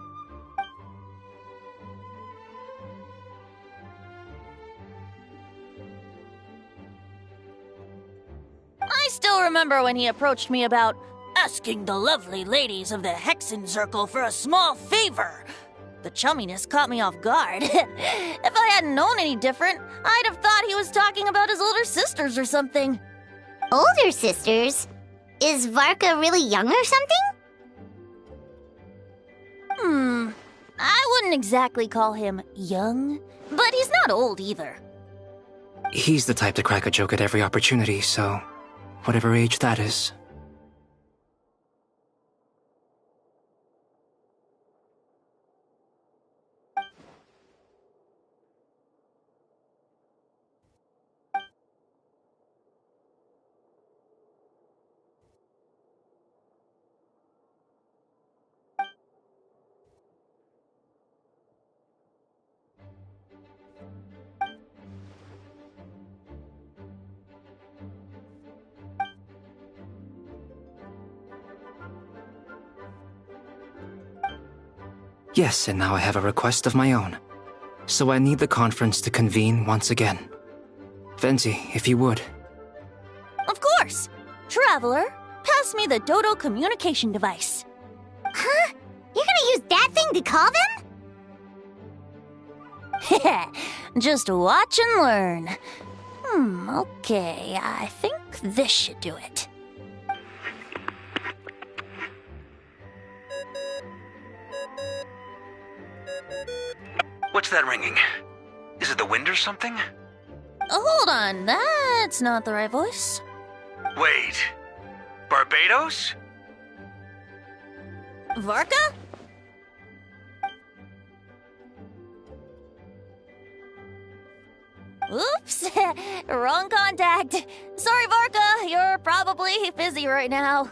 Speaker 14: I still remember when he approached me about asking the lovely ladies of the Hexen Circle for a small favor. The chumminess caught me off guard. If I hadn't known any different, I'd have thought he was talking about his older sisters or something.
Speaker 1: Older sisters? Is Varka really young or something?
Speaker 14: I wouldn't exactly call him young, but he's not old either.
Speaker 11: He's the type to crack a joke at every opportunity, so whatever age that is. Yes, and now I have a request of my own. So I need the conference to convene once again. Venti, if you would.
Speaker 14: Of course! Traveler, pass me the Dodo communication device.
Speaker 1: Huh? You're gonna use that thing to call them?
Speaker 14: Just watch and learn. Okay, I think this should do it.
Speaker 5: What's that ringing? Is it the wind or something?
Speaker 14: Hold on, that's not the right voice.
Speaker 5: Wait. Barbados?
Speaker 14: Varka? Oops, wrong contact. Sorry, Varka, you're probably busy right now.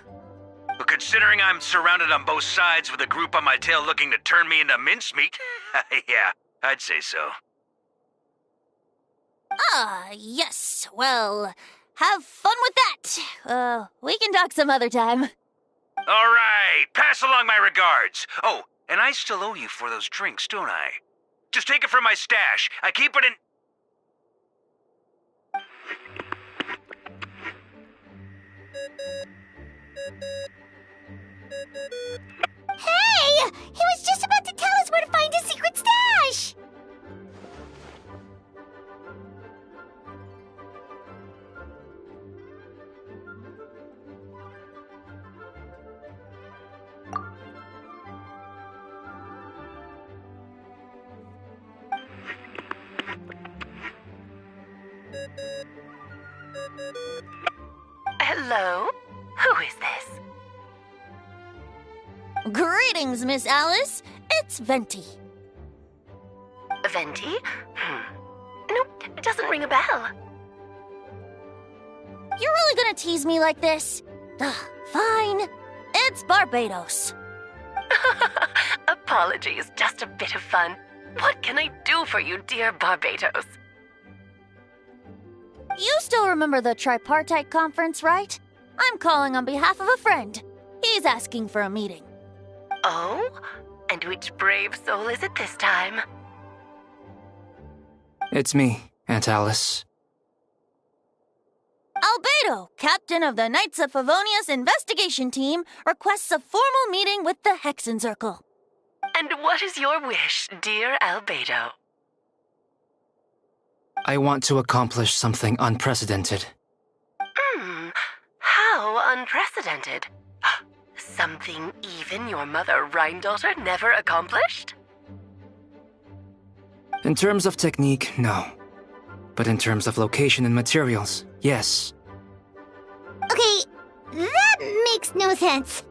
Speaker 5: But considering I'm surrounded on both sides with a group on my tail looking to turn me into mincemeat, yeah, I'd say so.
Speaker 14: Yes. Well, have fun with that. We can talk some other time.
Speaker 5: All right, pass along my regards. Oh, and I still owe you for those drinks, don't I? Just take it from my stash. I keep it in...
Speaker 1: Hey! He was just about to tell us where to find his secret stash!
Speaker 22: Hello? Who is this?
Speaker 14: Greetings, Miss Alice. It's Venti.
Speaker 22: Venti? Nope, it doesn't ring a bell.
Speaker 14: You're really gonna tease me like this? Fine. It's Barbados.
Speaker 22: Apologies, just a bit of fun. What can I do for you, dear Barbados?
Speaker 14: You still remember the tripartite conference, right? I'm calling on behalf of a friend. He's asking for a meeting.
Speaker 22: Oh? And which brave soul is it this time?
Speaker 11: It's me, Aunt Alice.
Speaker 14: Albedo, captain of the Knights of Favonius investigation team, requests a formal meeting with the Hexen Circle.
Speaker 22: And what is your wish, dear Albedo?
Speaker 11: I want to accomplish something unprecedented.
Speaker 22: How unprecedented? Something even your mother Rhine-daughter never accomplished?
Speaker 11: In terms of technique, no. But in terms of location and materials, yes.
Speaker 1: Okay, that makes no sense.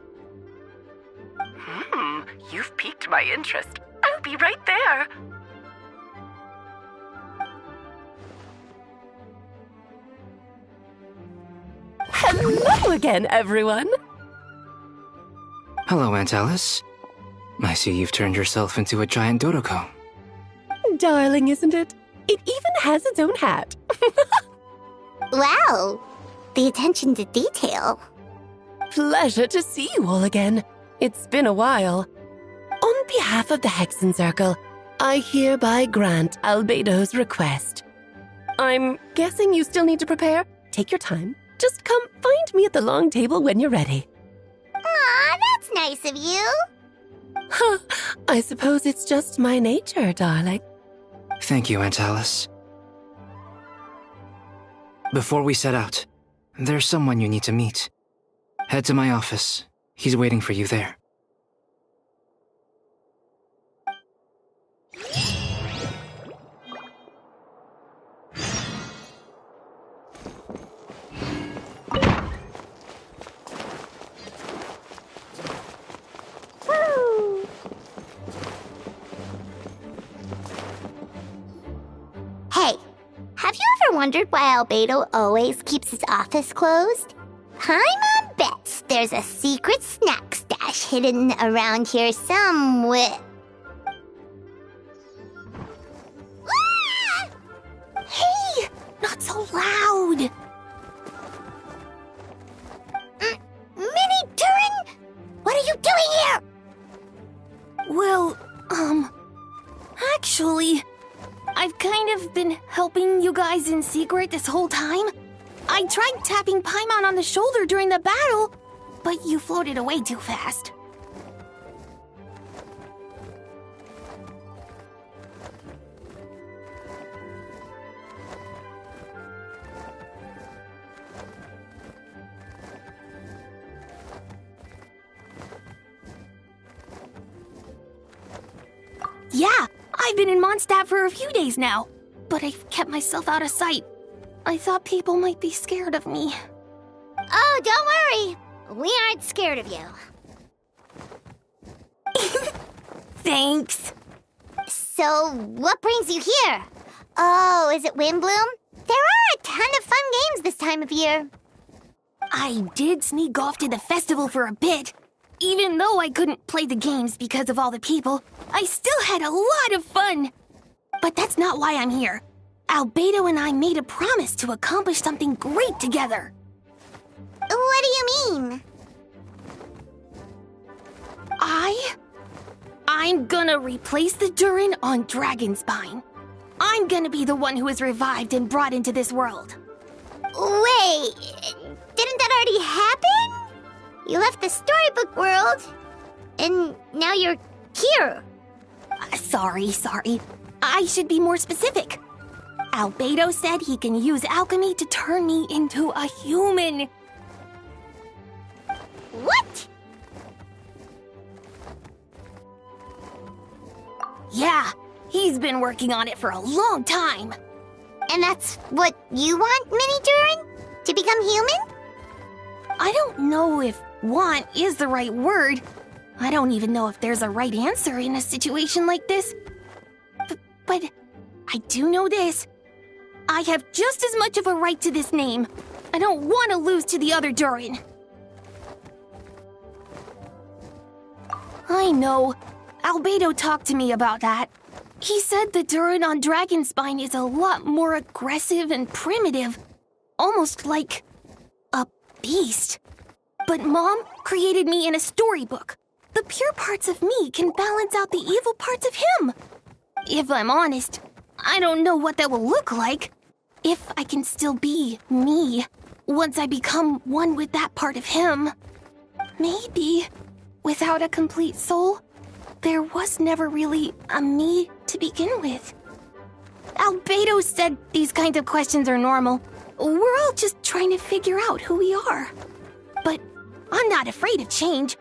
Speaker 22: You've piqued my interest. I'll be right there.
Speaker 21: Hello again, everyone.
Speaker 11: Hello, Aunt Alice. I see you've turned yourself into a giant Dodoko.
Speaker 21: Darling, isn't it? It even has its own hat.
Speaker 1: Wow, the attention to detail.
Speaker 22: Pleasure to see you all again. It's been a while. On behalf of the Hexen Circle, I hereby grant Albedo's request. I'm guessing you still need to prepare? Take your time. Just come find me at the long table when you're ready.
Speaker 1: Aw, that's nice of you.
Speaker 22: Huh, I suppose it's just my nature, darling.
Speaker 11: Thank you, Aunt Alice. Before we set out, there's someone you need to meet. Head to my office. He's waiting for you there.
Speaker 1: Hey, have you ever wondered why Albedo always keeps his office closed? Paimon bets there's a secret snack stash hidden around here somewhere. Ah!
Speaker 14: Hey, not so loud.
Speaker 1: Mini Turin, what are you doing here?
Speaker 14: Well, actually, I've kind of been helping you guys in secret this whole time. I tried tapping Paimon on the shoulder during the battle, but you floated away too fast. Yeah, I've been in Mondstadt for a few days now, but I've kept myself out of sight. I thought people might be scared of me.
Speaker 1: Oh, don't worry. We aren't scared of you.
Speaker 14: Thanks.
Speaker 1: So, what brings you here? Oh, is it Windbloom? There are a ton of fun games this time of year.
Speaker 14: I did sneak off to the festival for a bit. Even though I couldn't play the games because of all the people, I still had a lot of fun. But that's not why I'm here. Albedo and I made a promise to accomplish something great together.
Speaker 1: What do you mean?
Speaker 14: I'm gonna replace the Durin on Dragonspine. I'm gonna be the one who is revived and brought into this world.
Speaker 1: Wait, didn't that already happen? You left the storybook world, and now you're here.
Speaker 14: Sorry. I should be more specific. Albedo said he can use alchemy to turn me into a human.
Speaker 1: What?
Speaker 14: Yeah, he's been working on it for a long time.
Speaker 1: And that's what you want, Mini Durin? To become human?
Speaker 14: I don't know if want is the right word. I don't even know if there's a right answer in a situation like this. But I do know this. I have just as much of a right to this name. I don't want to lose to the other Durin. I know. Albedo talked to me about that. He said the Durin on Dragonspine is a lot more aggressive and primitive. Almost like a beast. But Mom created me in a storybook. The pure parts of me can balance out the evil parts of him. If I'm honest, I don't know what that will look like. If I can still be me once I become one with that part of him. Maybe, without a complete soul, there was never really a me to begin with. Albedo said these kinds of questions are normal. We're all just trying to figure out who we are. But I'm not afraid of change.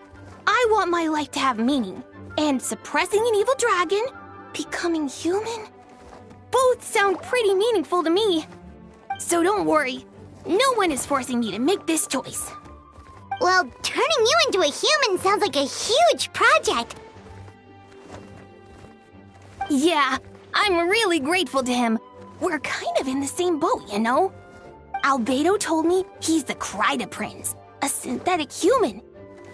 Speaker 14: I want my life to have meaning. And suppressing an evil dragon, becoming human, both sound pretty meaningful to me. So don't worry. No one is forcing me to make this choice.
Speaker 1: Well, turning you into a human sounds like a huge project.
Speaker 14: Yeah, I'm really grateful to him. We're kind of in the same boat, you know? Albedo told me he's the Khaenri'ah Prince, a synthetic human.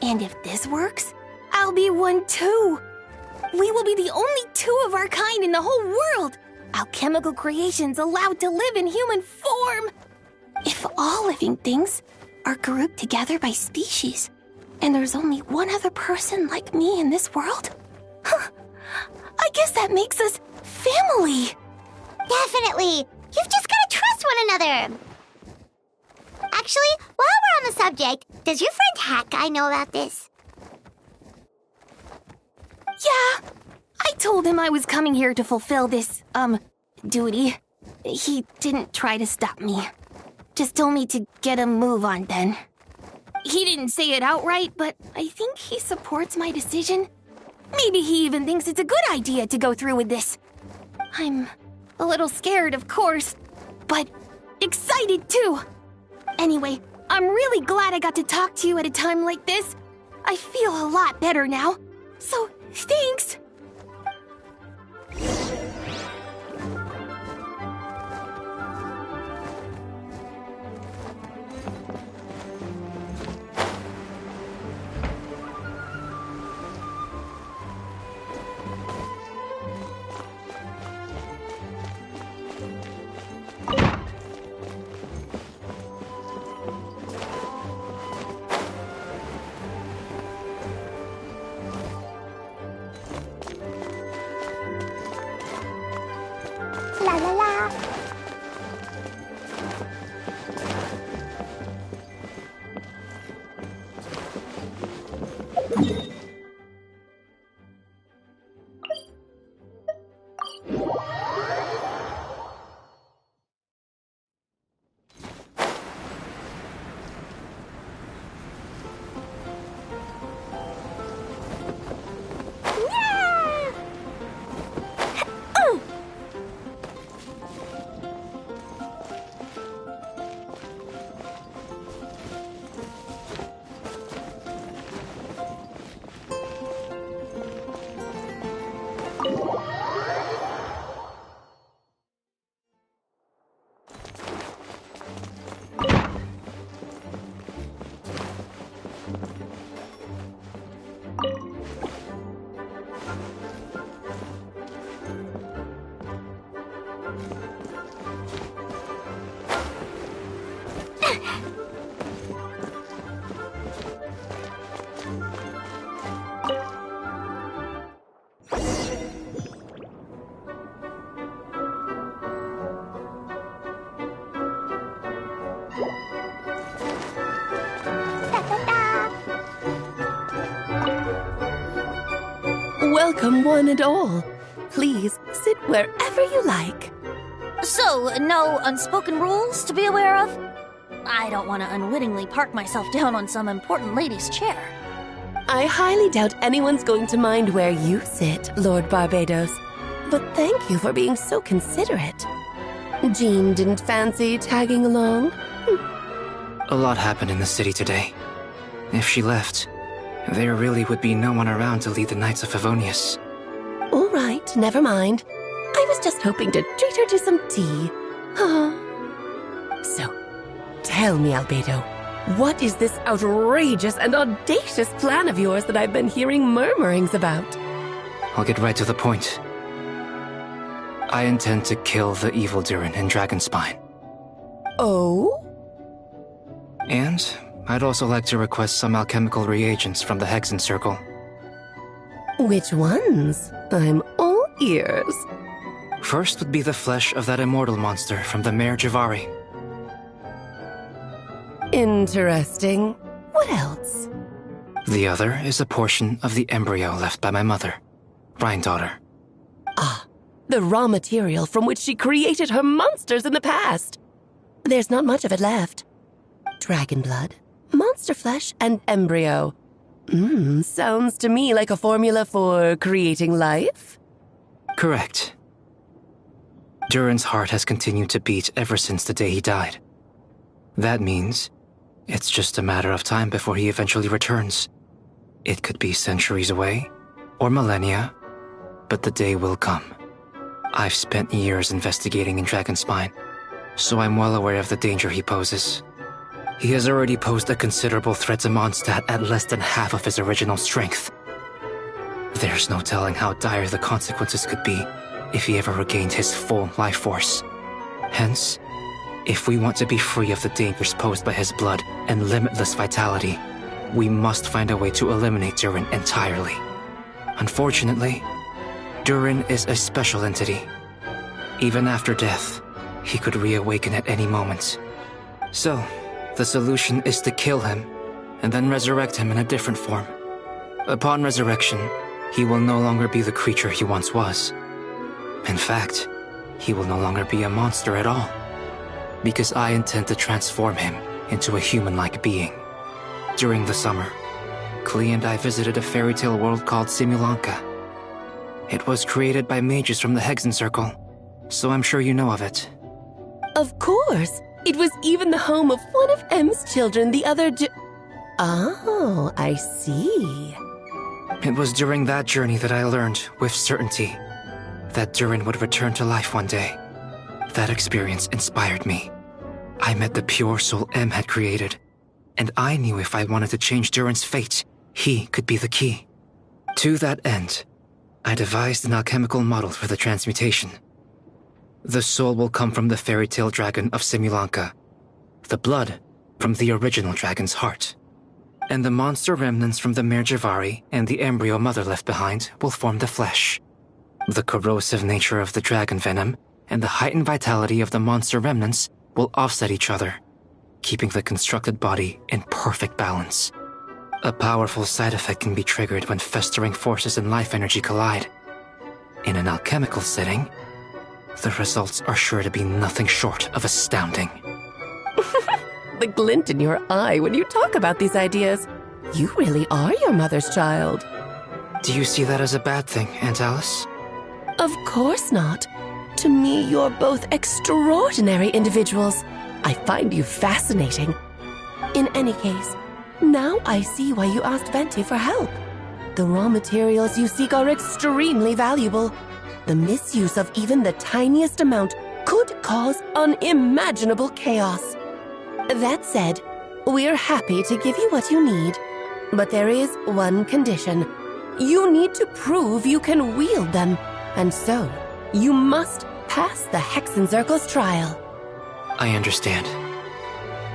Speaker 14: And if this works, I'll be one too. We will be the only two of our kind in the whole world. Alchemical creations allowed to live in human form.
Speaker 2: If all living things are grouped together by species, and there's only one other person like me in this world, I guess that makes us family.
Speaker 1: Definitely. You've just gotta trust one another. Actually, while we're on the subject, does your friend Hat Guy know about this?
Speaker 2: Yeah, I told him I was coming here to fulfill this, duty. He didn't try to stop me. Just told me to get a move on then. He didn't say it outright, but I think he supports my decision. Maybe he even thinks it's a good idea to go through with this. I'm a little scared, of course, but excited too. Anyway, I'm really glad I got to talk to you at a time like this. I feel a lot better now. So, thanks.
Speaker 1: La la la.
Speaker 22: Welcome, one and all. Please sit wherever you like.
Speaker 14: So, no unspoken rules to be aware of? I don't want to unwittingly park myself down on some important lady's chair.
Speaker 22: I highly doubt anyone's going to mind where you sit, Lord Barbados. But thank you for being so considerate. Jean didn't fancy tagging along?
Speaker 6: A lot happened in the city today. If she left, there really would be no one around to lead the Knights of Favonius.
Speaker 22: All right, never mind. I was just hoping to treat her to some tea. So, tell me, Albedo, what is this outrageous and audacious plan of yours that I've been hearing murmurings about?
Speaker 6: I'll get right to the point. I intend to kill the evil Durin in Dragonspine.
Speaker 22: Oh?
Speaker 6: And I'd also like to request some alchemical reagents from the Hexen Circle.
Speaker 22: Which ones? I'm all ears.
Speaker 6: First would be the flesh of that immortal monster from the Mare Javari.
Speaker 22: Interesting. What else?
Speaker 6: The other is a portion of the embryo left by my mother, Rhine-daughter.
Speaker 22: Ah, the raw material from which she created her monsters in the past. There's not much of it left. Dragon blood, monster flesh, and embryo. Sounds to me like a formula for creating life?
Speaker 6: Correct. Durin's heart has continued to beat ever since the day he died. That means it's just a matter of time before he eventually returns. It could be centuries away, or millennia, but the day will come. I've spent years investigating in Dragonspine, so I'm well aware of the danger he poses. He has already posed a considerable threat to Mondstadt at less than half of his original strength. There's no telling how dire the consequences could be if he ever regained his full life force. Hence,
Speaker 11: If we want to be free of the dangers posed by his blood and limitless vitality, we must find a way to eliminate Durin entirely. Unfortunately, Durin is a special entity. Even after death, he could reawaken at any moment. So, the solution is to kill him, and then resurrect him in a different form. Upon resurrection, he will no longer be the creature he once was. In fact, he will no longer be a monster at all, because I intend to transform him into a human-like being. During the summer, Klee and I visited a fairy tale world called Simulanka. It was created by mages from the Hexen Circle, so I'm sure you know of it.
Speaker 22: Of course! It was even the home of one of M's children the other Oh, I see.
Speaker 11: It was during that journey that I learned, with certainty, that Durin would return to life one day. That experience inspired me. I met the pure soul M had created, and I knew if I wanted to change Durin's fate, he could be the key. To that end, I devised an alchemical model for the transmutation. The soul will come from the fairy tale dragon of Simulanka, the blood from the original dragon's heart, and the monster remnants from the Mare Javari and the embryo mother left behind will form the flesh. The corrosive nature of the dragon venom and the heightened vitality of the monster remnants will offset each other, keeping the constructed body in perfect balance. A powerful side effect can be triggered when festering forces and life energy collide. In an alchemical setting, the results are sure to be nothing short of astounding.
Speaker 22: The glint in your eye when you talk about these ideas. You really are your mother's child.
Speaker 11: Do you see that as a bad thing, Aunt Alice?
Speaker 22: Of course not. To me, you're both extraordinary individuals. I find you fascinating. In any case, now I see why you asked Venti for help. The raw materials you seek are extremely valuable. The misuse of even the tiniest amount could cause unimaginable chaos. That said, we're happy to give you what you need. But there is one condition. You need to prove you can wield them, and so you must pass the Hexenzirkel's trial.
Speaker 11: I understand.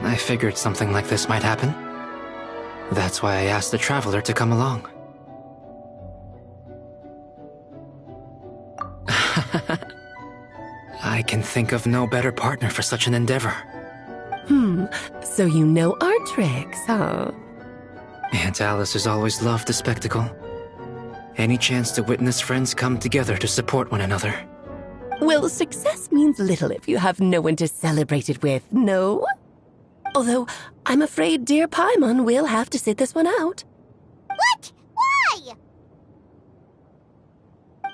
Speaker 11: I figured something like this might happen. That's why I asked the Traveler to come along. I can think of no better partner for such an endeavor.
Speaker 22: So you know our tricks, huh?
Speaker 11: Aunt Alice has always loved the spectacle. Any chance to witness friends come together to support one another.
Speaker 22: Well, success means little if you have no one to celebrate it with, no? Although, I'm afraid dear Paimon will have to sit this one out.
Speaker 1: What? Why?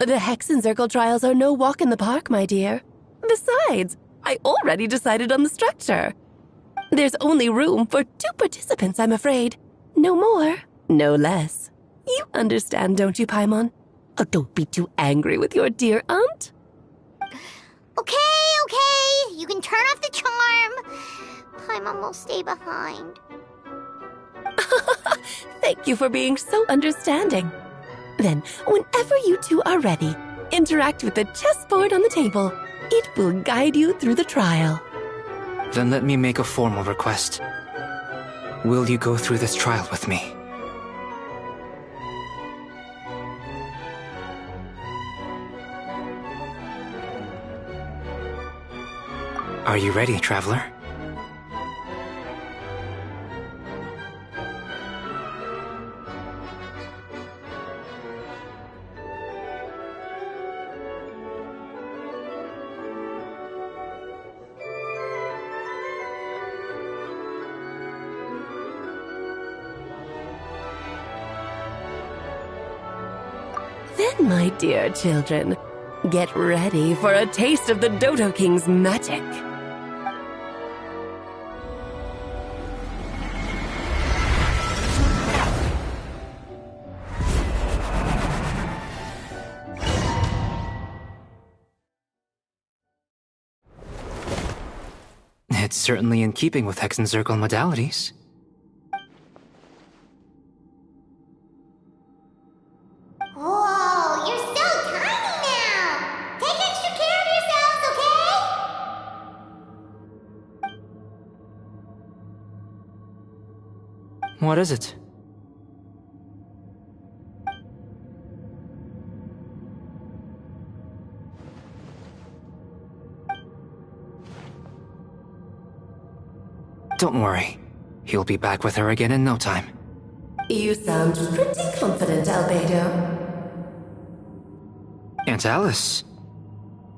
Speaker 22: The Hexenzirkel trials are no walk in the park, my dear. Besides, I already decided on the structure. There's only room for 2 participants, I'm afraid. No more, no less. You understand, don't you, Paimon? Oh, don't be too angry with your dear aunt.
Speaker 1: Okay. You can turn off the charm. Paimon will stay behind.
Speaker 22: Thank you for being so understanding. Then, whenever you two are ready, interact with the chessboard on the table. It will guide you through the trial.
Speaker 11: Then let me make a formal request. Will you go through this trial with me? Are you ready, Traveler?
Speaker 22: Then, my dear children, get ready for a taste of the Dodo King's magic.
Speaker 11: It's certainly in keeping with Hexenzirkel modalities.
Speaker 1: Whoa, you're so tiny now! Take extra care of yourselves,
Speaker 6: What is it? Don't worry. He'll be back with her again in no time.
Speaker 22: You sound pretty confident, Albedo.
Speaker 6: Aunt Alice,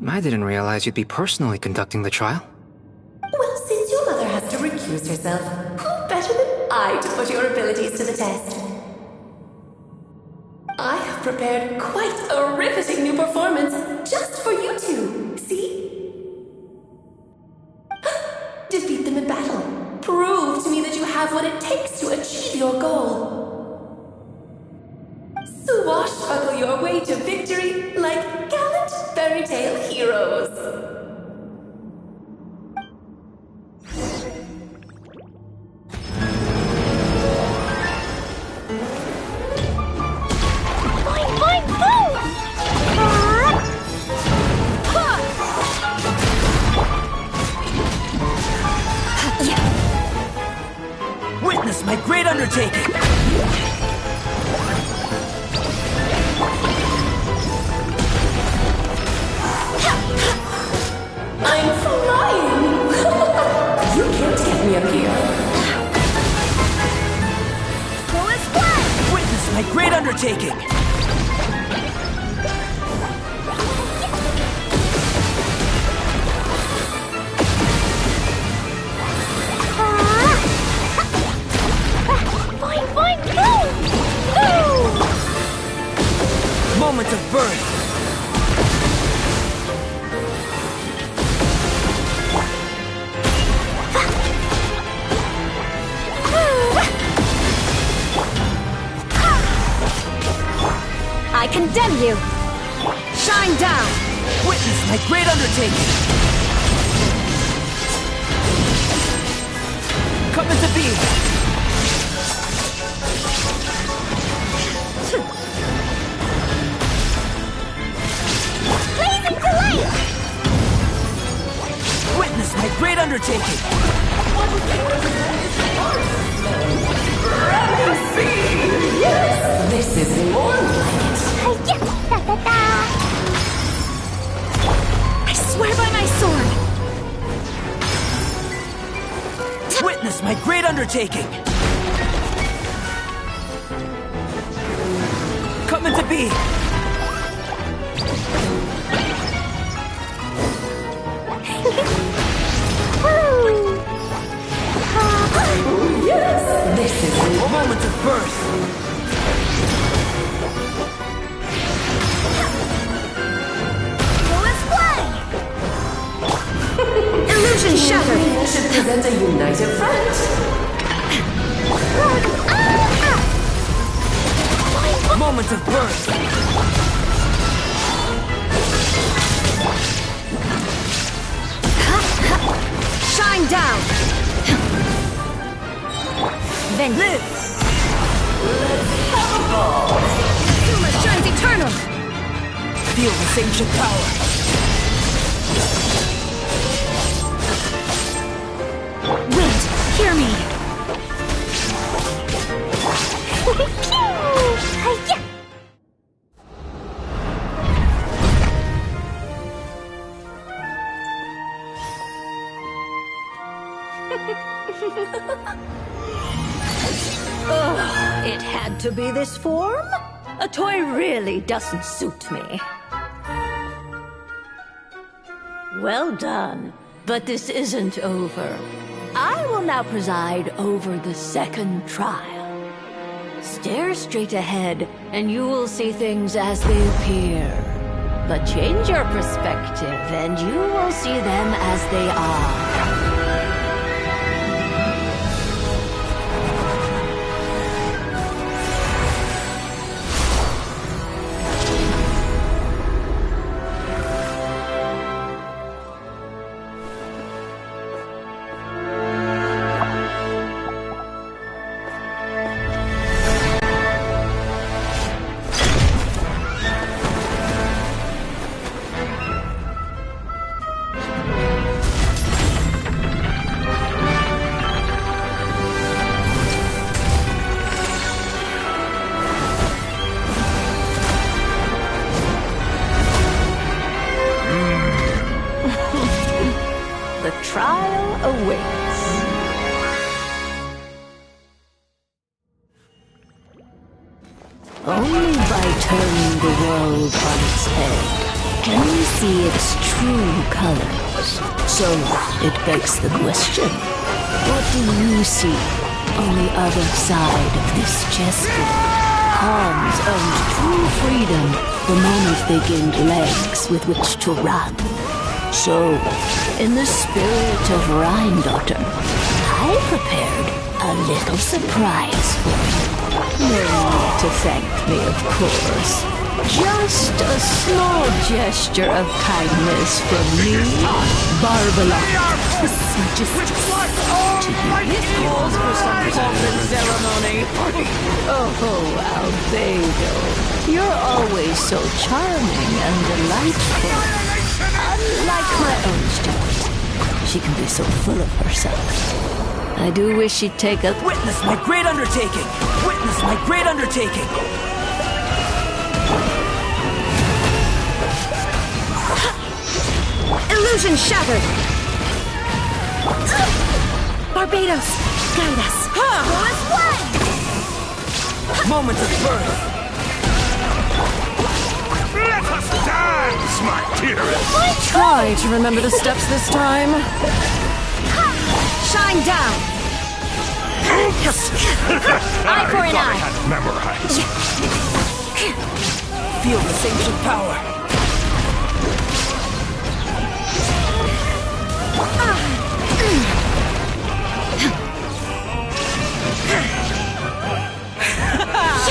Speaker 6: I didn't realize you'd be personally conducting the trial.
Speaker 22: Well, since your mother has to recuse herself, who better than I to put your abilities to the test? I have prepared quite a riveting new performance just for you two. See? Defeat them in battle. Prove to me that you have what it takes to achieve your goal. Swashbuckle your way to victory like gallant fairy tale heroes.
Speaker 4: Witness my great undertaking!
Speaker 22: I'm flying! You can't get me up here.
Speaker 4: Witness my great undertaking! Moment of birth!
Speaker 2: I condemn you! Shine down!
Speaker 4: Witness my great undertaking! Come into being! Witness my great undertaking!
Speaker 22: Yes, this is more like it.
Speaker 2: I swear by my sword!
Speaker 4: Witness my great undertaking! Come into being!
Speaker 22: Yes, this is
Speaker 4: a moment of birth.
Speaker 22: Illusion shattered. Should present a united front.
Speaker 4: Moment of birth.
Speaker 2: Shine down! Then
Speaker 4: live!
Speaker 22: Let's have a ball!
Speaker 2: Inazuma shines eternal!
Speaker 4: Feel this ancient power!
Speaker 2: Wind, hear me!
Speaker 16: Oh, it had to be this form? A toy really doesn't suit me. Well done, but this isn't over. I will now preside over the second trial. Stare straight ahead, and you will see things as they appear. But change your perspective, and you will see them as they are. trial awaits. Only by turning the world on its head can we see its true colors. So, it begs the question, what do you see on the other side of this chessboard? Pawns earned true freedom the moment they gained legs with which to run. So, in the spirit of Rhine-Daughter, I prepared a little surprise for you. No need to thank me, of course. Just a small gesture of kindness from me, Barbara.
Speaker 19: This calls for some pomp and ceremony.
Speaker 16: Oh, Albedo, you're always so charming and delightful. Unlike my own student, she can be so full of herself. I do wish she'd take a...
Speaker 4: Witness my great undertaking! Witness my great undertaking!
Speaker 2: Illusion shattered! Barbados, guide us!
Speaker 4: Moment of birth!
Speaker 5: Let us dance, my dearest!
Speaker 17: Try to remember the steps this time.
Speaker 2: Shine down!
Speaker 5: Eye
Speaker 2: for an eye!
Speaker 5: I had memorized.
Speaker 4: Feel this ancient power!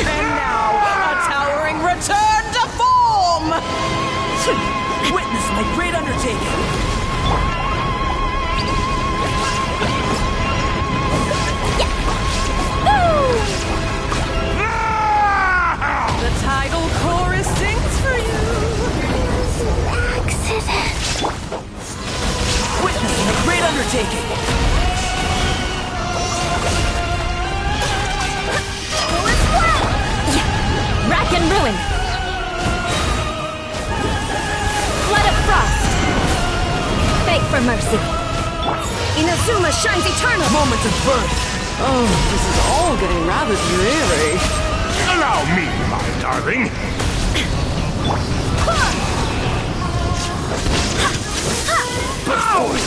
Speaker 19: And now, a towering return to form!
Speaker 4: Witness my great undertaking!
Speaker 19: The tidal chorus sings for you!
Speaker 1: Accident.
Speaker 4: Witness my great undertaking!
Speaker 2: Rack and ruin! Flood of frost! Beg for mercy! Inazuma shines eternal!
Speaker 4: Moment of birth!
Speaker 17: Oh, this is all getting rather dreary.
Speaker 5: Allow me, my darling. Ouch!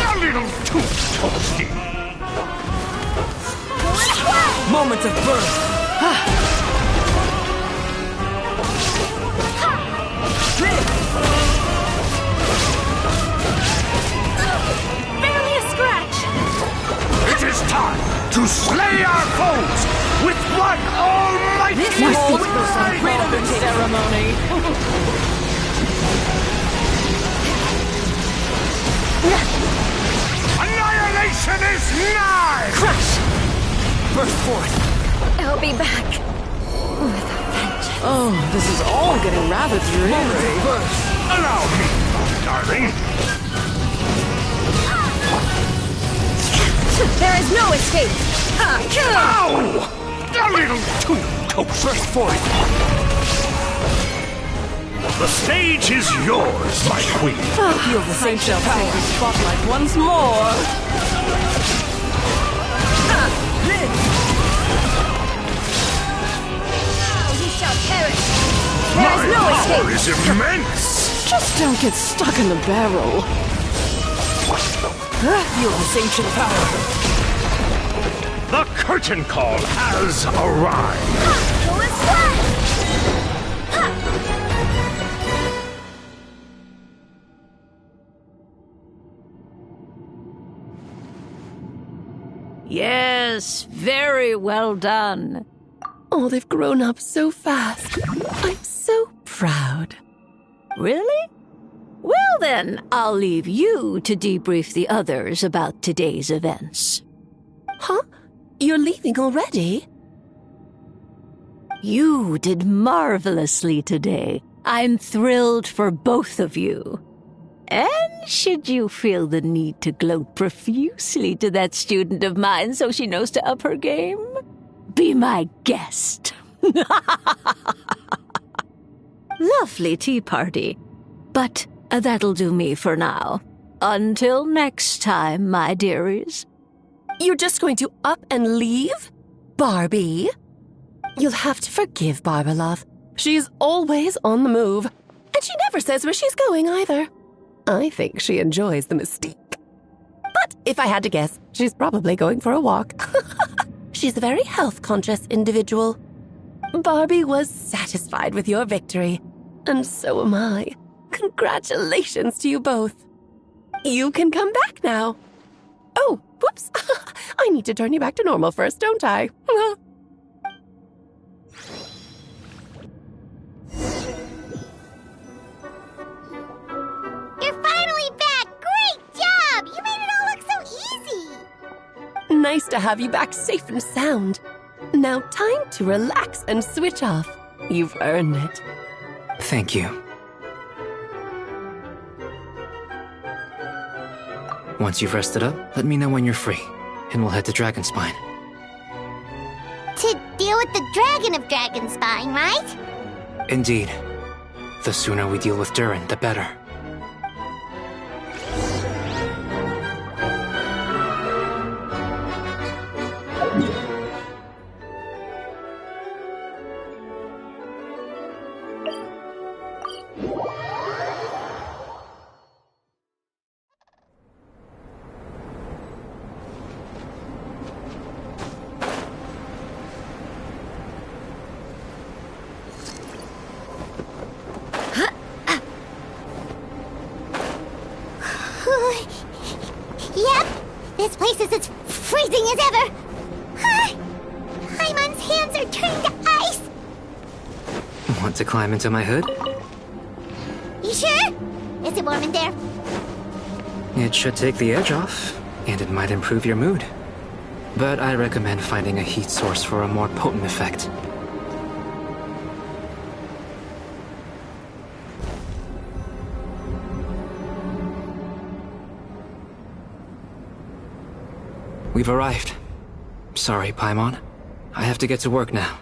Speaker 5: A little too toasty.
Speaker 4: Moment of birth!
Speaker 2: Barely a scratch!
Speaker 5: It is time to slay our foes with one almighty
Speaker 19: This calls for some pomp and ceremony.
Speaker 5: Annihilation is nigh!
Speaker 2: Crush!
Speaker 4: Burst forth!
Speaker 2: I'll be back. With a vengeance.
Speaker 17: Oh, this is all getting rather dreary.
Speaker 5: Allow me, my darling.
Speaker 2: There is no escape!
Speaker 5: Ow! A little too toasty.
Speaker 4: Burst forth!
Speaker 5: The stage is yours, my queen.
Speaker 4: Feel the
Speaker 19: I shall take the spotlight once more.
Speaker 2: He shall perish! There
Speaker 5: My
Speaker 2: is no
Speaker 5: power
Speaker 2: escape!
Speaker 5: is immense.
Speaker 17: Just don't get stuck in the barrel.
Speaker 4: Feel this ancient power!
Speaker 5: The curtain call has arrived.
Speaker 16: Yes, very well done.
Speaker 22: Oh, they've grown up so fast. I'm so proud.
Speaker 16: Really? Well then, I'll leave you to debrief the others about today's events.
Speaker 22: Huh? You're leaving already?
Speaker 16: You did marvelously today. I'm thrilled for both of you. And should you feel the need to gloat profusely to that student of mine so she knows to up her game, be my guest. Lovely tea party. But that'll do me for now. Until next time, my dearies.
Speaker 22: You're just going to up and leave? Barbie? You'll have to forgive Barbara, love. She's always on the move. And she never says where she's going either. I think she enjoys the mystique. But if I had to guess, she's probably going for a walk. She's a very health-conscious individual. Barbie was satisfied with your victory. And so am I. Congratulations to you both. You can come back now. Oh, whoops. I need to turn you back to normal first, don't I?
Speaker 1: You're finally back! Great job! You made it all look so easy!
Speaker 22: Nice to have you back safe and sound. Now time to relax and switch off. You've earned it.
Speaker 11: Thank you. Once you've rested up, let me know when you're free, and we'll head to Dragonspine.
Speaker 1: To deal with the Dragon of Dragonspine, right?
Speaker 11: Indeed. The sooner we deal with Durin, the better.
Speaker 1: Yep, this place is as freezing as ever. Paimon's hands are turning to ice.
Speaker 11: Want to climb into my hood?
Speaker 1: You sure? Is it warm in there?
Speaker 11: It should take the edge off, and it might improve your mood. But I recommend finding a heat source for a more potent effect. We've arrived. Sorry, Paimon. I have to get to work now.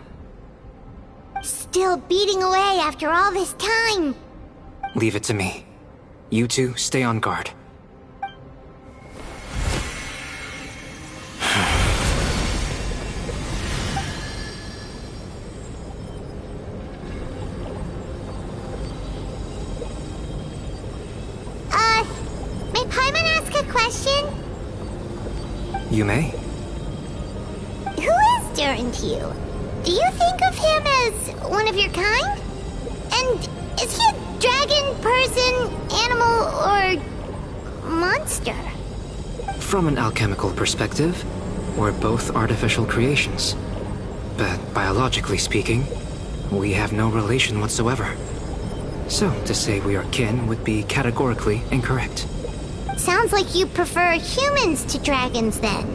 Speaker 1: Still beating away after all this time.
Speaker 11: Leave it to me. You two, stay on guard.
Speaker 1: May Paimon ask a question?
Speaker 11: You may.
Speaker 1: Who is Durin to you? Do you think of him as one of your kind? And is he a dragon, person, animal, or monster?
Speaker 11: From an alchemical perspective, we're both artificial creations. But biologically speaking, we have no relation whatsoever. So, to say we are kin would be categorically incorrect.
Speaker 1: Sounds like you prefer humans to dragons, then.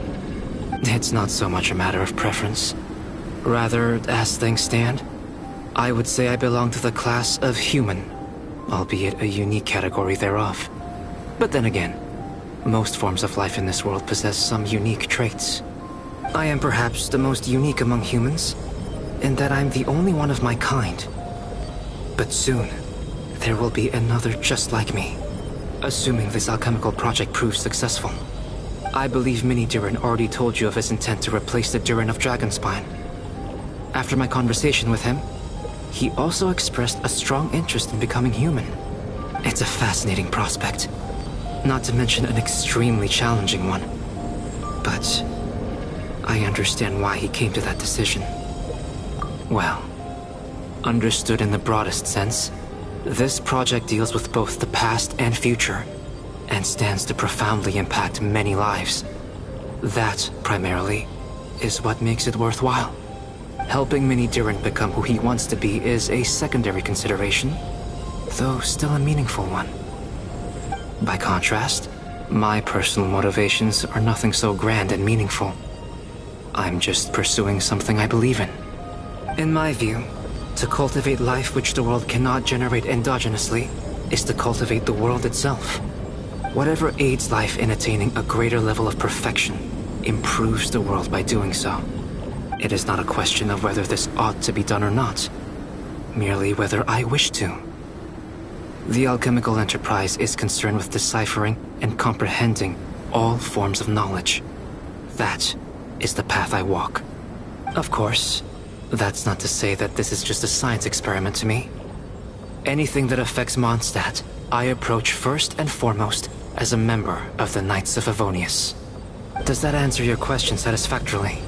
Speaker 11: It's not so much a matter of preference. Rather, as things stand, I would say I belong to the class of human, albeit a unique category thereof. But then again, most forms of life in this world possess some unique traits. I am perhaps the most unique among humans, in that I'm the only one of my kind. But soon, there will be another just like me. Assuming this alchemical project proves successful. I believe Mini Durin already told you of his intent to replace the Durin of Dragonspine. After my conversation with him, he also expressed a strong interest in becoming human. It's a fascinating prospect, not to mention an extremely challenging one. But I understand why he came to that decision. Well, understood in the broadest sense, this project deals with both the past and future, and stands to profoundly impact many lives. That, primarily, is what makes it worthwhile. Helping Mini Durin become who he wants to be is a secondary consideration, though still a meaningful one. By contrast, my personal motivations are nothing so grand and meaningful. I'm just pursuing something I believe in. In my view, to cultivate life which the world cannot generate endogenously is to cultivate the world itself. Whatever aids life in attaining a greater level of perfection improves the world by doing so. It is not a question of whether this ought to be done or not, merely whether I wish to. The alchemical enterprise is concerned with deciphering and comprehending all forms of knowledge. That is the path I walk. Of course, that's not to say that this is just a science experiment to me. Anything that affects Mondstadt, I approach first and foremost as a member of the Knights of Favonius. Does that answer your question satisfactorily?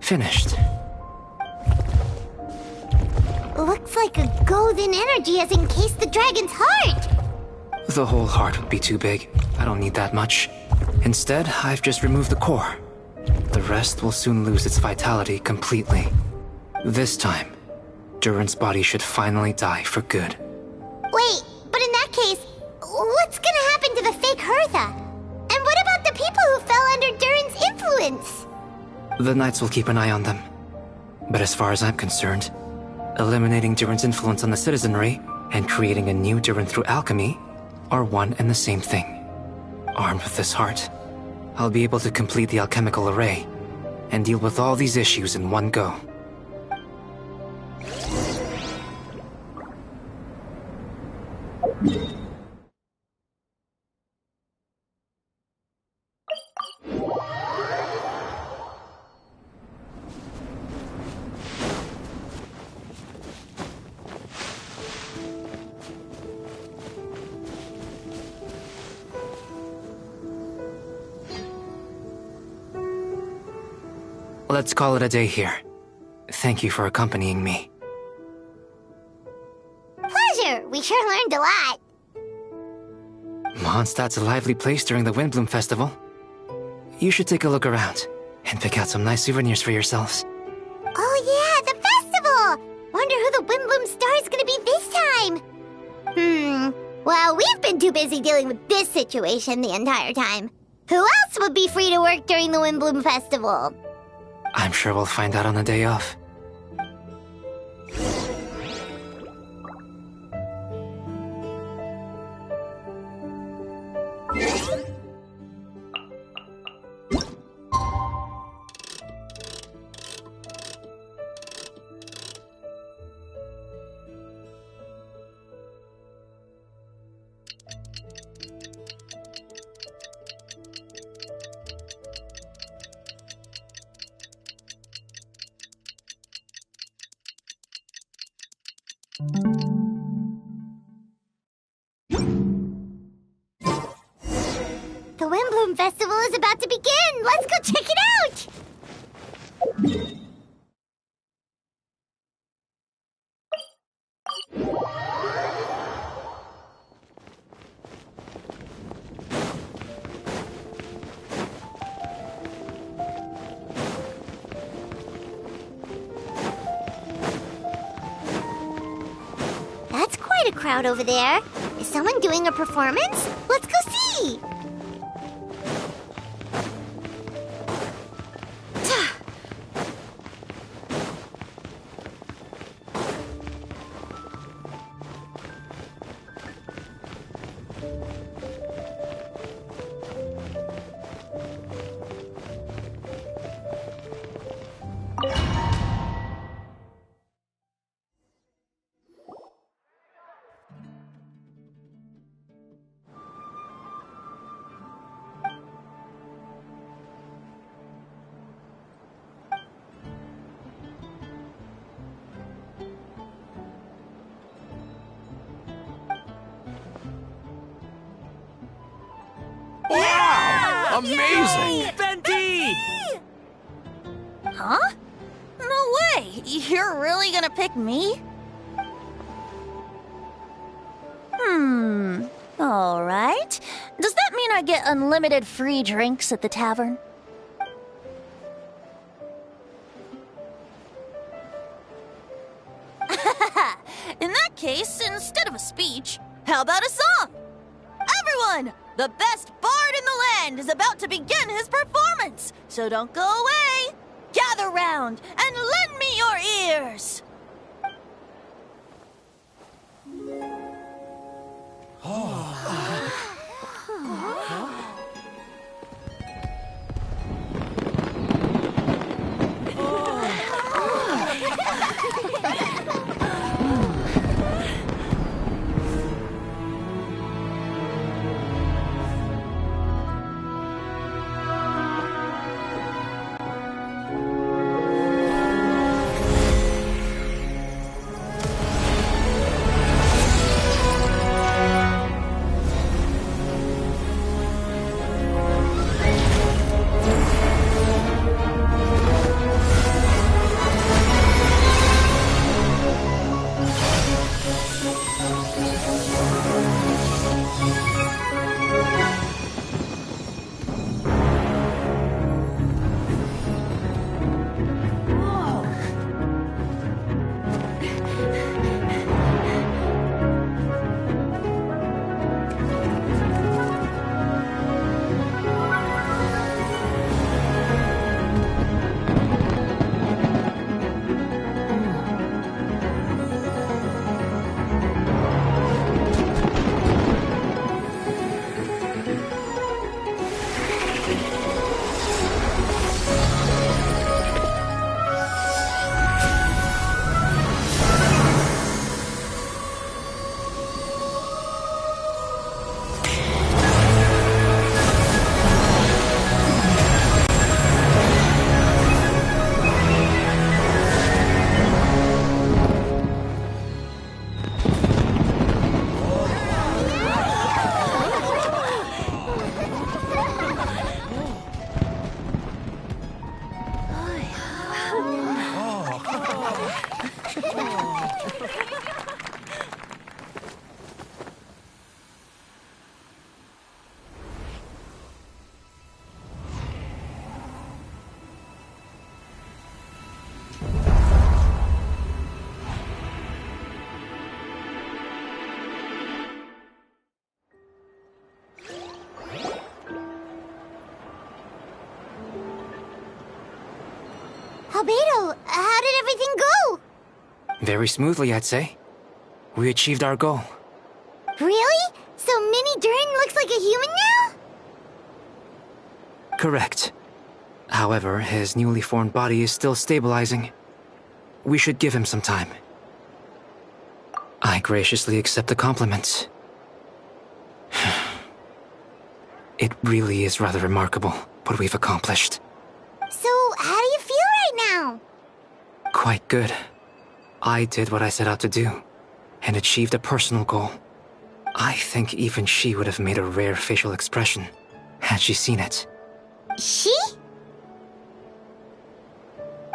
Speaker 11: Finished.
Speaker 1: Looks like a golden energy has encased the dragon's heart!
Speaker 11: The whole heart would be too big. I don't need that much. Instead, I've just removed the core. The rest will soon lose its vitality completely. This time, Durin's body should finally die for good.
Speaker 1: Wait, but in that case, what's gonna happen to the fake Hertha? And what about the people who fell under Durin's influence?
Speaker 11: The Knights will keep an eye on them. But as far as I'm concerned, eliminating Durin's influence on the citizenry and creating a new Durin through alchemy are one and the same thing. Armed with this heart, I'll be able to complete the alchemical array and deal with all these issues in one go. Let's call it a day here. Thank you for accompanying me.
Speaker 1: Pleasure! We sure learned a lot.
Speaker 11: Mondstadt's a lively place during the Windbloom Festival. You should take a look around and pick out some nice souvenirs for yourselves.
Speaker 1: Oh yeah, the festival! Wonder who the Windbloom star is gonna be this time. Well, we've been too busy dealing with this situation the entire time. Who else would be free to work during the Windbloom Festival?
Speaker 11: I'm sure we'll find out on the day off.
Speaker 1: The Windbloom Festival is about to begin! Let's go check it out! That's quite a crowd over there. Is someone doing a performance? Let's go see!
Speaker 4: Wow! Amazing!
Speaker 14: Bendy! Huh? No way! You're really gonna pick me? Alright. Does that mean I get unlimited free drinks at the tavern? In that case, instead of a speech, how about a song? Everyone! The best bard in the land is about to begin his performance, so don't go away! Gather round and lend me your ears!
Speaker 1: Albedo, how did everything go?
Speaker 11: Very smoothly, I'd say. We achieved our goal.
Speaker 1: Really? So Mini Durin looks like a human now?
Speaker 11: Correct. However, his newly formed body is still stabilizing. We should give him some time. I graciously accept the compliment. It really is rather remarkable what we've accomplished.
Speaker 1: So, how do you feel right now?
Speaker 11: Quite good. I did what I set out to do, and achieved a personal goal. I think even she would have made a rare facial expression, had she seen it.
Speaker 1: She?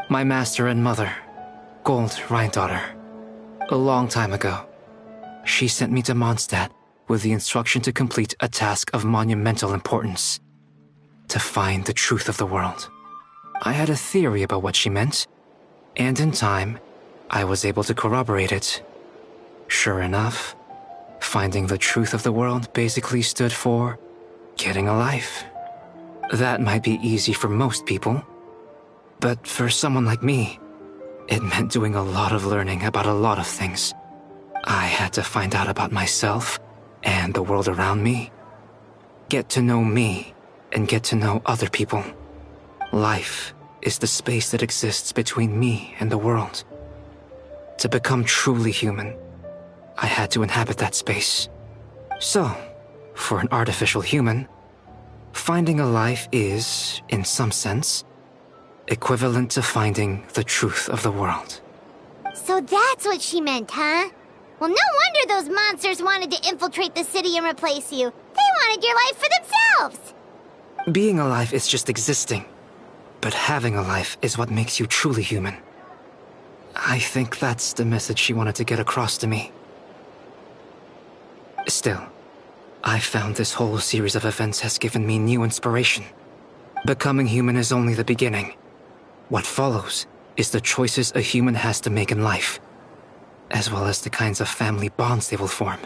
Speaker 11: My master and mother, Gold Rhindaughter. A long time ago, she sent me to Mondstadt with the instruction to complete a task of monumental importance. To find the truth of the world. I had a theory about what she meant, and in time, I was able to corroborate it. Sure enough, finding the truth of the world basically stood for getting a life. That might be easy for most people, but for someone like me, it meant doing a lot of learning about a lot of things. I had to find out about myself and the world around me. Get to know me and get to know other people. Life is the space that exists between me and the world. To become truly human, I had to inhabit that space. So, for an artificial human, finding a life is, in some sense, equivalent to finding the truth of the world.
Speaker 1: So that's what she meant, huh? Well, no wonder those monsters wanted to infiltrate the city and replace you. They wanted your life for themselves!
Speaker 11: Being alive is just existing, but having a life is what makes you truly human. I think that's the message she wanted to get across to me. Still, I found this whole series of events has given me new inspiration. Becoming human is only the beginning. What follows is the choices a human has to make in life, as well as the kinds of family bonds they will form.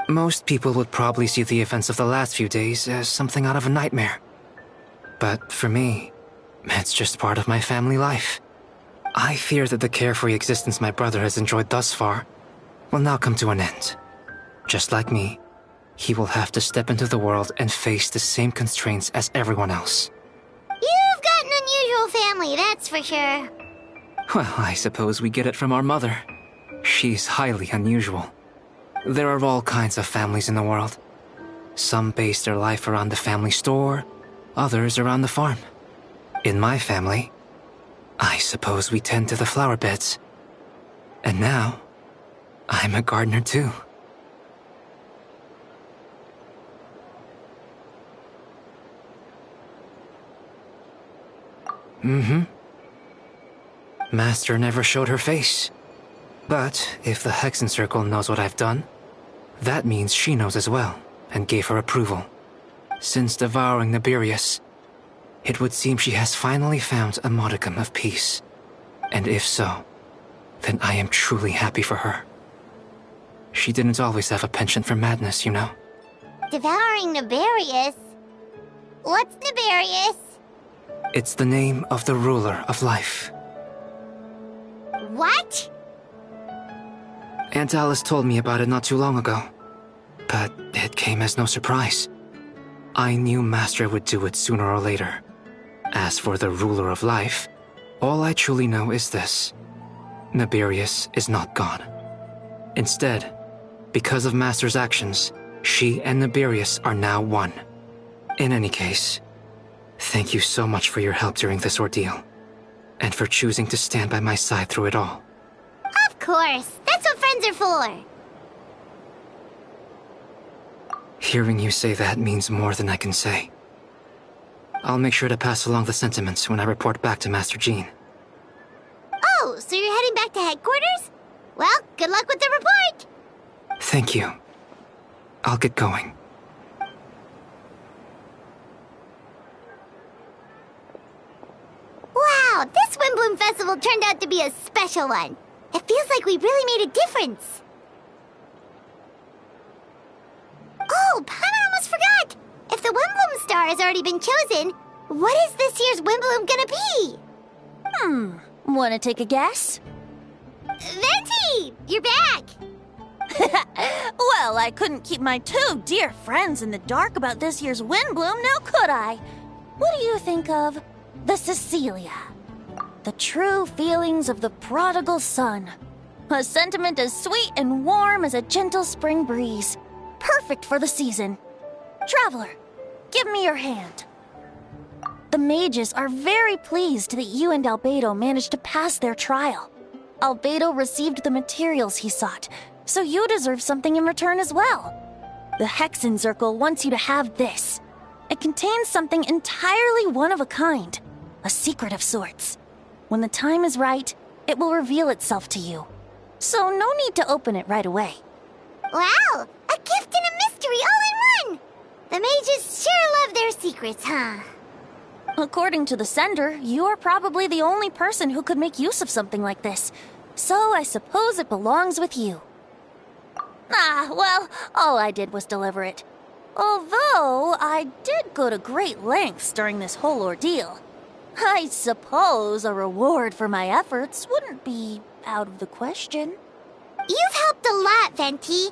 Speaker 11: Most people would probably see the events of the last few days as something out of a nightmare. But for me, it's just part of my family life. I fear that the carefree existence my brother has enjoyed thus far will now come to an end. Just like me, he will have to step into the world and face the same constraints as everyone else.
Speaker 1: You've got an unusual family, that's for sure.
Speaker 11: Well, I suppose we get it from our mother. She's highly unusual. There are all kinds of families in the world. Some base their life around the family store, others around the farm. In my family, I suppose we tend to the flower beds. And now, I'm a gardener too. Master never showed her face. But if the Hexen Circle knows what I've done, that means she knows as well, and gave her approval. Since devouring Nibirius, it would seem she has finally found a modicum of peace. And if so, then I am truly happy for her. She didn't always have a penchant for madness, you know.
Speaker 1: Devouring Nibirius? What's Nibirius?
Speaker 11: It's the name of the ruler of life.
Speaker 1: What?
Speaker 11: Aunt Alice told me about it not too long ago, but it came as no surprise. I knew Master would do it sooner or later. As for the ruler of life, all I truly know is this. Nibirius is not gone. Instead, because of Master's actions, she and Nibirius are now one. In any case, thank you so much for your help during this ordeal, and for choosing to stand by my side through it all.
Speaker 1: Of course, that's what friends are for.
Speaker 11: Hearing you say that means more than I can say. I'll make sure to pass along the sentiments when I report back to Master Jean.
Speaker 1: Oh, so you're heading back to headquarters? Well, good luck with the report.
Speaker 11: Thank you. I'll get going.
Speaker 1: Wow, this Windbloom Festival turned out to be a special one. It feels like we really made a difference. Oh, Paimon almost forgot! If the Windbloom star has already been chosen, what is this year's Windbloom gonna be?
Speaker 14: Wanna take a guess?
Speaker 1: Venti! You're back!
Speaker 14: Well, I couldn't keep my two dear friends in the dark about this year's Windbloom, now could I? What do you think of the Cecilia? The true feelings of the prodigal son. A sentiment as sweet and warm as a gentle spring breeze. Perfect for the season. Traveler, give me your hand. The mages are very pleased that you and Albedo managed to pass their trial. Albedo received the materials he sought, so you deserve something in return as well. The Hexenzirkel wants you to have this. It contains something entirely one of a kind, a secret of sorts. When the time is right, it will reveal itself to you. So no need to open it right away.
Speaker 1: Wow! A gift and a mystery all in one! The mages sure love their secrets, huh?
Speaker 14: According to the sender, you are probably the only person who could make use of something like this. So I suppose it belongs with you. Well, all I did was deliver it. Although, I did go to great lengths during this whole ordeal. I suppose a reward for my efforts wouldn't be out of the question.
Speaker 1: You've helped a lot, Venti.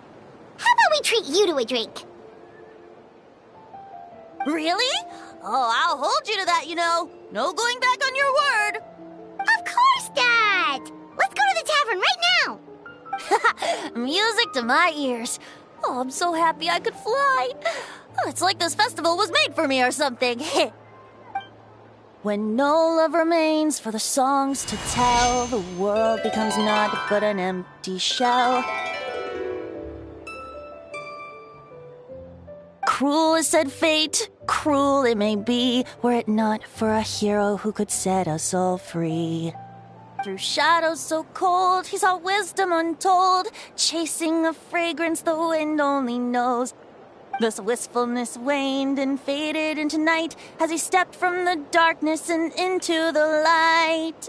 Speaker 1: How about we treat you to a drink?
Speaker 14: Really? Oh, I'll hold you to that, you know. No going back on your word.
Speaker 1: Of course, Dad! Let's go to the tavern right now!
Speaker 14: Music to my ears. Oh, I'm so happy I could fly. Oh, it's like this festival was made for me or something. When no love remains for the songs to tell, the world becomes naught but an empty shell. Cruel is said fate, cruel it may be, were it not for a hero who could set us all free. Through shadows so cold, he saw wisdom untold, chasing a fragrance the wind only knows. This wistfulness waned and faded into night as he stepped from the darkness and into the light.